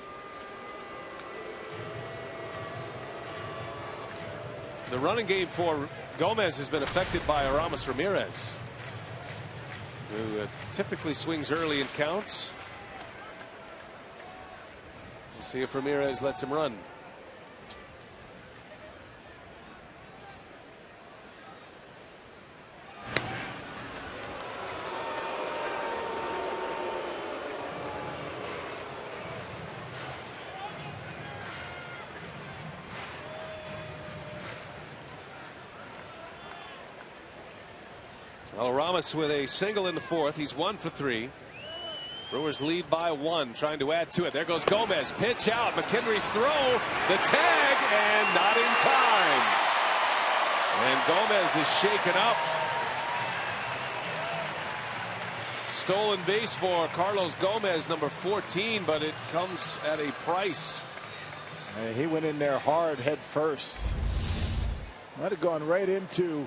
The running game for Gomez has been affected by Aramis Ramirez, who typically swings early in counts. We'll see if Ramirez lets him run. Well, Ramos with a single in the 4th. He's 1 for 3. Brewers lead by 1, trying to add to it. There goes Gomez. Pitch out. McHenry's throw. The tag, and not in time. And Gomez is shaken up. Stolen base for Carlos Gomez, number 14, but it comes at a price. And he went in there hard, head first. Might have gone right into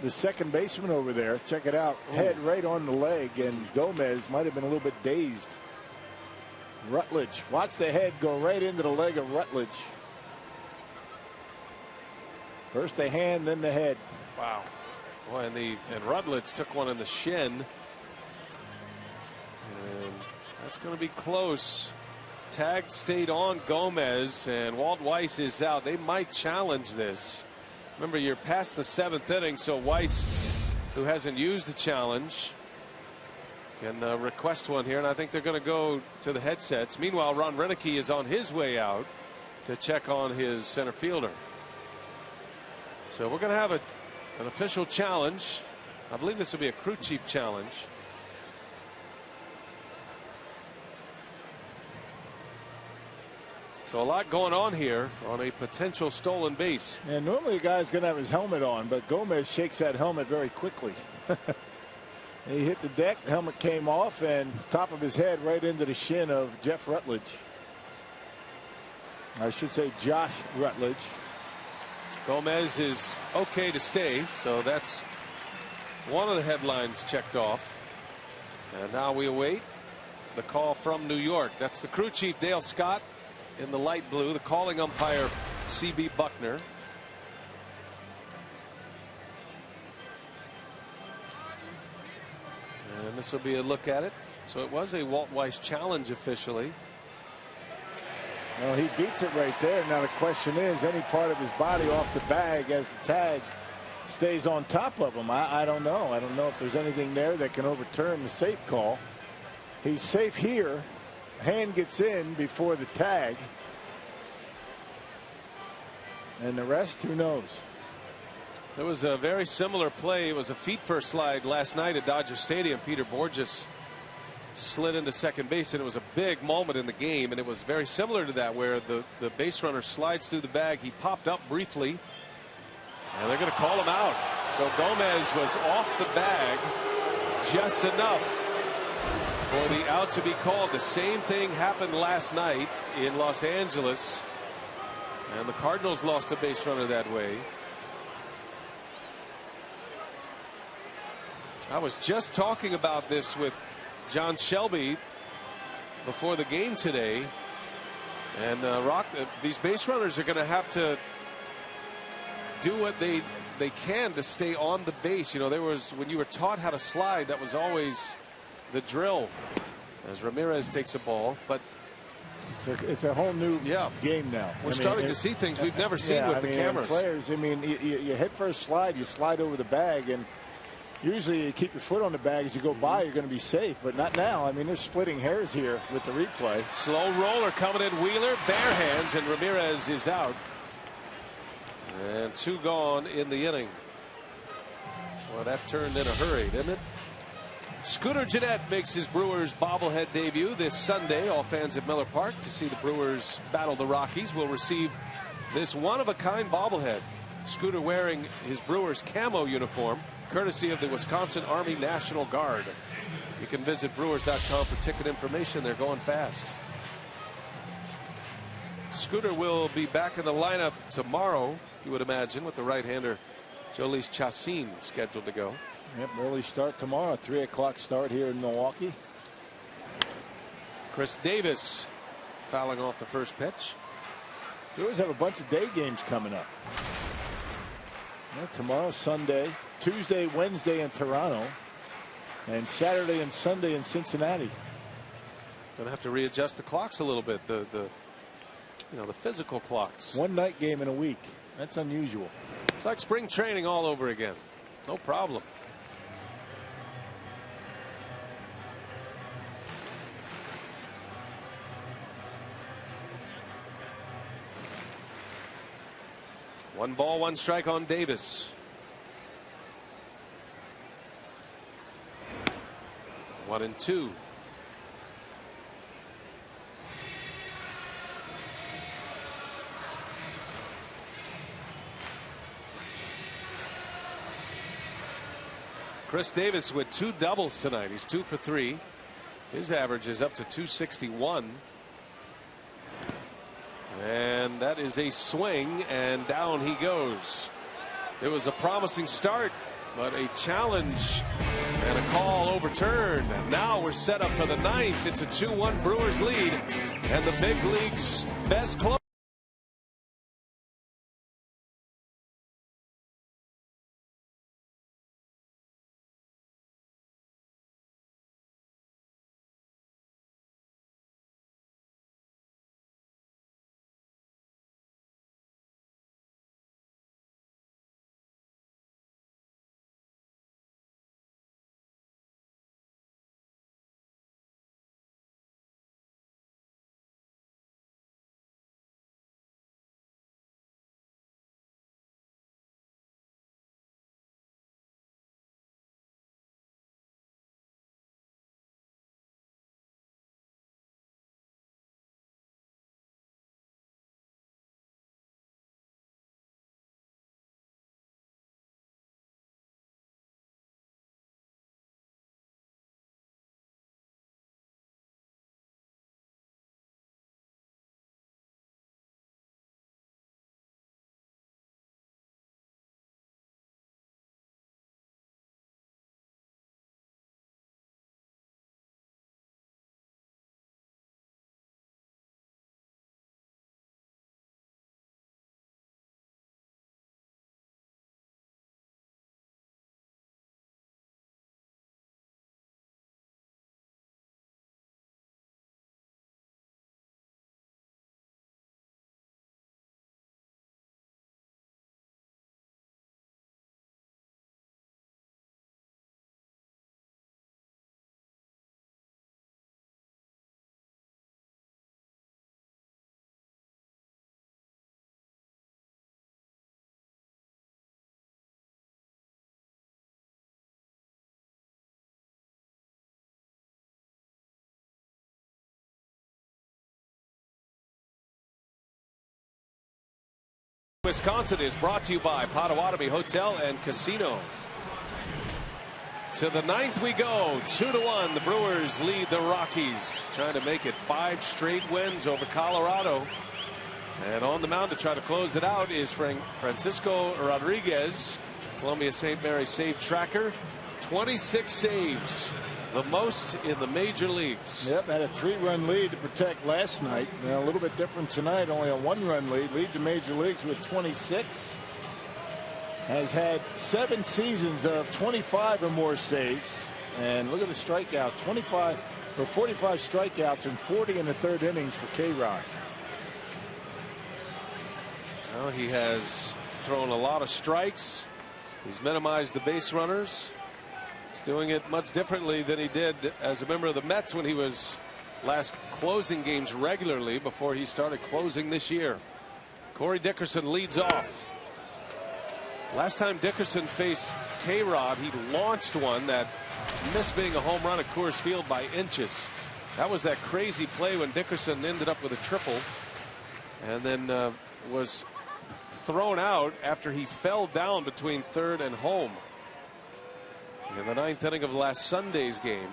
the second baseman over there. Check it out. Head right on the leg, and Gomez might have been a little bit dazed. Rutledge. Watch the head go right into the leg of Rutledge. First the hand, then the head. Wow. Boy, and Rutledge took one in the shin. And that's going to be close. Tag stayed on Gomez, and Walt Weiss is out. They might challenge this. Remember, you're past the 7th inning, so Weiss, who hasn't used a challenge, can request one here, and I think they're going to go to the headsets. Meanwhile, Ron Renicky is on his way out to check on his center fielder. So we're going to have an official challenge. I believe this will be a crew chief challenge. So a lot going on here on a potential stolen base. And normally a guy's going to have his helmet on, but Gomez shakes that helmet very quickly. He hit the deck, the helmet came off, and top of his head right into the shin of Jeff Rutledge. I should say Josh Rutledge. Gomez is okay to stay, so that's one of the headlines checked off. And now we await the call from New York. That's the crew chief, Dale Scott, in the light blue, the calling umpire, C.B. Buckner. And this will be a look at it. So it was a Walt Weiss challenge officially. Well, he beats it right there. Now the question is, any part of his body off the bag as the tag stays on top of him? I don't know. I don't know if there's anything there that can overturn the safe call. He's safe here. Hand gets in before the tag. And the rest, who knows? It was a very similar play. It was a feet first slide last night at Dodger Stadium. Peter Borges slid into second base, and it was a big moment in the game, and it was very similar to that, where the base runner slides through the bag. He popped up briefly, and they're going to call him out. So Gomez was off the bag just enough for the out to be called. The same thing happened last night in Los Angeles, and the Cardinals lost a base runner that way. I was just talking about this with John Shelby before the game today, and these base runners are going to have to do what they can to stay on the base. You know, there was, when you were taught how to slide, that was always the drill. As Ramirez takes a ball, but it's a whole new game now. We're starting to see things we've never seen with the cameras. Players, I mean, you head first slide, you slide over the bag, and usually you keep your foot on the bag as you go by, you're going to be safe, but not now. I mean, they're splitting hairs here with the replay. Slow roller coming in. Wheeler, bare hands, and Ramirez is out. And 2 gone in the inning. Well, that turned in a hurry, didn't it? Scooter Gennett makes his Brewers bobblehead debut this Sunday. All fans at Miller Park to see the Brewers battle the Rockies will receive this one-of-a-kind bobblehead. Scooter wearing his Brewers camo uniform, courtesy of the Wisconsin Army National Guard. You can visit Brewers.com for ticket information. They're going fast. Scooter will be back in the lineup tomorrow, you would imagine, with the right-hander Jhoulys Chacin scheduled to go. Yep, early start tomorrow. 3 o'clock start here in Milwaukee. Chris Davis fouling off the first pitch. Brewers have a bunch of day games coming up. Yeah, tomorrow, Sunday, Tuesday, Wednesday in Toronto, and Saturday and Sunday in Cincinnati. Going to have to readjust the clocks a little bit. The physical clocks. One night game in a week. That's unusual. It's like spring training all over again. No problem. One ball, one strike on Davis. 1-2. Chris Davis with 2 doubles tonight. He's 2 for 3. His average is up to 261. And that is a swing, and down he goes. It was a promising start, but a challenge and a call overturned. And now we're set up for the 9th. It's a 2-1 Brewers lead, and the big league's best closer. Wisconsin is brought to you by Potawatomi Hotel and Casino. To the 9th we go. 2-1. The Brewers lead the Rockies, trying to make it 5 straight wins over Colorado. And on the mound to try to close it out is Francisco Rodriguez, Columbia St. Mary's save tracker. 26 saves, the most in the major leagues. Yep, had a 3-run lead to protect last night. A little bit different tonight, only a 1-run lead. Lead the major leagues with 26. Has had 7 seasons of 25 or more saves. And look at the strikeouts, 45 or 45 strikeouts and 40 in the 3rd innings for K-Rod. Well, he has thrown a lot of strikes. He's minimized the base runners. He's doing it much differently than he did as a member of the Mets when he was last closing games regularly before he started closing this year. Corey Dickerson leads off. Last time Dickerson faced K-Rod, he launched one that missed being a home run at Coors Field by inches. That was that crazy play when Dickerson ended up with a triple and then was thrown out after he fell down between 3rd and home in the 9th inning of last Sunday's game.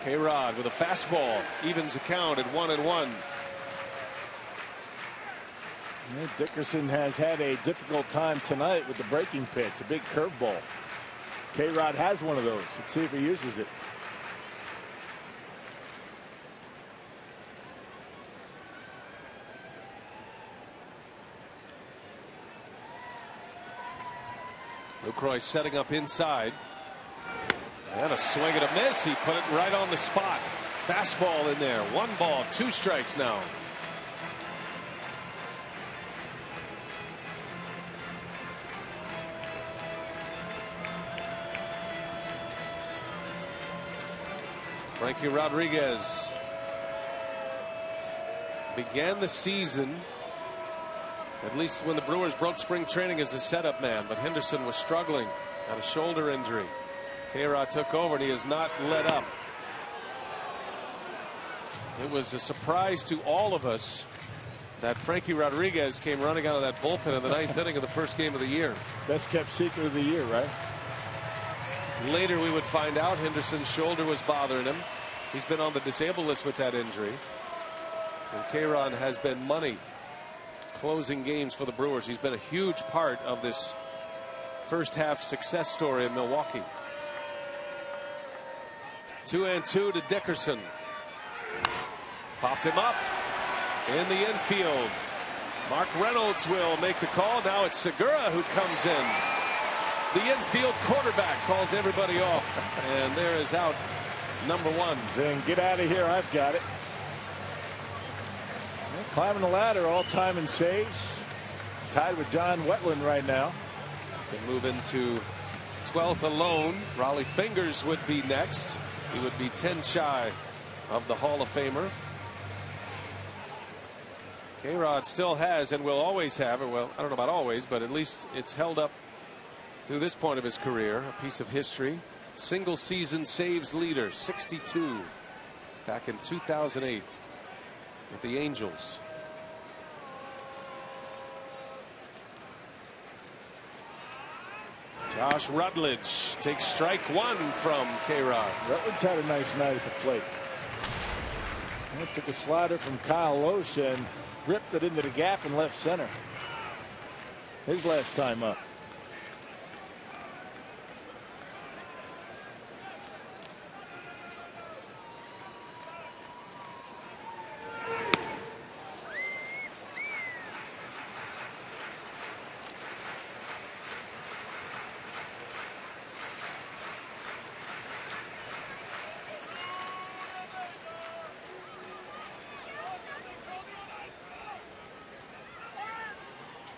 K-Rod with a fastball evens the count at 1-1. Dickerson has had a difficult time tonight with the breaking pitch, a big curveball. K-Rod has one of those. Let's see if he uses it. Lucroy setting up inside. And a swing and a miss. He put it right on the spot. Fastball in there. 1 ball, 2 strikes now. Frankie Rodriguez began the season, at least when the Brewers broke spring training, as a setup man, but Henderson was struggling, had a shoulder injury. K-Rod took over and he has not let up. It was a surprise to all of us that Frankie Rodriguez came running out of that bullpen in the 9th inning of the first game of the year. Best kept secret of the year, right? Later we would find out Henderson's shoulder was bothering him. He's been on the disabled list with that injury. And K-Rod has been money closing games for the Brewers. He's been a huge part of this first half success story in Milwaukee. 2-2 to Dickerson. Popped him up in the infield. Mark Reynolds will make the call. Now it's Segura who comes in. The infield quarterback calls everybody off. And there is out number 1. Then get out of here. I've got it. Climbing the ladder all time in saves. Tied with John Wetland right now. Can move into 12th alone. Raleigh Fingers would be next. He would be 10 shy of the Hall of Famer. K-Rod still has and will always have, or well, I don't know about always, but at least it's held up through this point of his career. A piece of history. Single season saves leader, 62 back in 2008 with the Angels. Josh Rutledge takes strike 1 from K-Rod. Rutledge had a nice night at the plate. He took a slider from Kyle Loesch and ripped it into the gap in left center. His last time up.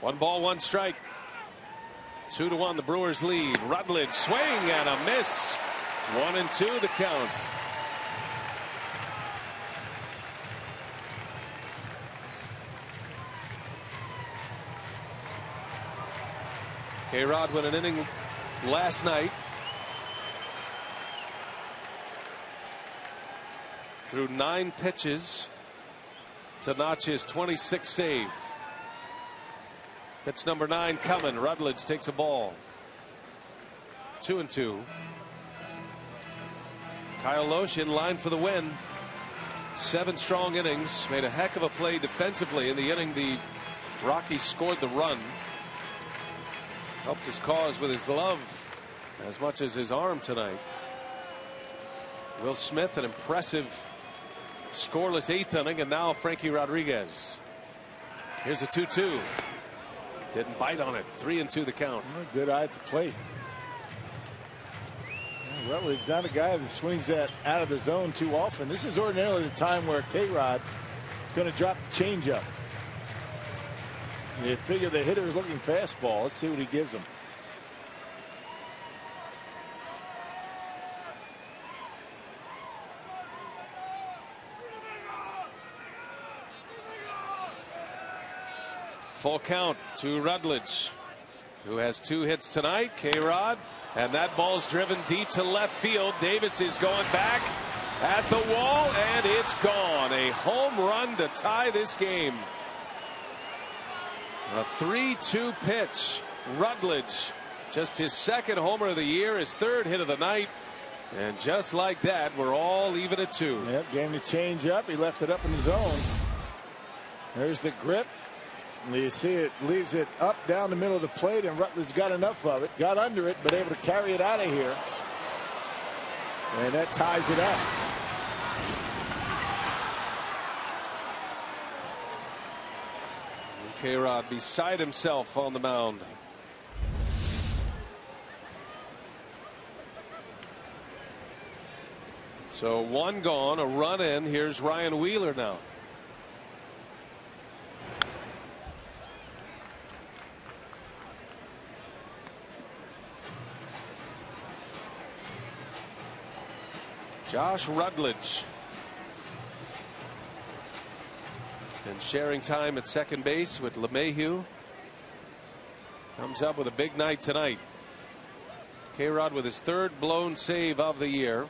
One ball, 1 strike. 2-1 the Brewers lead. Rutledge swing and a miss. 1-2 the count. K-Rod went an inning last night. Threw 9 pitches. to notch his 26th save. Pitch number 9 coming. Rutledge takes a ball. 2-2. Kyle Loesch in line for the win. 7 strong innings. Made a heck of a play defensively in the inning the Rockies scored the run. Helped his cause with his glove as much as his arm tonight. Will Smith, an impressive scoreless 8th inning, and now Frankie Rodriguez. Here's a 2-2. Didn't bite on it. 3-2 the count. Good eye at the plate. Rutledge not a guy that swings that out of the zone too often. This is ordinarily the time where K-Rod is going to drop the changeup. You figure the hitter is looking fastball. Let's see what he gives him. Full count to Rutledge, who has 2 hits tonight. K-Rod, and that ball's driven deep to left field. Davis is going back at the wall, and it's gone. A home run to tie this game. A 3-2 pitch. Rutledge, just his 2nd homer of the year, his 3rd hit of the night. And just like that, we're all even at 2. Yep, game to change up. He left it up in the zone. There's the grip. You see it leaves it up down the middle of the plate, and Rutledge got enough of it, got under it, but able to carry it out of here. And that ties it up. K-Rod beside himself on the mound. So 1 gone, a run in. Here's Ryan Wheeler now. Josh Rutledge. And sharing time at second base with LeMahieu. Comes up with a big night tonight. K-Rod with his 3rd blown save of the year.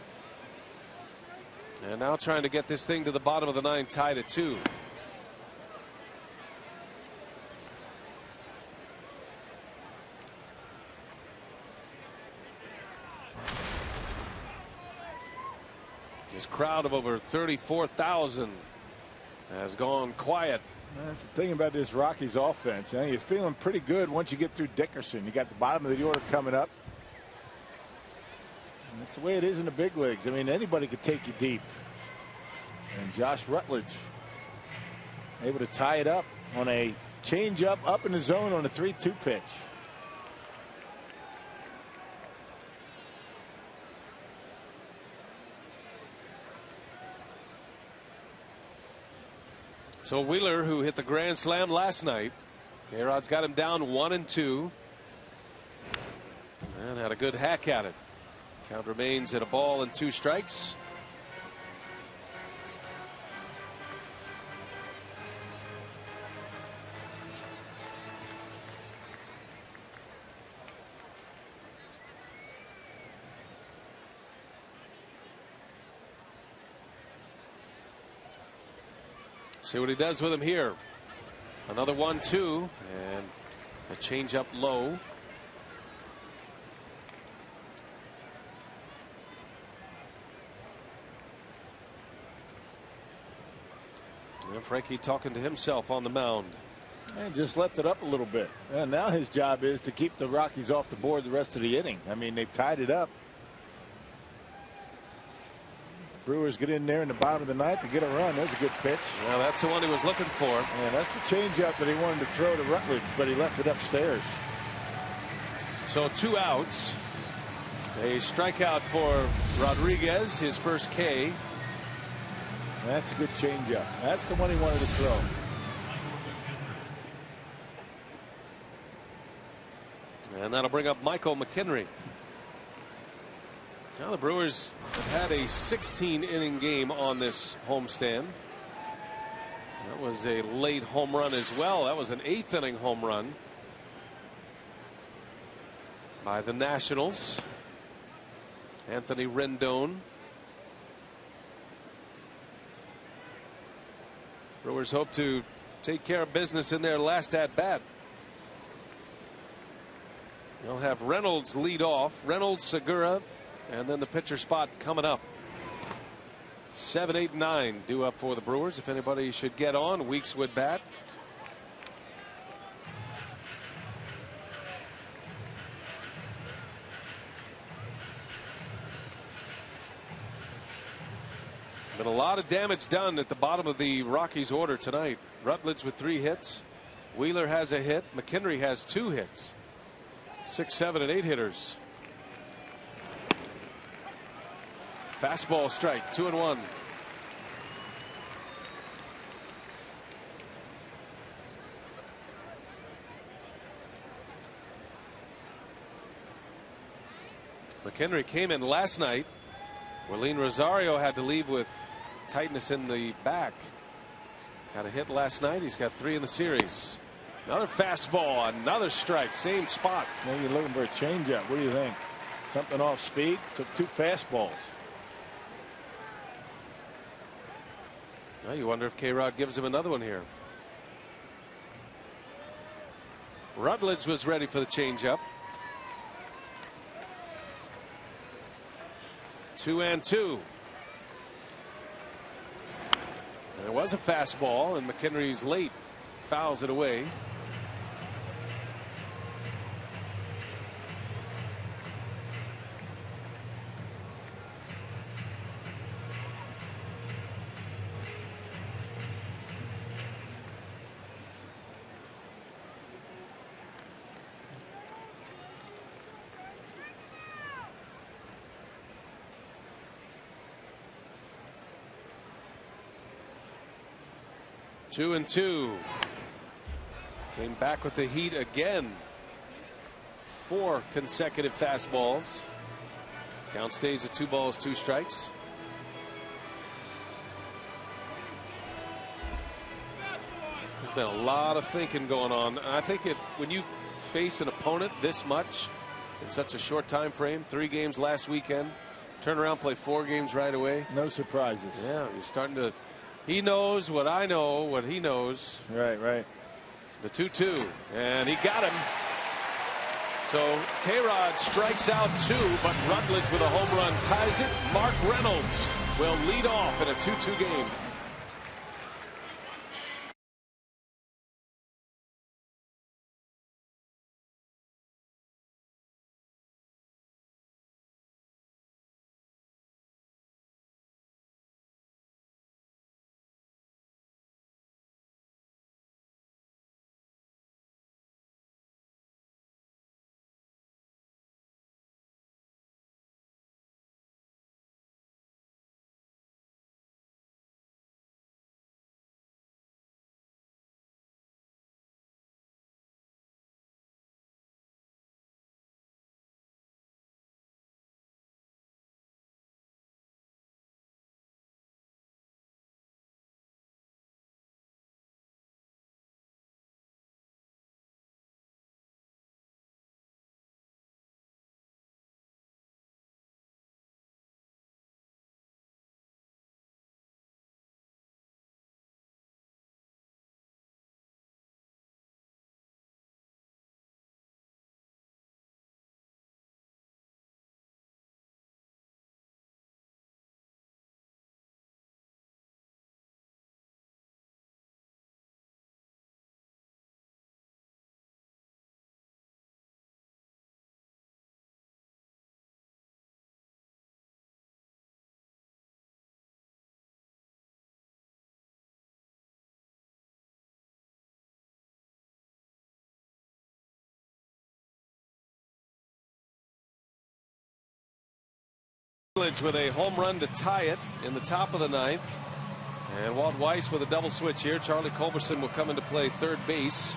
And now trying to get this thing to the bottom of the 9th, tied at 2. His crowd of over 34,000 has gone quiet. That's the thing about this Rockies offense. He's feeling pretty good once you get through Dickerson. You got the bottom of the order coming up. And that's the way it is in the big leagues. I mean, anybody could take you deep. And Josh Rutledge able to tie it up on a changeup up in the zone on a 3-2 pitch. So Wheeler, who hit the grand slam last night, K-Rod's got him down 1-2, and had a good hack at it. Count remains at 1 and 2 strikes. See what he does with him here. Another 1-2 and a change up low. And Frankie talking to himself on the mound. And just left it up a little bit. And now his job is to keep the Rockies off the board the rest of the inning. I mean, they've tied it up. Brewers get in there in the bottom of the 9th to get a run. There's a good pitch. Well, that's the one he was looking for. Yeah, that's the changeup that he wanted to throw to Rutledge, but he left it upstairs. So 2 outs. A strikeout for Rodriguez, his first K. That's a good changeup. That's the one he wanted to throw. And that'll bring up Michael McKinry. Now the Brewers have had a 16-inning game on this homestand. That was a late home run as well. That was an 8th-inning home run by the Nationals. Anthony Rendon. Brewers hope to take care of business in their last at bat. They'll have Reynolds lead off. Reynolds, Segura, and then the pitcher spot coming up. 7, 8, 9 due up for the Brewers. If anybody should get on, Weeks would bat. Been a lot of damage done at the bottom of the Rockies order tonight. Rutledge with 3 hits. Wheeler has a hit. McHenry has 2 hits. 6, 7, and 8 hitters. Fastball strike, 2-1. McHenry came in last night. Willeen Rosario had to leave with tightness in the back. Had a hit last night. He's got 3 in the series. Another fastball, another strike, same spot. Maybe you're looking for a changeup. What do you think? Something off speed. Took 2 fastballs. Now you wonder if K-Rod gives him another one here. Rutledge was ready for the changeup. 2-2. There was a fastball, and McHenry's late fouls it away. Two and two. Came back with the heat again. 4 consecutive fastballs. Count stays at 2 balls, 2 strikes. There's been a lot of thinking going on. I think when you face an opponent this much in such a short time frame, 3 games last weekend, turn around, play 4 games right away. No surprises. Yeah, you're starting to. He knows what I know, what he knows. Right, right. The 2-2, and he got him. So K-Rod strikes out 2, but Rutledge with a home run ties it. Mark Reynolds will lead off in a 2-2 game. With a home run to tie it in the top of the 9th. And Walt Weiss with a double switch here. Charlie Culberson will come into play third base.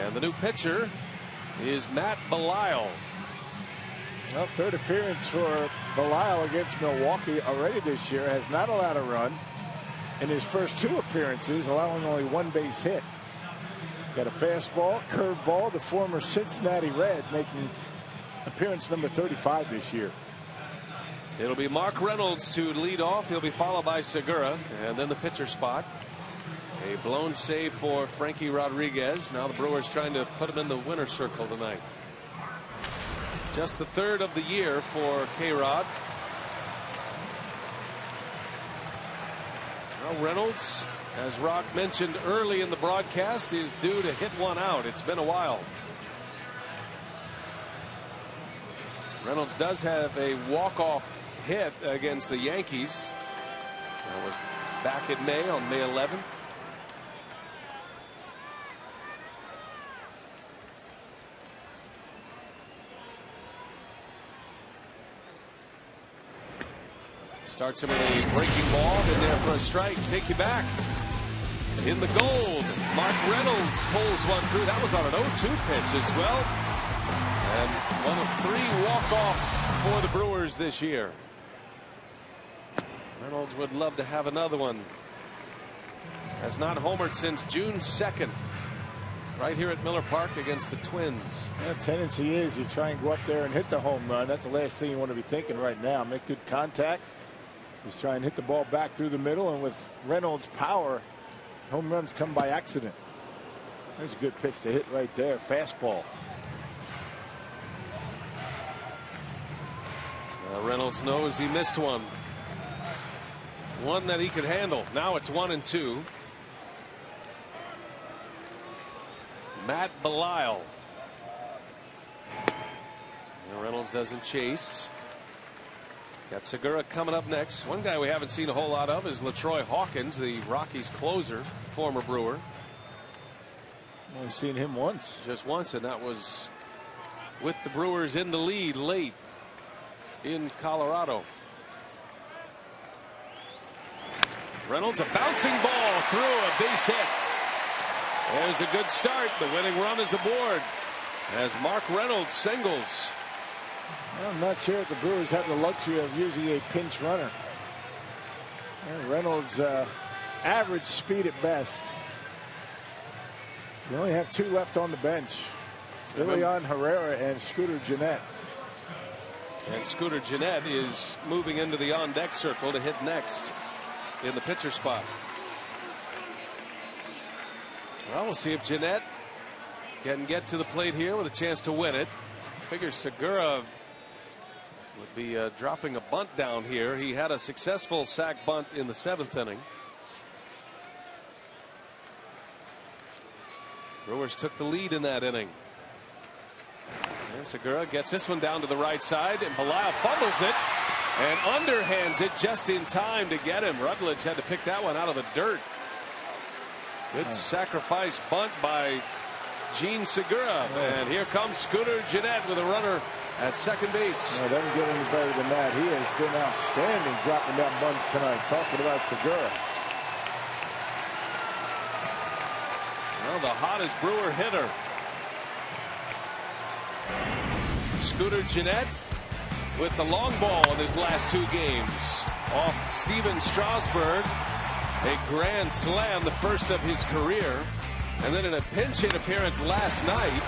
And the new pitcher is Matt Belisle. Well, 3rd appearance for Belisle against Milwaukee already this year. Has not allowed a run in his first 2 appearances, allowing only 1 base hit. Got a fastball, curveball, the former Cincinnati Red, making appearance number 35 this year. It'll be Mark Reynolds to lead off. He'll be followed by Segura, and then the pitcher spot. A blown save for Frankie Rodriguez. Now the Brewers trying to put him in the winner's circle tonight. Just the third of the year for K-Rod. Now Reynolds, as Rock mentioned early in the broadcast, is due to hit one out. It's been a while. Reynolds does have a walk-off hit against the Yankees. That was back in May, on May 11th. Starts him with a breaking ball in there for a strike. Take you back. In the gold, Mark Reynolds pulls one through. That was on an 0-2 pitch as well. And one of 3 walk-offs for the Brewers this year. Reynolds would love to have another one. Has not homered since June 2nd. Right here at Miller Park against the Twins. The tendency is you try and go up there and hit the home run. That's the last thing you want to be thinking right now. Make good contact. Just try and hit the ball back through the middle, and with Reynolds' power, home runs come by accident. There's a good pitch to hit right there. Fastball. Reynolds knows he missed one. One that he could handle. Now it's 1-2. Matt Belisle. Reynolds doesn't chase. Got Segura coming up next. One guy we haven't seen a whole lot of is LaTroy Hawkins, the Rockies closer, former Brewer. Only seen him once. Just once, and that was with the Brewers in the lead late in Colorado. Reynolds, a bouncing ball through a base hit. There's a good start. The winning run is aboard as Mark Reynolds singles. I'm not sure if the Brewers have the luxury of using a pinch runner. Reynolds average speed at best. You only have 2 left on the bench. Ilion Herrera and Scooter Gennett. And Scooter Gennett is moving into the on-deck circle to hit next in the pitcher spot. Well, we'll see if Gennett can get to the plate here with a chance to win it. Figures Segura would be dropping a bunt down here. He had a successful sac bunt in the 7th inning. Brewers took the lead in that inning. And Segura gets this one down to the right side, and Belisle fumbles it and underhands it just in time to get him. Rutledge had to pick that one out of the dirt. Good sacrifice bunt by Gene Segura. And here comes Scooter Gennett with a runner at second base. No, doesn't get any better than that. He has been outstanding dropping down bunts tonight. Talking about Segura. Well, the hottest Brewer hitter. Scooter Gennett with the long ball in his last 2 games. Off Steven Strasburg. A grand slam, the first of his career. And then in a pinch hit appearance last night,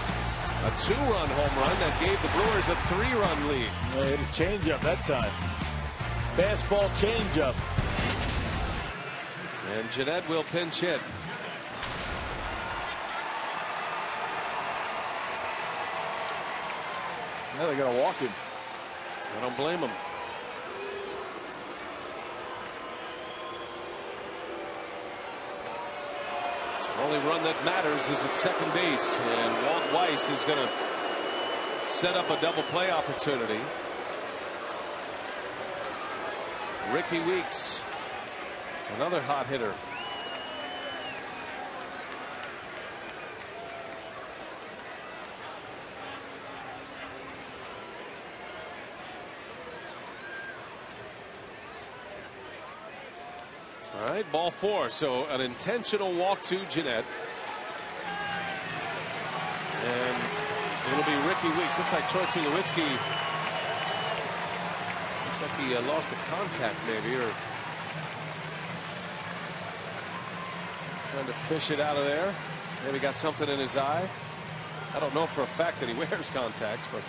a 2-run home run that gave the Brewers a 3-run lead. They hit a changeup that time. Fastball changeup. And Gennett will pinch hit. Now they're going to walk him. I don't blame him. The only run that matters is at second base, and Walt Weiss is going to set up a double play opportunity. Ricky Weeks, another hot hitter. All right, ball 4. So an intentional walk to Gennett. And it'll be Ricky Weeks. Looks like Troy Tulowitzki. Looks like he lost a contact maybe, or trying to fish it out of there. Maybe got something in his eye. I don't know for a fact that he wears contacts, but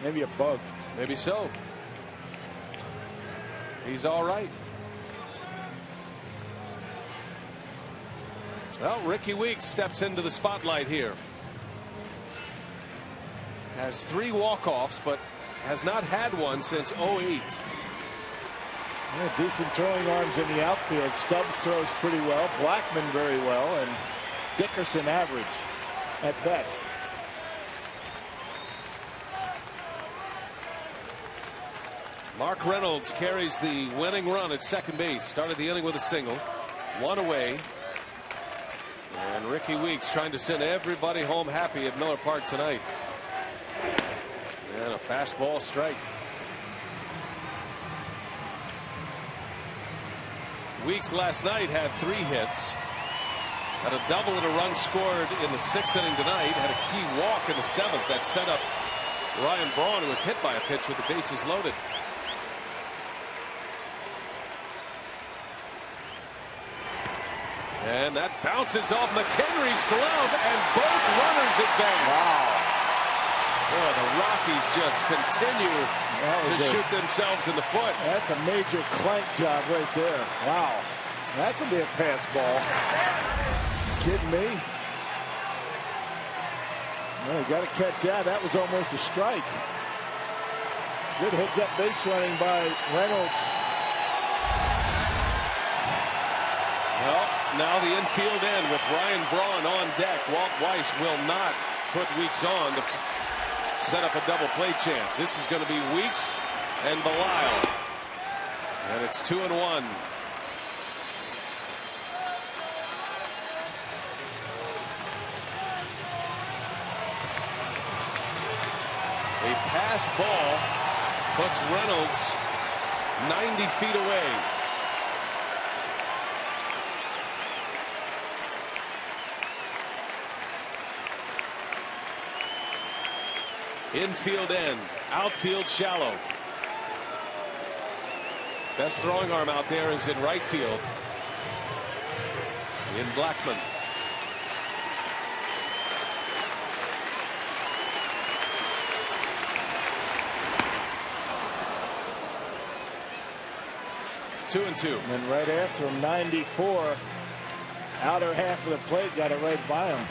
maybe a bug. Maybe so. He's all right. Well, Ricky Weeks steps into the spotlight here. Has 3 walk-offs, but has not had one since '08. Yeah, decent throwing arms in the outfield. Stubbs throws pretty well. Blackman very well, and Dickerson average at best. Mark Reynolds carries the winning run at second base. Started the inning with a single. 1 away. And Ricky Weeks trying to send everybody home happy at Miller Park tonight. And a fastball strike. Weeks last night had 3 hits. Had a double and a run scored in the 6th inning tonight. Had a key walk in the 7th that set up Ryan Braun, who was hit by a pitch with the bases loaded. And that bounces off McHenry's glove, and both runners advance. Wow. Boy, the Rockies just continue to shoot themselves in the foot. That's a major clank job right there. Wow. That could be a pass ball. Kidding me? Well, you got to catch that. That was almost a strike. Good heads up base running by Reynolds. Well, now the infield end with Ryan Braun on deck. Walt Weiss will not put Weeks on to set up a double play chance. This is going to be Weeks and Belisle. And it's 2-1. A pass ball puts Reynolds 90 feet away. Infield end, outfield shallow. Best throwing arm out there is in right field in Blackman. Two and two. And right after him, 94. Outer half of the plate, got it right by him.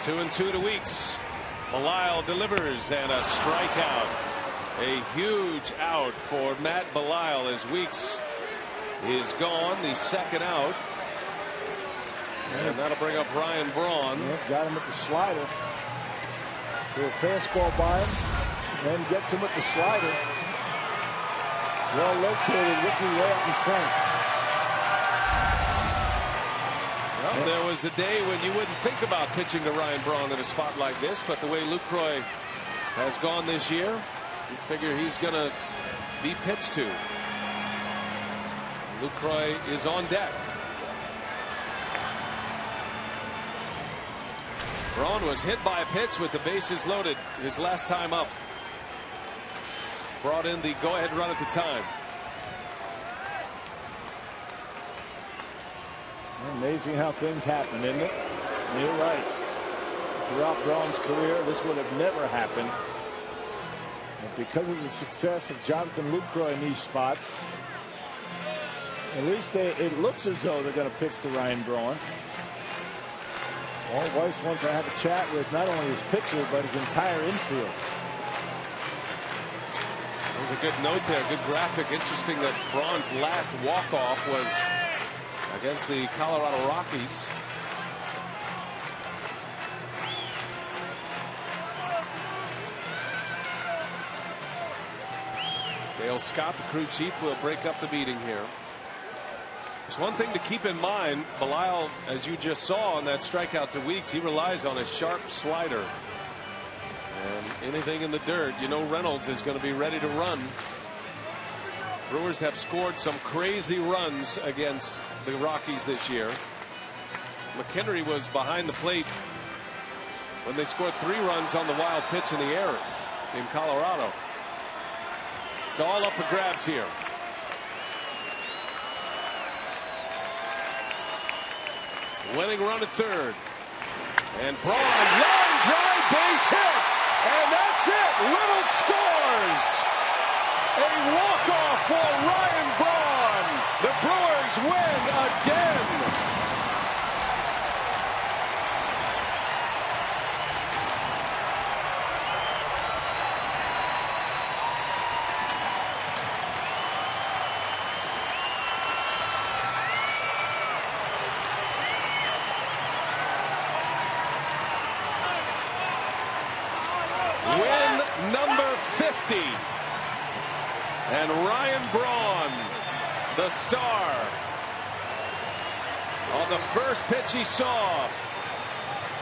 Two and two to Weeks. Belisle delivers and a strikeout. A huge out for Matt Belisle as Weeks is gone. The second out. And that'll bring up Ryan Braun. Yep, got him with the slider. Threw a fastball by him. Then gets him with the slider. Well located, looking way up in front. Well, there was a day when you wouldn't think about pitching to Ryan Braun in a spot like this, but the way Lucroy has gone this year, you figure he's going to be pitched to. Lucroy is on deck. Braun was hit by a pitch with the bases loaded his last time up. Brought in the go-ahead run at the time. Amazing how things happen, isn't it? You're right. Throughout Braun's career, this would have never happened. But because of the success of Jonathan Lucroy in these spots, at least it looks as though they're going to pitch to Ryan Braun. Walt Weiss wants to have a chat with not only his pitcher, but his entire infield. There's a good note there, good graphic. Interesting that Braun's last walk-off was against the Colorado Rockies. Dale Scott, the crew chief, will break up the meeting here. There's one thing to keep in mind. Belisle, as you just saw on that strikeout to Weeks, he relies on his sharp slider. And anything in the dirt, you know Reynolds is going to be ready to run. Brewers have scored some crazy runs against the Rockies this year. McHenry was behind the plate when they scored 3 runs on the wild pitch in the air in Colorado. It's all up for grabs here. Winning run at third. And Braun, line drive, base hit. And that's it. Reynolds scores. A walk-off for Ryan Braun. The Brewers win again. Win number 50. And Ryan Braun, the star. On the first pitch he saw,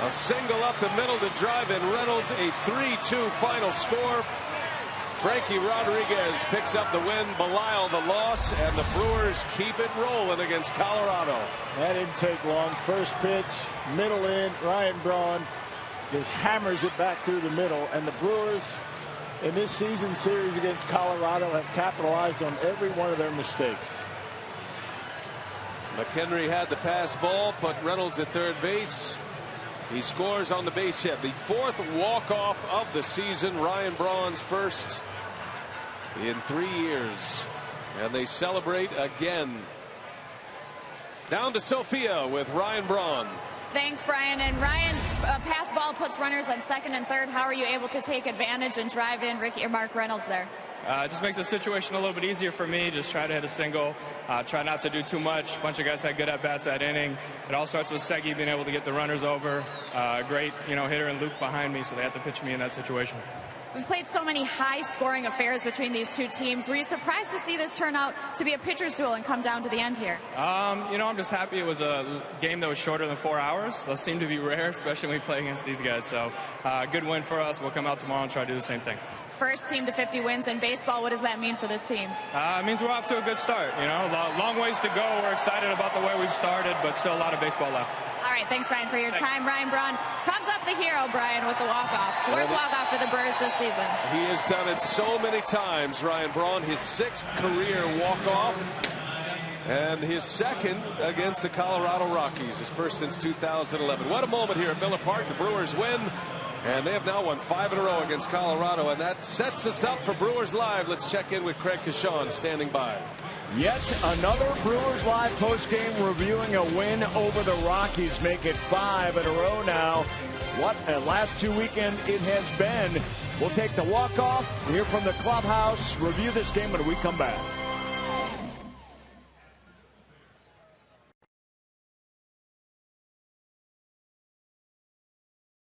a single up the middle to drive in Reynolds, a 3-2 final score. Frankie Rodriguez picks up the win, Belisle the loss, and the Brewers keep it rolling against Colorado. That didn't take long. First pitch, middle in, Ryan Braun just hammers it back through the middle, and the Brewers in this season series against Colorado have capitalized on every one of their mistakes. McHenry had the pass ball, put Reynolds at third base. He scores on the base hit. The fourth walk-off of the season. Ryan Braun's first in 3 years. And they celebrate again. Down to Sophia with Ryan Braun. Thanks, Brian. And Ryan, pass ball puts runners on second and third. How are you able to take advantage and drive in Mark Reynolds there? It just makes the situation a little bit easier for me. Just try to hit a single, try not to do too much. A bunch of guys had good at-bats that inning. It all starts with Segi being able to get the runners over. Great, hitter and Luke behind me, so they have to pitch me in that situation. We've played so many high-scoring affairs between these two teams. Were you surprised to see this turn out to be a pitcher's duel and come down to the end here? I'm just happy it was a game that was shorter than 4 hours. Those seem to be rare, especially when we play against these guys. So, good win for us. We'll come out tomorrow and try to do the same thing. First team to 50 wins in baseball. What does that mean for this team? It means we're off to a good start. Long ways to go. We're excited about the way we've started, but still a lot of baseball left. All right, thanks, Ryan, for your time. Ryan Braun comes up the hero, Brian, with the walk-off. Fourth walk-off for the Brewers this season. He has done it so many times, Ryan Braun. His sixth career walk-off. And his second against the Colorado Rockies. His first since 2011. What a moment here at Miller Park. The Brewers win. And they have now won 5 in a row against Colorado. And that sets us up for Brewers Live. Let's check in with Craig Cashon standing by. Yet another Brewers Live postgame reviewing a win over the Rockies. Make it 5 in a row now. What a last 2 weekend it has been. We'll take the walk-off, hear from the clubhouse, review this game when we come back.